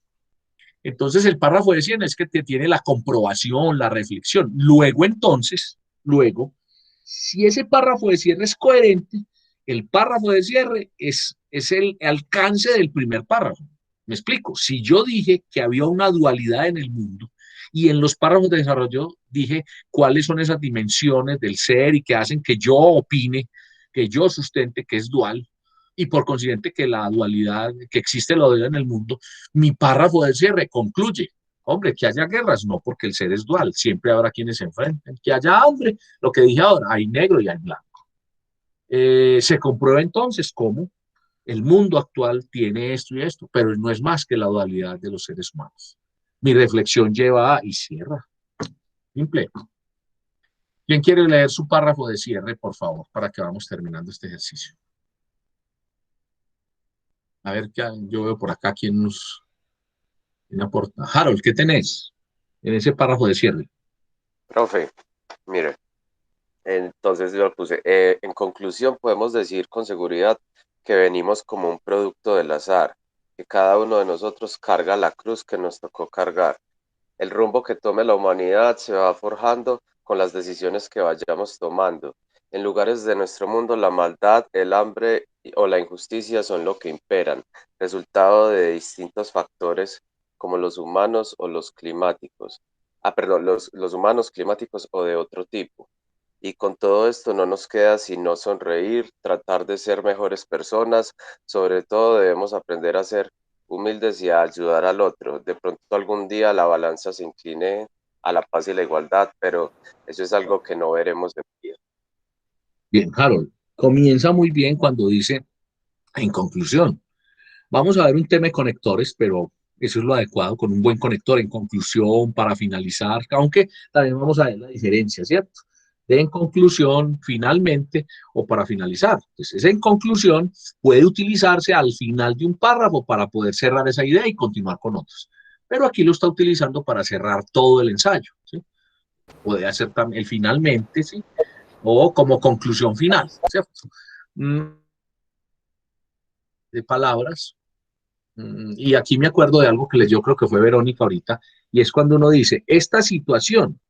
Speaker 1: Entonces, el párrafo de cierre es que te tiene la comprobación, la reflexión. Luego, si ese párrafo de cierre es coherente, el párrafo de cierre es el alcance del primer párrafo. Me explico. Si yo dije que había una dualidad en el mundo y en los párrafos de desarrollo dije cuáles son esas dimensiones del ser y que hacen que yo opine, que yo sustente que es dual, y por consiguiente que la dualidad, que existe la dualidad en el mundo, mi párrafo de cierre concluye, hombre, que haya guerras, no, porque el ser es dual, siempre habrá quienes se enfrenten, que haya hambre, lo que dije ahora, hay negro y hay blanco. Se comprueba entonces cómo el mundo actual tiene esto y esto, pero no es más que la dualidad de los seres humanos. Mi reflexión lleva a y cierra. Simple. ¿Quién quiere leer su párrafo de cierre, por favor, para que vamos terminando este ejercicio? A ver, yo veo por acá quién nos aporta. Harold, ¿qué tenés en ese párrafo de cierre?
Speaker 4: Profe, mire, entonces yo lo puse. En conclusión, podemos decir con seguridad que venimos como un producto del azar, que cada uno de nosotros carga la cruz que nos tocó cargar. El rumbo que tome la humanidad se va forjando con las decisiones que vayamos tomando. En lugares de nuestro mundo, la maldad, el hambre o la injusticia son lo que imperan, resultado de distintos factores como los humanos o los climáticos. Perdón, los humanos climáticos o de otro tipo. Y con todo esto no nos queda sino sonreír, tratar de ser mejores personas, sobre todo debemos aprender a ser humildes y a ayudar al otro. De pronto algún día la balanza se incline a la paz y la igualdad, pero eso es algo que no veremos en vida.
Speaker 1: Bien, Harold, comienza muy bien cuando dice, en conclusión, vamos a ver un tema de conectores, pero eso es lo adecuado, con un buen conector en conclusión para finalizar, aunque también vamos a ver la diferencia, ¿cierto? De en conclusión, finalmente, o para finalizar. Entonces, en conclusión puede utilizarse al final de un párrafo para poder cerrar esa idea y continuar con otros. Pero aquí lo está utilizando para cerrar todo el ensayo, ¿sí? Puede hacer también el finalmente, ¿sí? O como conclusión final, ¿cierto? De palabras. Y aquí me acuerdo de algo que yo creo que fue Verónica ahorita, y es cuando uno dice, esta situación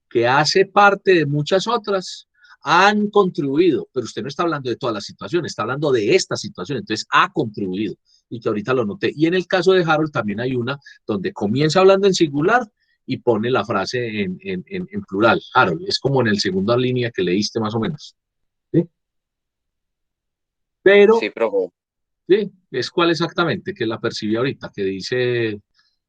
Speaker 1: que hace parte de muchas otras, han contribuido, pero usted no está hablando de toda la situación, está hablando de esta situación, entonces ha contribuido, y que ahorita lo noté. Y en el caso de Harold también hay una donde comienza hablando en singular y pone la frase en plural. Harold, es como en el segunda línea que leíste más o menos. ¿Sí? Pero
Speaker 4: sí, profe.
Speaker 1: ¿sí? ¿Es cuál exactamente? Que la percibí ahorita, que dice,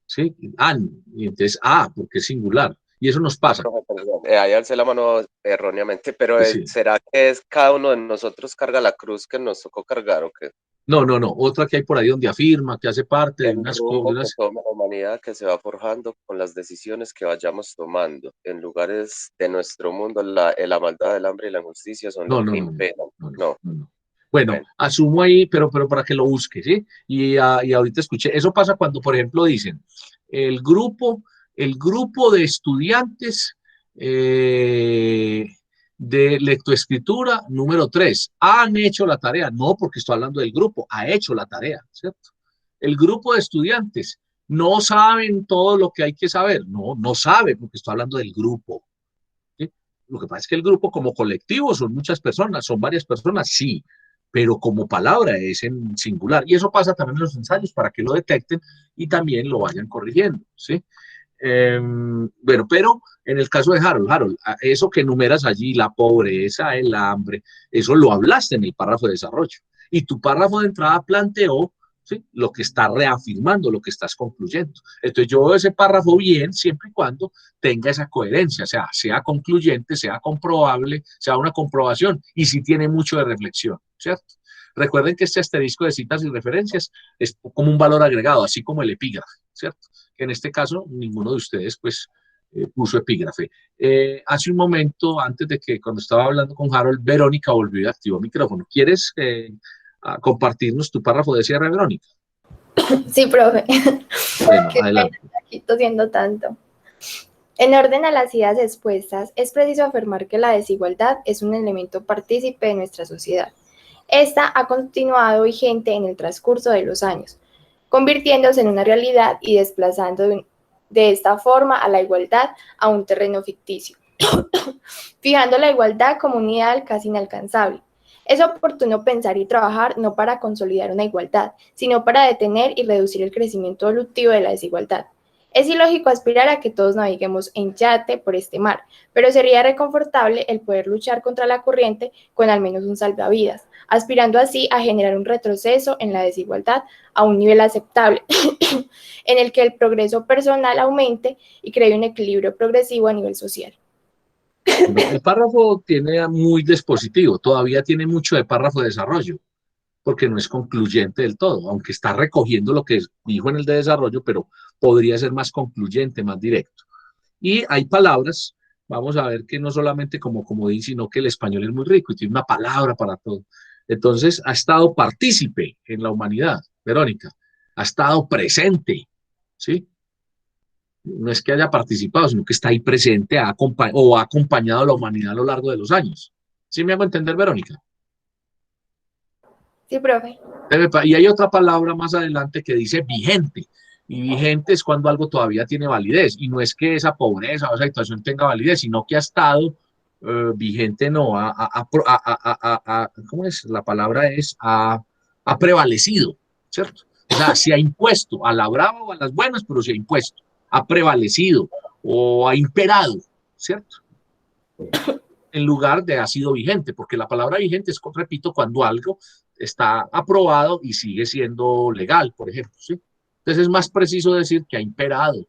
Speaker 1: ¿sí? An, y entonces porque es singular. Y eso nos pasa.
Speaker 4: Profe, perdón, ahí alcé la mano erróneamente, pero
Speaker 1: Sí.
Speaker 4: ¿será que es cada uno de nosotros carga la cruz que nos tocó cargar o qué?
Speaker 1: No, otra que hay por ahí donde afirma que hace parte de
Speaker 4: El
Speaker 1: unas
Speaker 4: rumbo que
Speaker 1: cosas.
Speaker 4: toma la humanidad que se va forjando con las decisiones que vayamos tomando en lugares de nuestro mundo, la maldad, el hambre y la injusticia son
Speaker 1: No,
Speaker 4: lo
Speaker 1: no,
Speaker 4: que
Speaker 1: no, no,
Speaker 4: imperan.
Speaker 1: no, no,
Speaker 4: No,
Speaker 1: no, no. Bueno,
Speaker 4: bueno,
Speaker 1: asumo ahí, pero para que lo busque, ¿sí? Y ahorita escuché, eso pasa cuando, por ejemplo, dicen, el grupo, el grupo de estudiantes eh, de lectoescritura número 3 han hecho la tarea, no porque estoy hablando del grupo, ha hecho la tarea, ¿cierto? El grupo de estudiantes no saben todo lo que hay que saber, no sabe porque estoy hablando del grupo. ¿Sí? Lo que pasa es que el grupo como colectivo son muchas personas, son varias personas, sí, pero como palabra es en singular. Y eso pasa también en los ensayos para que lo detecten y también lo vayan corrigiendo, ¿sí? Bueno, pero en el caso de Harold, eso que enumeras allí, la pobreza, el hambre, eso lo hablaste en el párrafo de desarrollo. Y tu párrafo de entrada planteó, ¿sí?, lo que está reafirmando, lo que estás concluyendo. Entonces yo veo ese párrafo bien siempre y cuando tenga esa coherencia, o sea concluyente, sea comprobable, sea una comprobación y si tiene mucho de reflexión, ¿cierto? Recuerden que este asterisco de citas y referencias es como un valor agregado, así como el epígrafe, ¿cierto? Que en este caso ninguno de ustedes pues puso epígrafe. Hace un momento, antes de que cuando estaba hablando con Harold, Verónica volvió y activó el micrófono. ¿Quieres compartirnos tu párrafo de cierre, Verónica?
Speaker 10: Sí, profe.
Speaker 1: Bueno,
Speaker 10: Qué pena
Speaker 1: adelante.
Speaker 10: estar aquí tosiendo tanto. En orden a las ideas expuestas, es preciso afirmar que la desigualdad es un elemento partícipe de nuestra sociedad. Esta ha continuado vigente en el transcurso de los años, convirtiéndose en una realidad y desplazando de esta forma a la igualdad a un terreno ficticio, fijando la igualdad como un ideal casi inalcanzable. Es oportuno pensar y trabajar no para consolidar una igualdad, sino para detener y reducir el crecimiento evolutivo de la desigualdad. Es ilógico aspirar a que todos naveguemos en yate por este mar, pero sería reconfortable el poder luchar contra la corriente con al menos un salvavidas, aspirando así a generar un retroceso en la desigualdad a un nivel aceptable, en el que el progreso personal aumente y cree un equilibrio progresivo a nivel social.
Speaker 1: Bueno, el párrafo tiene muy dispositivo, todavía tiene mucho de párrafo de desarrollo, porque no es concluyente del todo, aunque está recogiendo lo que dijo en el de desarrollo, pero podría ser más concluyente, más directo. Y hay palabras, vamos a ver que no solamente como comodín, sino que el español es muy rico y tiene una palabra para todo. Entonces, ha estado partícipe en la humanidad, Verónica, ha estado presente, ¿sí? No es que haya participado, sino que está ahí presente, ha acompañado a la humanidad a lo largo de los años. ¿Sí me hago entender, Verónica?
Speaker 10: Sí, profe.
Speaker 1: Y hay otra palabra más adelante que dice vigente. Y vigente es cuando algo todavía tiene validez. Y no es que esa pobreza o esa situación tenga validez, sino que ha estado vigente, no, ¿cómo es? La palabra es, ha prevalecido, ¿cierto? O sea, se ha impuesto a la brava o a las buenas, pero se ha impuesto, ha prevalecido o ha imperado, ¿cierto? En lugar de ha sido vigente, porque la palabra vigente es, repito, cuando algo está aprobado y sigue siendo legal, por ejemplo, ¿sí? Entonces es más preciso decir que ha imperado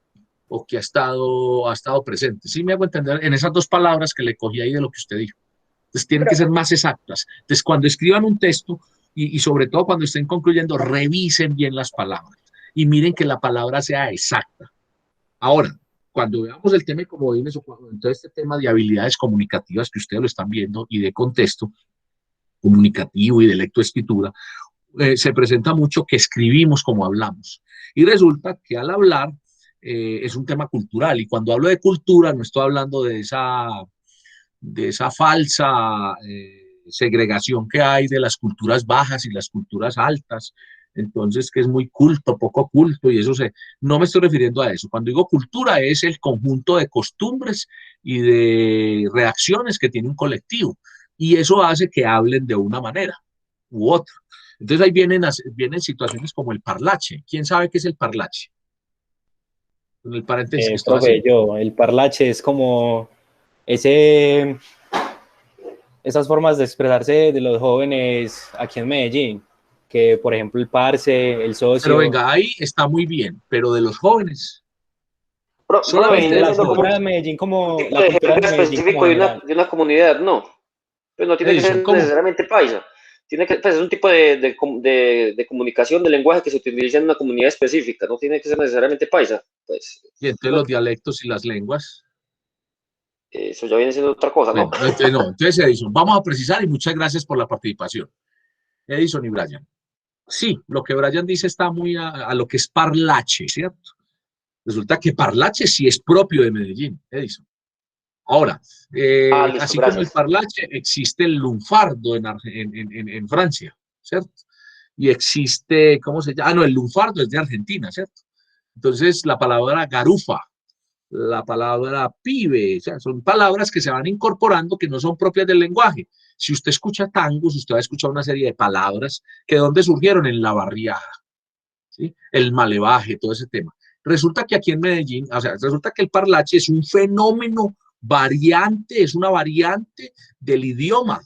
Speaker 1: o que ha estado presente. ¿Sí me hago entender? En esas dos palabras que le cogí ahí de lo que usted dijo. Entonces tienen que ser más exactas. Entonces cuando escriban un texto y sobre todo cuando estén concluyendo, revisen bien las palabras y miren que la palabra sea exacta. Ahora, cuando veamos el tema de comodines o todo este tema de habilidades comunicativas que ustedes lo están viendo y de contexto comunicativo y de lectoescritura, se presenta mucho que escribimos como hablamos. Y resulta que al hablar es un tema cultural. Y cuando hablo de cultura, no estoy hablando de esa falsa segregación que hay de las culturas bajas y las culturas altas. Entonces, que es muy culto, poco culto, y no me estoy refiriendo a eso. Cuando digo cultura es el conjunto de costumbres y de reacciones que tiene un colectivo. Y eso hace que hablen de una manera u otra. Entonces ahí vienen situaciones como el parlache. ¿Quién sabe qué es el parlache? Con el paréntesis que estoy
Speaker 7: Profe,
Speaker 1: haciendo.
Speaker 7: el parlache es como esas formas de expresarse de los jóvenes aquí en Medellín, que por ejemplo el parce, el socio...
Speaker 1: Pero venga, ahí está muy bien, pero de los jóvenes.
Speaker 7: Solamente de la cultura de Medellín como la cultura de Medellín como
Speaker 13: de una comunidad, no. Pues no tiene que ser necesariamente paisa. Tiene que, pues es un tipo de comunicación, de lenguaje que se utiliza en una comunidad específica, no tiene que ser necesariamente paisa. Pues,
Speaker 1: y entonces los dialectos y las lenguas.
Speaker 13: Eso ya viene siendo otra cosa, ¿no?
Speaker 1: Bueno, entonces Edison, vamos a precisar y muchas gracias por la participación. Edison y Brian. Sí, lo que Brian dice está muy a lo que es parlache, ¿cierto? Resulta que parlache sí es propio de Medellín, Edison. Ahora,
Speaker 13: listo,
Speaker 1: así
Speaker 13: gracias.
Speaker 1: como el parlache, existe el lunfardo en Francia, ¿cierto? Y existe, ¿cómo se llama? Ah, no, el lunfardo es de Argentina, ¿cierto? Entonces, la palabra garufa, la palabra pibe, o sea, son palabras que se van incorporando que no son propias del lenguaje. Si usted escucha tangos, usted va a escuchar una serie de palabras que ¿dónde surgieron? En la barriada, ¿sí? El malevaje, todo ese tema. Resulta que aquí en Medellín, o sea, resulta que el parlache es un fenómeno variante, es una variante del idioma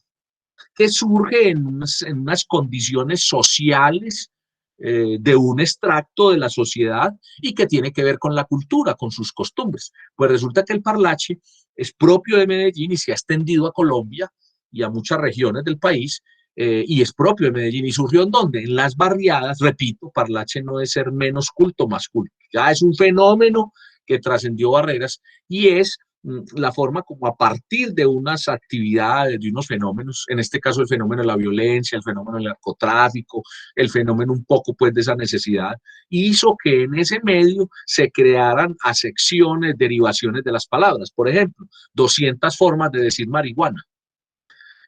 Speaker 1: que surge en unas condiciones sociales de un extracto de la sociedad y que tiene que ver con la cultura, con sus costumbres. Pues resulta que el parlache es propio de Medellín y se ha extendido a Colombia y a muchas regiones del país, y es propio de Medellín. ¿Y surgió en dónde? En las barriadas. Repito, parlache no es ser menos culto, más culto. Ya es un fenómeno que trascendió barreras y es la forma como a partir de unas actividades, de unos fenómenos, en este caso el fenómeno de la violencia, el fenómeno del narcotráfico, el fenómeno un poco pues de esa necesidad, hizo que en ese medio se crearan acepciones, derivaciones de las palabras. Por ejemplo, 200 formas de decir marihuana.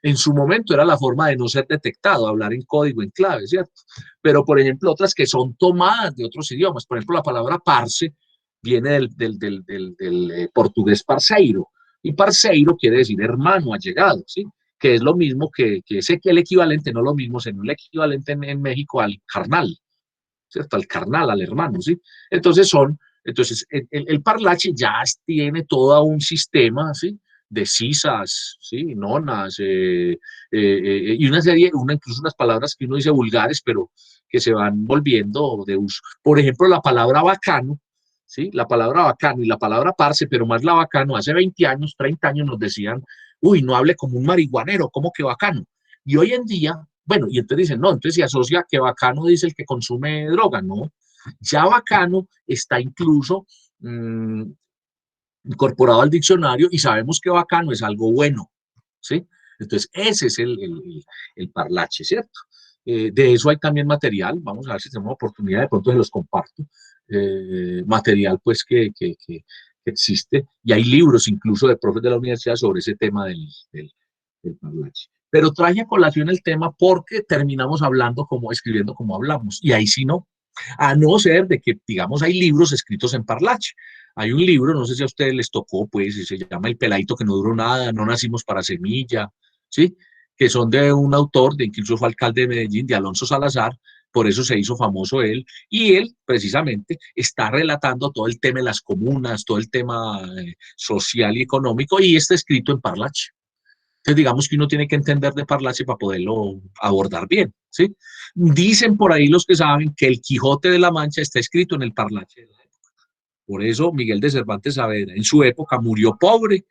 Speaker 1: En su momento era la forma de no ser detectado, hablar en código, en clave, ¿cierto? Pero, por ejemplo, otras que son tomadas de otros idiomas. Por ejemplo, la palabra parce viene del portugués parceiro. Y parceiro quiere decir hermano, allegado, ¿sí? Que es lo mismo que sé que el equivalente, no lo mismo, sino el equivalente en México al carnal, ¿cierto? Al carnal, al hermano, ¿sí? Entonces el parlache ya tiene todo un sistema, ¿sí? De sisas, ¿sí? Nonas, y una serie, incluso unas palabras que uno dice vulgares, pero que se van volviendo de uso. Por ejemplo, la palabra bacano, ¿sí? La palabra bacano y la palabra parce, pero más la bacano, hace 20 años, 30 años nos decían, uy, no hable como un marihuanero, ¿cómo que bacano? Y hoy en día, bueno, y entonces dicen, no, entonces se asocia que bacano dice el que consume droga, no. Ya bacano está incluso incorporado al diccionario y sabemos que bacano es algo bueno, ¿sí? Entonces, ese es el parlache, ¿cierto? De eso hay también material, vamos a ver si tenemos oportunidad, de pronto se los comparto, material pues que existe, y hay libros incluso de profes de la universidad sobre ese tema del parlache. Pero traje a colación el tema porque terminamos hablando escribiendo como hablamos, y ahí sí no, a no ser de que, digamos, hay libros escritos en parlache. Hay un libro, no sé si a ustedes les tocó, pues, se llama El peladito que no duró nada, no nacimos para semilla, ¿sí? Que son de un autor, de incluso fue alcalde de Medellín, de Alonso Salazar, por eso se hizo famoso él, y él precisamente está relatando todo el tema de las comunas, todo el tema social y económico, y está escrito en parlache. Entonces, digamos que uno tiene que entender de parlache para poderlo abordar bien, ¿sí? Dicen por ahí los que saben que el Quijote de la Mancha está escrito en el parlache. Por eso Miguel de Cervantes Saavedra en su época murió pobre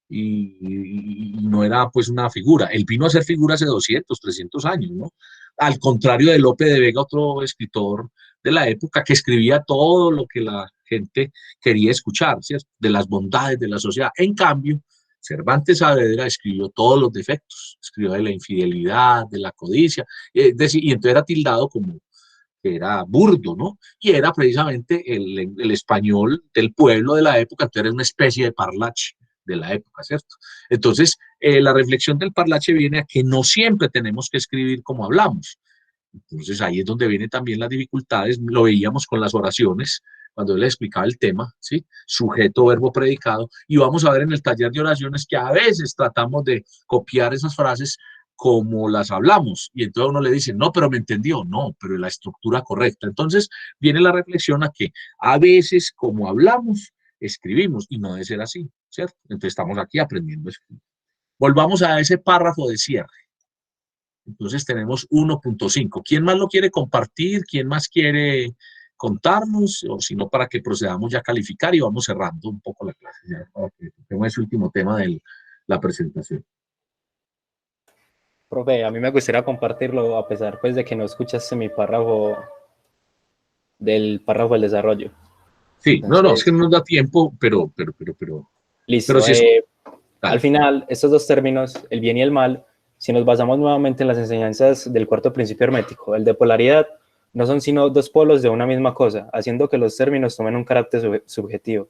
Speaker 1: y no era pues una figura. Él vino a ser figura hace 200, 300 años, ¿no? Al contrario de Lope de Vega, otro escritor de la época que escribía todo lo que la gente quería escuchar, ¿cierto? De las bondades de la sociedad. En cambio, Cervantes Saavedra escribió todos los defectos, escribió de la infidelidad, de la codicia, y entonces era tildado como que era burdo, ¿no? Y era precisamente el español del pueblo de la época, entonces era una especie de parlache de la época, ¿cierto? Entonces, la reflexión del parlache viene a que no siempre tenemos que escribir como hablamos. Entonces, ahí es donde vienen también las dificultades, lo veíamos con las oraciones, cuando él les explicaba el tema, ¿sí? Sujeto, verbo, predicado, y vamos a ver en el taller de oraciones que a veces tratamos de copiar esas frases como las hablamos, y entonces uno le dice, no, pero me entendió, no, pero la estructura correcta. Entonces viene la reflexión a que a veces como hablamos, escribimos, y no debe ser así, ¿cierto? Entonces estamos aquí aprendiendo a escribir. Volvamos a ese párrafo de cierre. Entonces tenemos 1.5. ¿Quién más lo quiere compartir? ¿Quién más quiere contarnos? O si no, para que procedamos ya a calificar y vamos cerrando un poco la clase, ya para que tengamos ese último tema de la presentación.
Speaker 7: Profe, a mí me gustaría compartirlo a pesar pues de que no escuchaste mi párrafo del desarrollo.
Speaker 1: Sí,
Speaker 7: Entonces,
Speaker 1: no, es que no nos da tiempo, pero
Speaker 7: listo.
Speaker 1: Pero si
Speaker 7: al final, estos dos términos, el bien y el mal, si nos basamos nuevamente en las enseñanzas del cuarto principio hermético, el de polaridad, no son sino dos polos de una misma cosa, haciendo que los términos tomen un carácter subjetivo.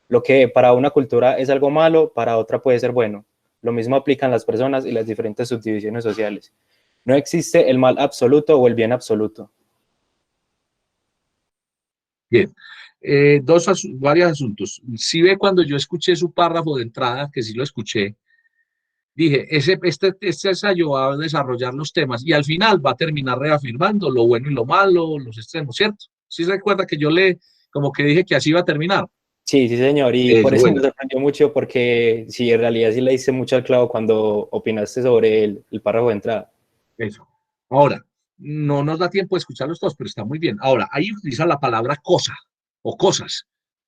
Speaker 7: Lo que para una cultura es algo malo, para otra puede ser bueno. Lo mismo aplican las personas y las diferentes subdivisiones sociales. No existe el mal absoluto o el bien absoluto.
Speaker 1: Bien. Varios asuntos. Si ve, cuando yo escuché su párrafo de entrada, que sí lo escuché, dije, este ensayo va a desarrollar los temas y al final va a terminar reafirmando lo bueno y lo malo, los extremos, ¿cierto? ¿Sí se recuerda que yo como que dije que así iba a terminar?
Speaker 7: Sí, señor, y por eso me sorprendió mucho, porque sí, en realidad sí le hice mucho al clavo cuando opinaste sobre el párrafo de entrada.
Speaker 1: Eso. Ahora, no nos da tiempo de escucharlos todos, pero está muy bien. Ahora, ahí utiliza la palabra cosa o cosas.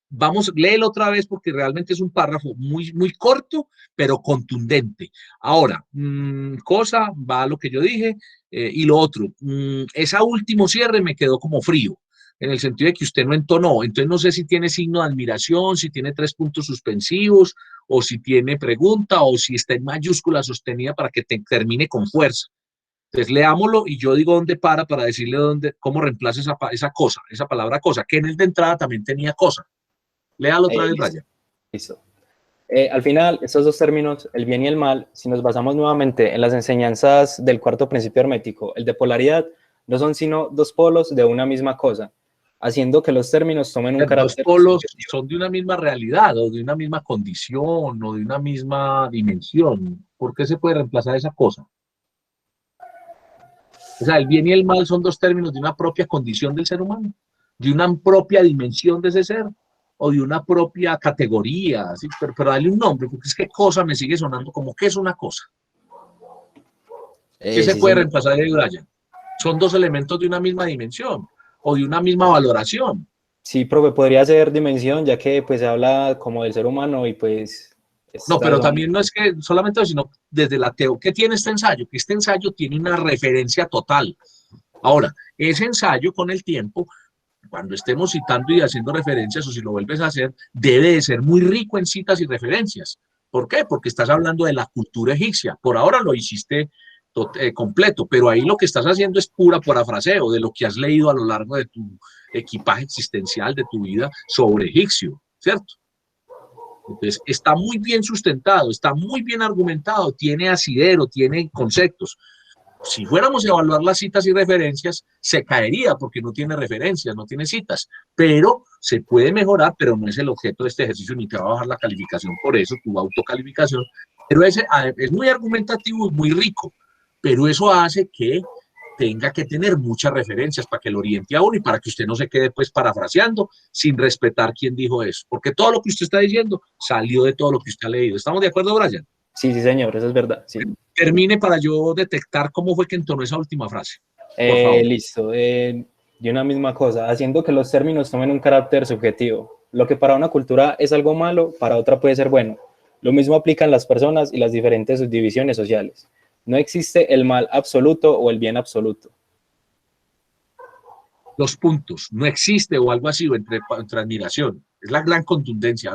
Speaker 1: Vamos, léelo otra vez porque realmente es un párrafo muy, muy corto, pero contundente. Ahora, cosa, va a lo que yo dije, y lo otro, ese último cierre me quedó como frío, en el sentido de que usted no entonó. Entonces no sé si tiene signo de admiración, si tiene 3 puntos suspensivos, o si tiene pregunta, o si está en mayúscula sostenida para que termine con fuerza. Entonces leámoslo y yo digo dónde para decirle cómo reemplaza esa cosa, esa palabra cosa, que en el de entrada también tenía cosa. Léalo otra vez, Ryan.
Speaker 7: Listo. Al final, estos dos términos, el bien y el mal, si nos basamos nuevamente en las enseñanzas del cuarto principio hermético, el de polaridad, no son sino dos polos de una misma cosa, haciendo que los términos tomen un carácter.
Speaker 1: Dos polos son de una misma realidad, o de una misma condición, o de una misma dimensión. ¿Por qué se puede reemplazar esa cosa? O sea, el bien y el mal son dos términos de una propia condición del ser humano, de una propia dimensión de ese ser, o de una propia categoría, ¿sí? Pero dale un nombre, porque es que cosa me sigue sonando como que es una cosa. ¿Qué se puede reemplazar de Brian? Son dos elementos de una misma dimensión, o de una misma valoración.
Speaker 7: Sí, profe, podría ser dimensión, ya que pues se habla como del ser humano y pues...
Speaker 1: No, pero también no es que solamente, sino desde la teoría. ¿Qué tiene este ensayo? Que este ensayo tiene una referencia total. Ahora, ese ensayo con el tiempo, cuando estemos citando y haciendo referencias, o si lo vuelves a hacer, debe de ser muy rico en citas y referencias. ¿Por qué? Porque estás hablando de la cultura egipcia. Por ahora lo hiciste completo, pero ahí lo que estás haciendo es pura parafraseo de lo que has leído a lo largo de tu equipaje existencial, de tu vida sobre egipcio, ¿cierto? Entonces, está muy bien sustentado, está muy bien argumentado, tiene asidero, tiene conceptos. Si fuéramos a evaluar las citas y referencias, se caería porque no tiene referencias, no tiene citas, pero se puede mejorar, pero no es el objeto de este ejercicio, ni te va a bajar la calificación por eso, tu autocalificación, pero ese es muy argumentativo y muy rico, pero eso hace que tenga que tener muchas referencias para que lo oriente a uno y para que usted no se quede pues parafraseando sin respetar quién dijo eso, porque todo lo que usted está diciendo salió de todo lo que usted ha leído. ¿Estamos de acuerdo, Brian?
Speaker 7: Sí, sí, señor, eso es verdad. Sí.
Speaker 1: Termine para yo detectar cómo fue que entonó esa última frase. Por favor.
Speaker 7: Listo. De una misma cosa, haciendo que los términos tomen un carácter subjetivo. Lo que para una cultura es algo malo, para otra puede ser bueno. Lo mismo aplican las personas y las diferentes subdivisiones sociales. No existe el mal absoluto o el bien absoluto.
Speaker 1: Los puntos, no existe o algo así, entre admiración. Es la gran contundencia,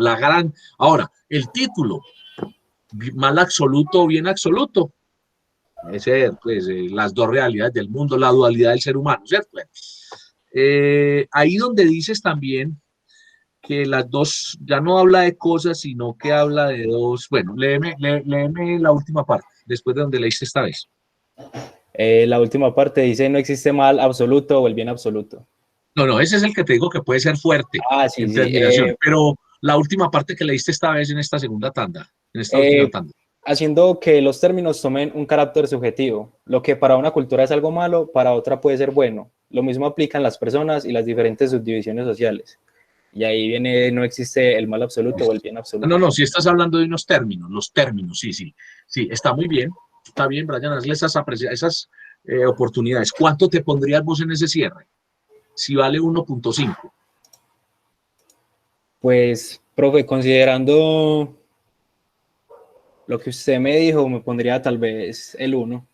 Speaker 1: Ahora, el título, mal absoluto o bien absoluto, es pues, las dos realidades del mundo, la dualidad del ser humano, ¿cierto? Ahí donde dices también que las dos, ya no habla de cosas, sino que habla de dos. Bueno, léeme la última parte, después de donde leíste esta vez.
Speaker 7: La última parte dice, no existe mal absoluto o el bien absoluto.
Speaker 1: No, ese es el que te digo que puede ser fuerte.
Speaker 7: Sí, sí.
Speaker 1: Pero la última parte que leíste esta vez en esta segunda tanda, última tanda.
Speaker 7: Haciendo que los términos tomen un carácter subjetivo. Lo que para una cultura es algo malo, para otra puede ser bueno. Lo mismo aplican las personas y las diferentes subdivisiones sociales. Y ahí viene, no existe el mal absoluto o el bien absoluto.
Speaker 1: No, si estás hablando de unos términos, los términos, sí, está muy bien. Está bien, Brian, hazle esas oportunidades. ¿Cuánto te pondrías vos en ese cierre? Si vale 1.5.
Speaker 7: Pues, profe, considerando lo que usted me dijo, me pondría tal vez el 1.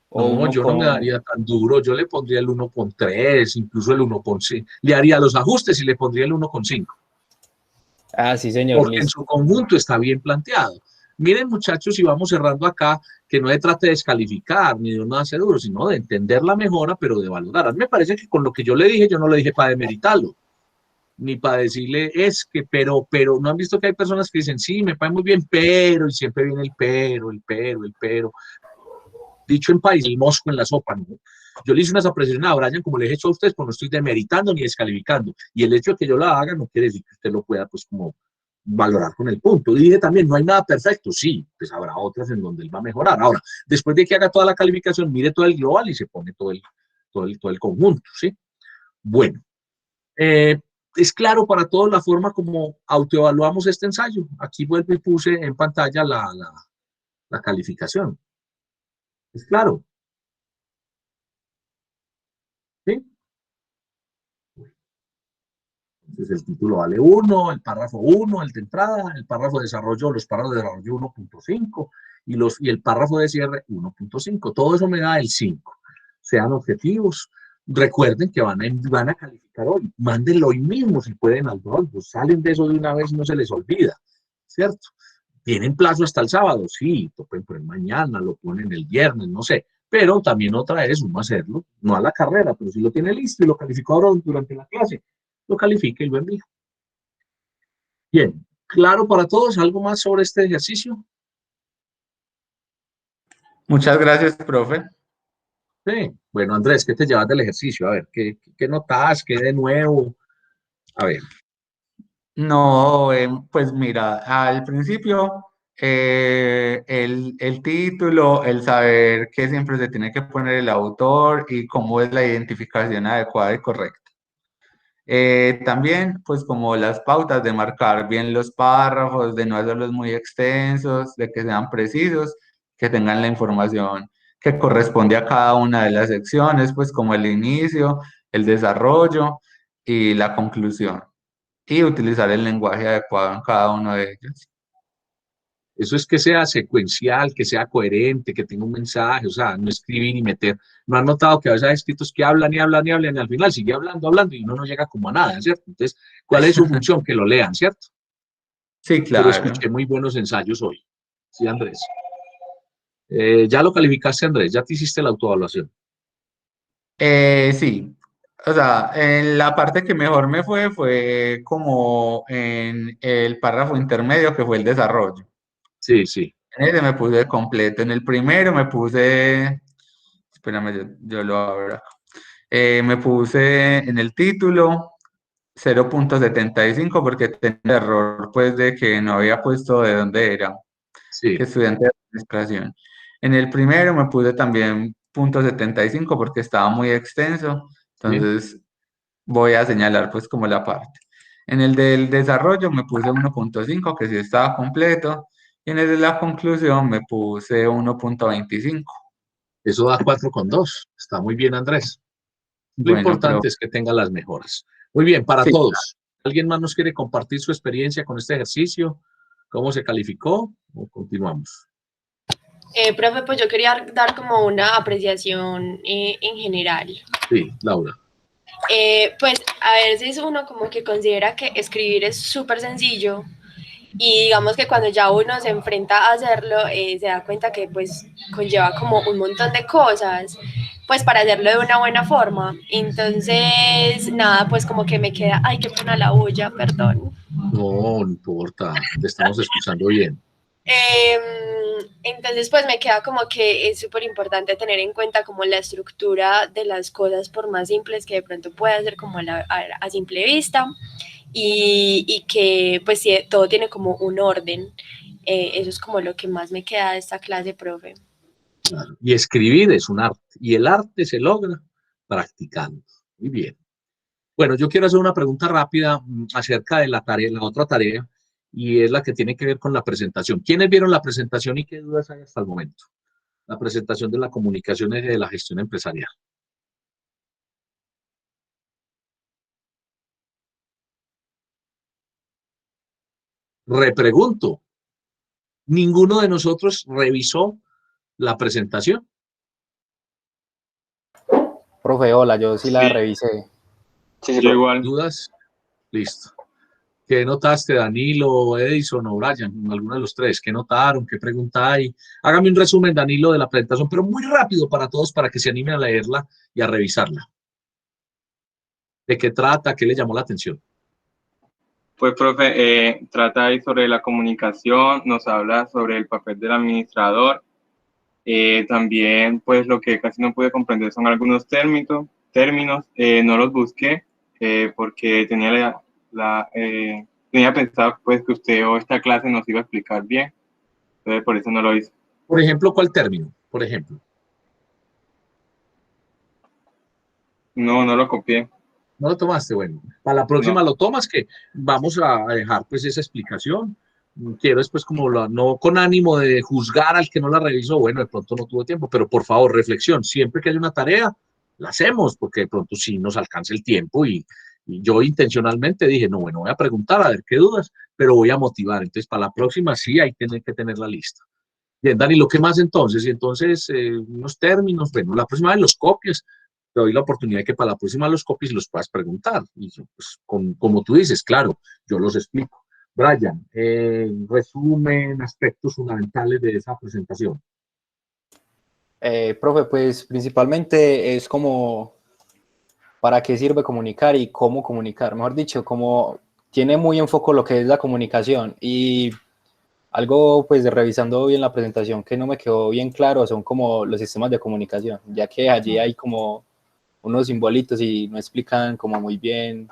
Speaker 7: O
Speaker 1: No,
Speaker 7: uno
Speaker 1: yo no me
Speaker 7: con...
Speaker 1: daría tan duro, yo le pondría el 1.3, incluso el 1.5. Le haría los ajustes y le pondría el 1.5.
Speaker 7: Ah, sí, señor,
Speaker 1: Porque en
Speaker 7: listo.
Speaker 1: su conjunto está bien planteado. Miren, muchachos, y vamos cerrando acá, que no se trate de descalificar ni de no hacer duro, sino de entender la mejora, pero de valorar. A mí me parece que con lo que yo le dije, yo no le dije para demeritarlo, ni para decirle es que, pero, ¿no han visto que hay personas que dicen, sí, me parece muy bien, pero, y siempre viene el pero, el pero, el pero? Dicho en país, el mosco en la sopa, ¿no? Yo le hice unas apreciaciones a Brian, como le he hecho a ustedes, pues no estoy demeritando ni descalificando. Y el hecho de que yo la haga no quiere decir que usted lo pueda, pues, como valorar con el punto. Y dije también, no hay nada perfecto. Sí, pues habrá otras en donde él va a mejorar. Ahora, después de que haga toda la calificación, mire todo el global y se pone todo el conjunto, ¿sí? Bueno, es claro para todos la forma como autoevaluamos este ensayo. Aquí vuelvo y puse en pantalla la calificación. Es claro, ¿sí? Entonces el título vale 1, el párrafo 1, el de entrada, el párrafo de desarrollo, los párrafos de desarrollo 1.5 y el párrafo de cierre 1.5. Todo eso me da el 5. Sean objetivos. Recuerden que van a calificar hoy. Mándenlo hoy mismo si pueden al blog. Pues salen de eso de una vez y no se les olvida. ¿Cierto? ¿Tienen plazo hasta el sábado? Sí, lo pueden poner mañana, lo ponen el viernes, no sé. Pero también otra es uno hacerlo, no a la carrera, pero si lo tiene listo y lo calificó ahora durante la clase, lo califica y lo envía. Bien, ¿claro para todos? ¿Algo más sobre este ejercicio?
Speaker 11: Muchas gracias, profe.
Speaker 1: Sí. Bueno, Andrés, ¿qué te llevas del ejercicio? A ver, ¿qué notas? ¿Qué de nuevo? A ver.
Speaker 11: No, pues mira, al principio el título, el saber que siempre se tiene que poner el autor y cómo es la identificación adecuada y correcta. También, pues como las pautas de marcar bien los párrafos, de no hacerlos muy extensos, de que sean precisos, que tengan la información que corresponde a cada una de las secciones, pues como el inicio, el desarrollo y la conclusión. Y utilizar el lenguaje adecuado en cada uno de ellos.
Speaker 1: Eso es que sea secuencial, que sea coherente, que tenga un mensaje, o sea, no escribir y meter. ¿No han notado que a veces hay escritos que hablan y hablan y hablan y al final sigue hablando, hablando y uno no llega como a nada, ¿cierto? Entonces, ¿cuál es su función? Que lo lean, ¿cierto?
Speaker 11: Sí,
Speaker 1: Pero
Speaker 11: claro.
Speaker 1: escuché muy buenos ensayos hoy. Sí, Andrés. Ya lo calificaste, Andrés, ya te hiciste la autoevaluación.
Speaker 11: Sí, o sea, en la parte que mejor me fue como en el párrafo intermedio que fue el desarrollo.
Speaker 1: Sí, sí.
Speaker 11: En ese me puse completo. En el primero me puse, espérame, yo lo abro acá. Me puse en el título 0.75 porque tenía el error pues de que no había puesto de dónde era,
Speaker 1: Sí.
Speaker 11: que estudiante de administración. En el primero me puse también .75 porque estaba muy extenso, entonces voy a señalar pues como la parte. En el del desarrollo me puse 1.5 que sí estaba completo, y en el de la conclusión me puse 1.25.
Speaker 1: Eso da 4,2. Está muy bien, Andrés. Lo
Speaker 11: Bueno, pero
Speaker 1: importante es que tenga las mejoras. Muy bien, para
Speaker 11: sí,
Speaker 1: todos. ¿Alguien más nos quiere compartir su experiencia con este ejercicio? ¿Cómo se calificó? ¿O continuamos?
Speaker 2: Profe, pues yo quería dar como una apreciación en general.
Speaker 1: Sí, Laura.
Speaker 2: Pues a veces uno como que considera que escribir es súper sencillo y digamos que cuando ya uno se enfrenta a hacerlo se da cuenta que pues conlleva como un montón de cosas pues para hacerlo de una buena forma. Entonces, nada, pues como que me queda, ay, qué pena la bulla, perdón.
Speaker 1: No, no importa, te estamos escuchando bien.
Speaker 2: Entonces, pues me queda como que es súper importante tener en cuenta como la estructura de las cosas, por más simples que de pronto pueda ser como a simple vista, y que pues sí, todo tiene como un orden. Eso es como lo que más me queda de esta clase, profe.
Speaker 1: Claro. Y escribir es un arte, y el arte se logra practicando. Muy bien. Bueno, yo quiero hacer una pregunta rápida acerca de la tarea, la otra tarea, y es la que tiene que ver con la presentación. ¿Quiénes vieron la presentación y qué dudas hay hasta el momento? la presentación de la comunicación y de la gestión empresarial. Repregunto, ¿ninguno de nosotros revisó la presentación?
Speaker 7: Profe, hola, yo sí la revisé.
Speaker 12: Sí, yo igual.
Speaker 1: ¿Dudas? Listo. ¿Qué notaste, Danilo, Edison o Brian? Alguno de los tres. ¿Qué notaron? ¿Qué pregunta hay? Hágame un resumen, Danilo, de la presentación, pero muy rápido para todos, para que se animen a leerla y a revisarla. ¿De qué trata? ¿Qué le llamó la atención?
Speaker 12: Pues, profe, trata ahí sobre la comunicación, nos habla sobre el papel del administrador. También, pues, lo que casi no pude comprender son algunos términos. No los busqué porque tenía tenía pensado, pues, que usted o esta clase nos iba a explicar bien. Entonces, por eso no lo hice.
Speaker 1: Por ejemplo, ¿cuál término? Por ejemplo.
Speaker 12: No lo copié.
Speaker 1: ¿No lo tomaste? Bueno, para la próxima
Speaker 12: No.
Speaker 1: lo tomas, que vamos a dejar pues esa explicación. Quiero después como no con ánimo de juzgar al que no la revisó, bueno, de pronto no tuvo tiempo, pero por favor, reflexión, siempre que haya una tarea, la hacemos, porque de pronto sí nos alcanza el tiempo y yo intencionalmente dije, no, bueno, voy a preguntar a ver qué dudas, pero voy a motivar. Entonces, para la próxima sí hay que tener la lista. Bien, Dani, ¿lo que más entonces? Y entonces, unos términos, bueno, la próxima vez los copias, te doy la oportunidad de que para la próxima los copies y los puedas preguntar. Y pues, como tú dices, claro, yo los explico. Brian, resumen, aspectos fundamentales de esa presentación.
Speaker 7: Profe, pues principalmente es como para qué sirve comunicar y cómo comunicar. Mejor dicho, como tiene muy en foco lo que es la comunicación y algo pues revisando bien la presentación que no me quedó bien claro son como los sistemas de comunicación, ya que allí hay como unos simbolitos y no explican como muy bien.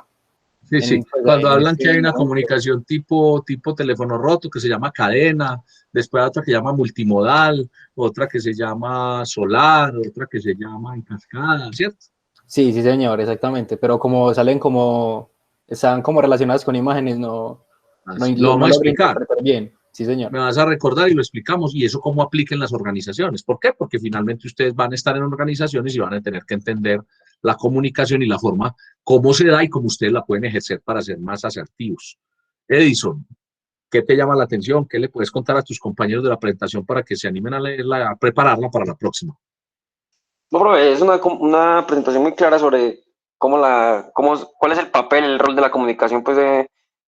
Speaker 1: Sí, sí. Cuando hablan que hay una comunicación tipo teléfono roto, que se llama cadena, después hay otra que se llama multimodal, otra que se llama solar, otra que se llama en cascada, ¿cierto?
Speaker 7: Sí, sí, señor, exactamente. Pero como salen como, están como relacionadas con imágenes, no
Speaker 1: lo vamos a explicar.
Speaker 7: Bien. Sí, señor.
Speaker 1: Me vas a recordar y lo explicamos, y eso cómo aplica en las organizaciones. ¿Por qué? Porque finalmente ustedes van a estar en organizaciones y van a tener que entender la comunicación y la forma, cómo se da y cómo ustedes la pueden ejercer para ser más asertivos. Edison, ¿qué te llama la atención? ¿Qué le puedes contar a tus compañeros de la presentación para que se animen a leerla, a prepararla para la próxima?
Speaker 13: No, profe, es una presentación muy clara sobre cuál es el papel, el rol de la comunicación pues,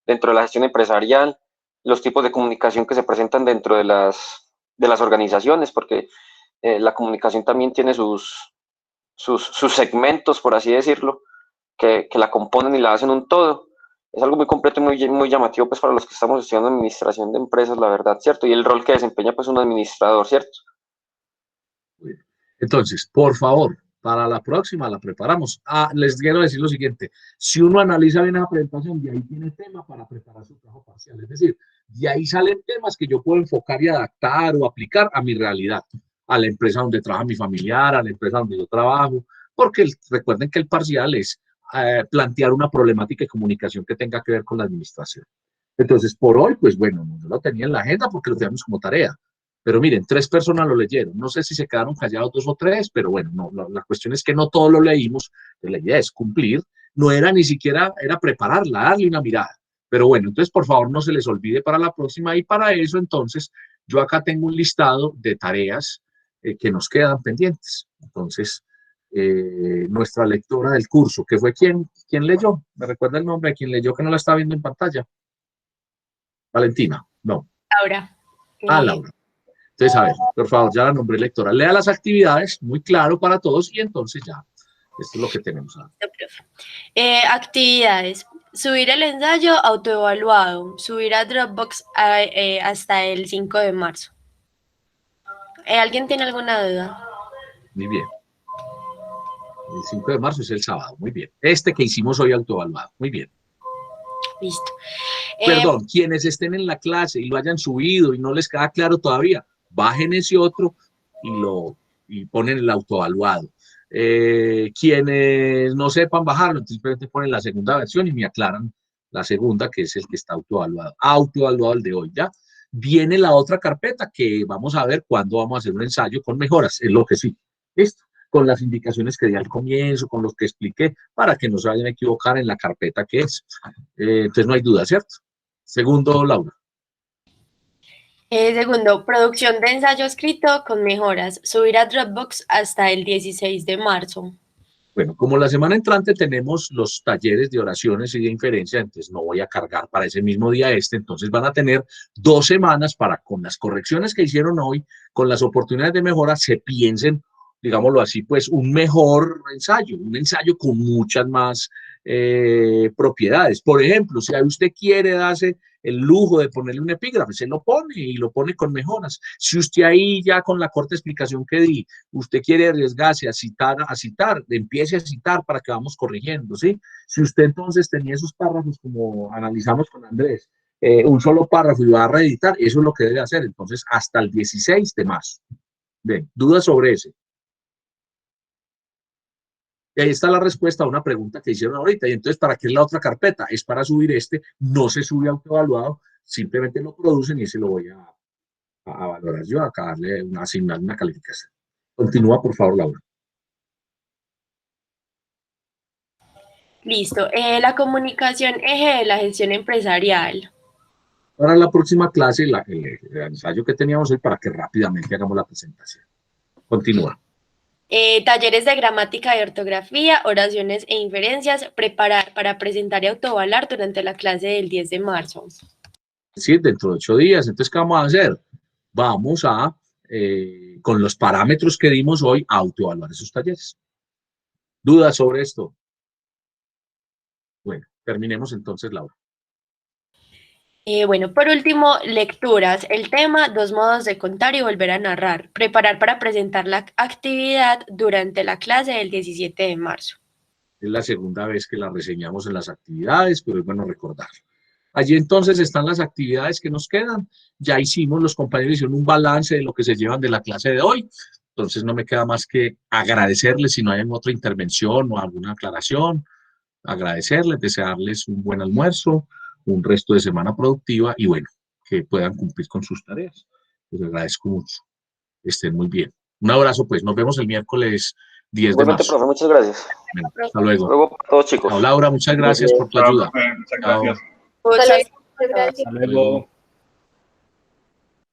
Speaker 13: dentro de la gestión empresarial, los tipos de comunicación que se presentan dentro de las organizaciones, porque la comunicación también tiene sus segmentos, por así decirlo, que la componen y la hacen un todo. Es algo muy completo y muy llamativo pues, para los que estamos estudiando administración de empresas, la verdad, ¿cierto? Y el rol que desempeña pues, un administrador, ¿cierto?
Speaker 1: Entonces, por favor, para la próxima la preparamos. Les quiero decir lo siguiente, si uno analiza bien la presentación, de ahí tiene tema para preparar su trabajo parcial. Es decir, de ahí salen temas que yo puedo enfocar y adaptar o aplicar a mi realidad, a la empresa donde trabaja mi familiar, a la empresa donde yo trabajo, porque recuerden que el parcial es plantear una problemática de comunicación que tenga que ver con la administración. Entonces, por hoy, pues bueno, no lo tenía en la agenda porque lo teníamos como tarea. Pero miren, 3 personas lo leyeron. No sé si se quedaron callados 2 o 3, pero bueno, no, la cuestión es que no todo lo leímos. La idea es cumplir. No era ni siquiera, era prepararla, darle una mirada. Pero bueno, entonces por favor no se les olvide para la próxima. Y para eso entonces yo acá tengo un listado de tareas que nos quedan pendientes. Entonces, nuestra lectora del curso, que fue quien leyó. ¿Me recuerda el nombre de quien leyó que no la está viendo en pantalla? Valentina, no.
Speaker 10: Laura.
Speaker 1: Laura. Entonces, a ver, por favor, ya la nombré lectora. Lea las actividades, muy claro para todos, y entonces ya, esto es lo que tenemos.
Speaker 14: Actividades. Subir el ensayo autoevaluado. Subir a Dropbox hasta el 5 de marzo. ¿Alguien tiene alguna duda?
Speaker 1: Muy bien. El 5 de marzo es el sábado, muy bien. Este que hicimos hoy autoevaluado, muy bien.
Speaker 14: Listo.
Speaker 1: Perdón, quienes estén en la clase y lo hayan subido y no les queda claro todavía, bajen ese otro y ponen el autoevaluado. Quienes no sepan bajarlo, simplemente ponen la segunda versión y me aclaran la segunda, que es el que está autoevaluado. Autoevaluado el de hoy, ¿ya? viene la otra carpeta que vamos a ver cuándo vamos a hacer un ensayo con mejoras, es lo que sí. Listo, con las indicaciones que di al comienzo, con los que expliqué, para que no se vayan a equivocar en la carpeta que es. Entonces no hay duda, ¿cierto? Segundo, Laura.
Speaker 14: Segundo, producción de ensayo escrito con mejoras. Subir a Dropbox hasta el 16 de marzo.
Speaker 1: Bueno, como la semana entrante tenemos los talleres de oraciones y de inferencia, entonces no voy a cargar para ese mismo día entonces van a tener 2 semanas para, con las correcciones que hicieron hoy, con las oportunidades de mejora, se piensen, digámoslo así, pues un mejor ensayo, un ensayo con muchas más propiedades. Por ejemplo, si usted quiere darse el lujo de ponerle un epígrafe, se lo pone y lo pone con mejoras. Si usted ahí ya con la corta explicación que di, usted quiere arriesgarse a citar, empiece a citar para que vamos corrigiendo, ¿sí? Si usted entonces tenía esos párrafos como analizamos con Andrés, un solo párrafo y va a reeditar, eso es lo que debe hacer, entonces hasta el 16 de marzo. Bien, ¿dudas sobre ese? Y ahí está la respuesta a una pregunta que hicieron ahorita. Y entonces, ¿para qué es la otra carpeta? Es para subir no se sube autoevaluado, simplemente lo producen y ese lo voy a valorar yo, acá darle asignar una calificación. Continúa, por favor, Laura.
Speaker 14: Listo. La comunicación eje de la gestión empresarial.
Speaker 1: Para la próxima clase, el ensayo que teníamos hoy, para que rápidamente hagamos la presentación. Continúa.
Speaker 14: Talleres de gramática y ortografía, oraciones e inferencias, preparar para presentar y autoevaluar durante la clase del 10 de marzo.
Speaker 1: Sí, dentro de 8 días. Entonces, ¿qué vamos a hacer? Vamos a, con los parámetros que dimos hoy, a autoevaluar esos talleres. ¿Dudas sobre esto? Bueno, terminemos entonces, Laura.
Speaker 14: Bueno, por último, lecturas. El tema, 2 modos de contar y volver a narrar. Preparar para presentar la actividad durante la clase del 17 de marzo.
Speaker 1: Es la segunda vez que la reseñamos en las actividades, pero es bueno recordar. Allí entonces están las actividades que nos quedan. Ya hicimos, los compañeros hicieron un balance de lo que se llevan de la clase de hoy. Entonces no me queda más que agradecerles si no hay otra intervención o alguna aclaración. Agradecerles, desearles un buen almuerzo, un resto de semana productiva y bueno, que puedan cumplir con sus tareas. Les agradezco mucho. Estén muy bien. Un abrazo, pues. Nos vemos el miércoles 10 de marzo.
Speaker 13: Profe, muchas gracias.
Speaker 1: Bueno, hasta luego.
Speaker 13: Hasta luego para todos, chicos.
Speaker 1: Chao, Laura, muchas gracias por tu ayuda.
Speaker 12: Muchas gracias.
Speaker 10: Muchas gracias.
Speaker 7: Hasta luego.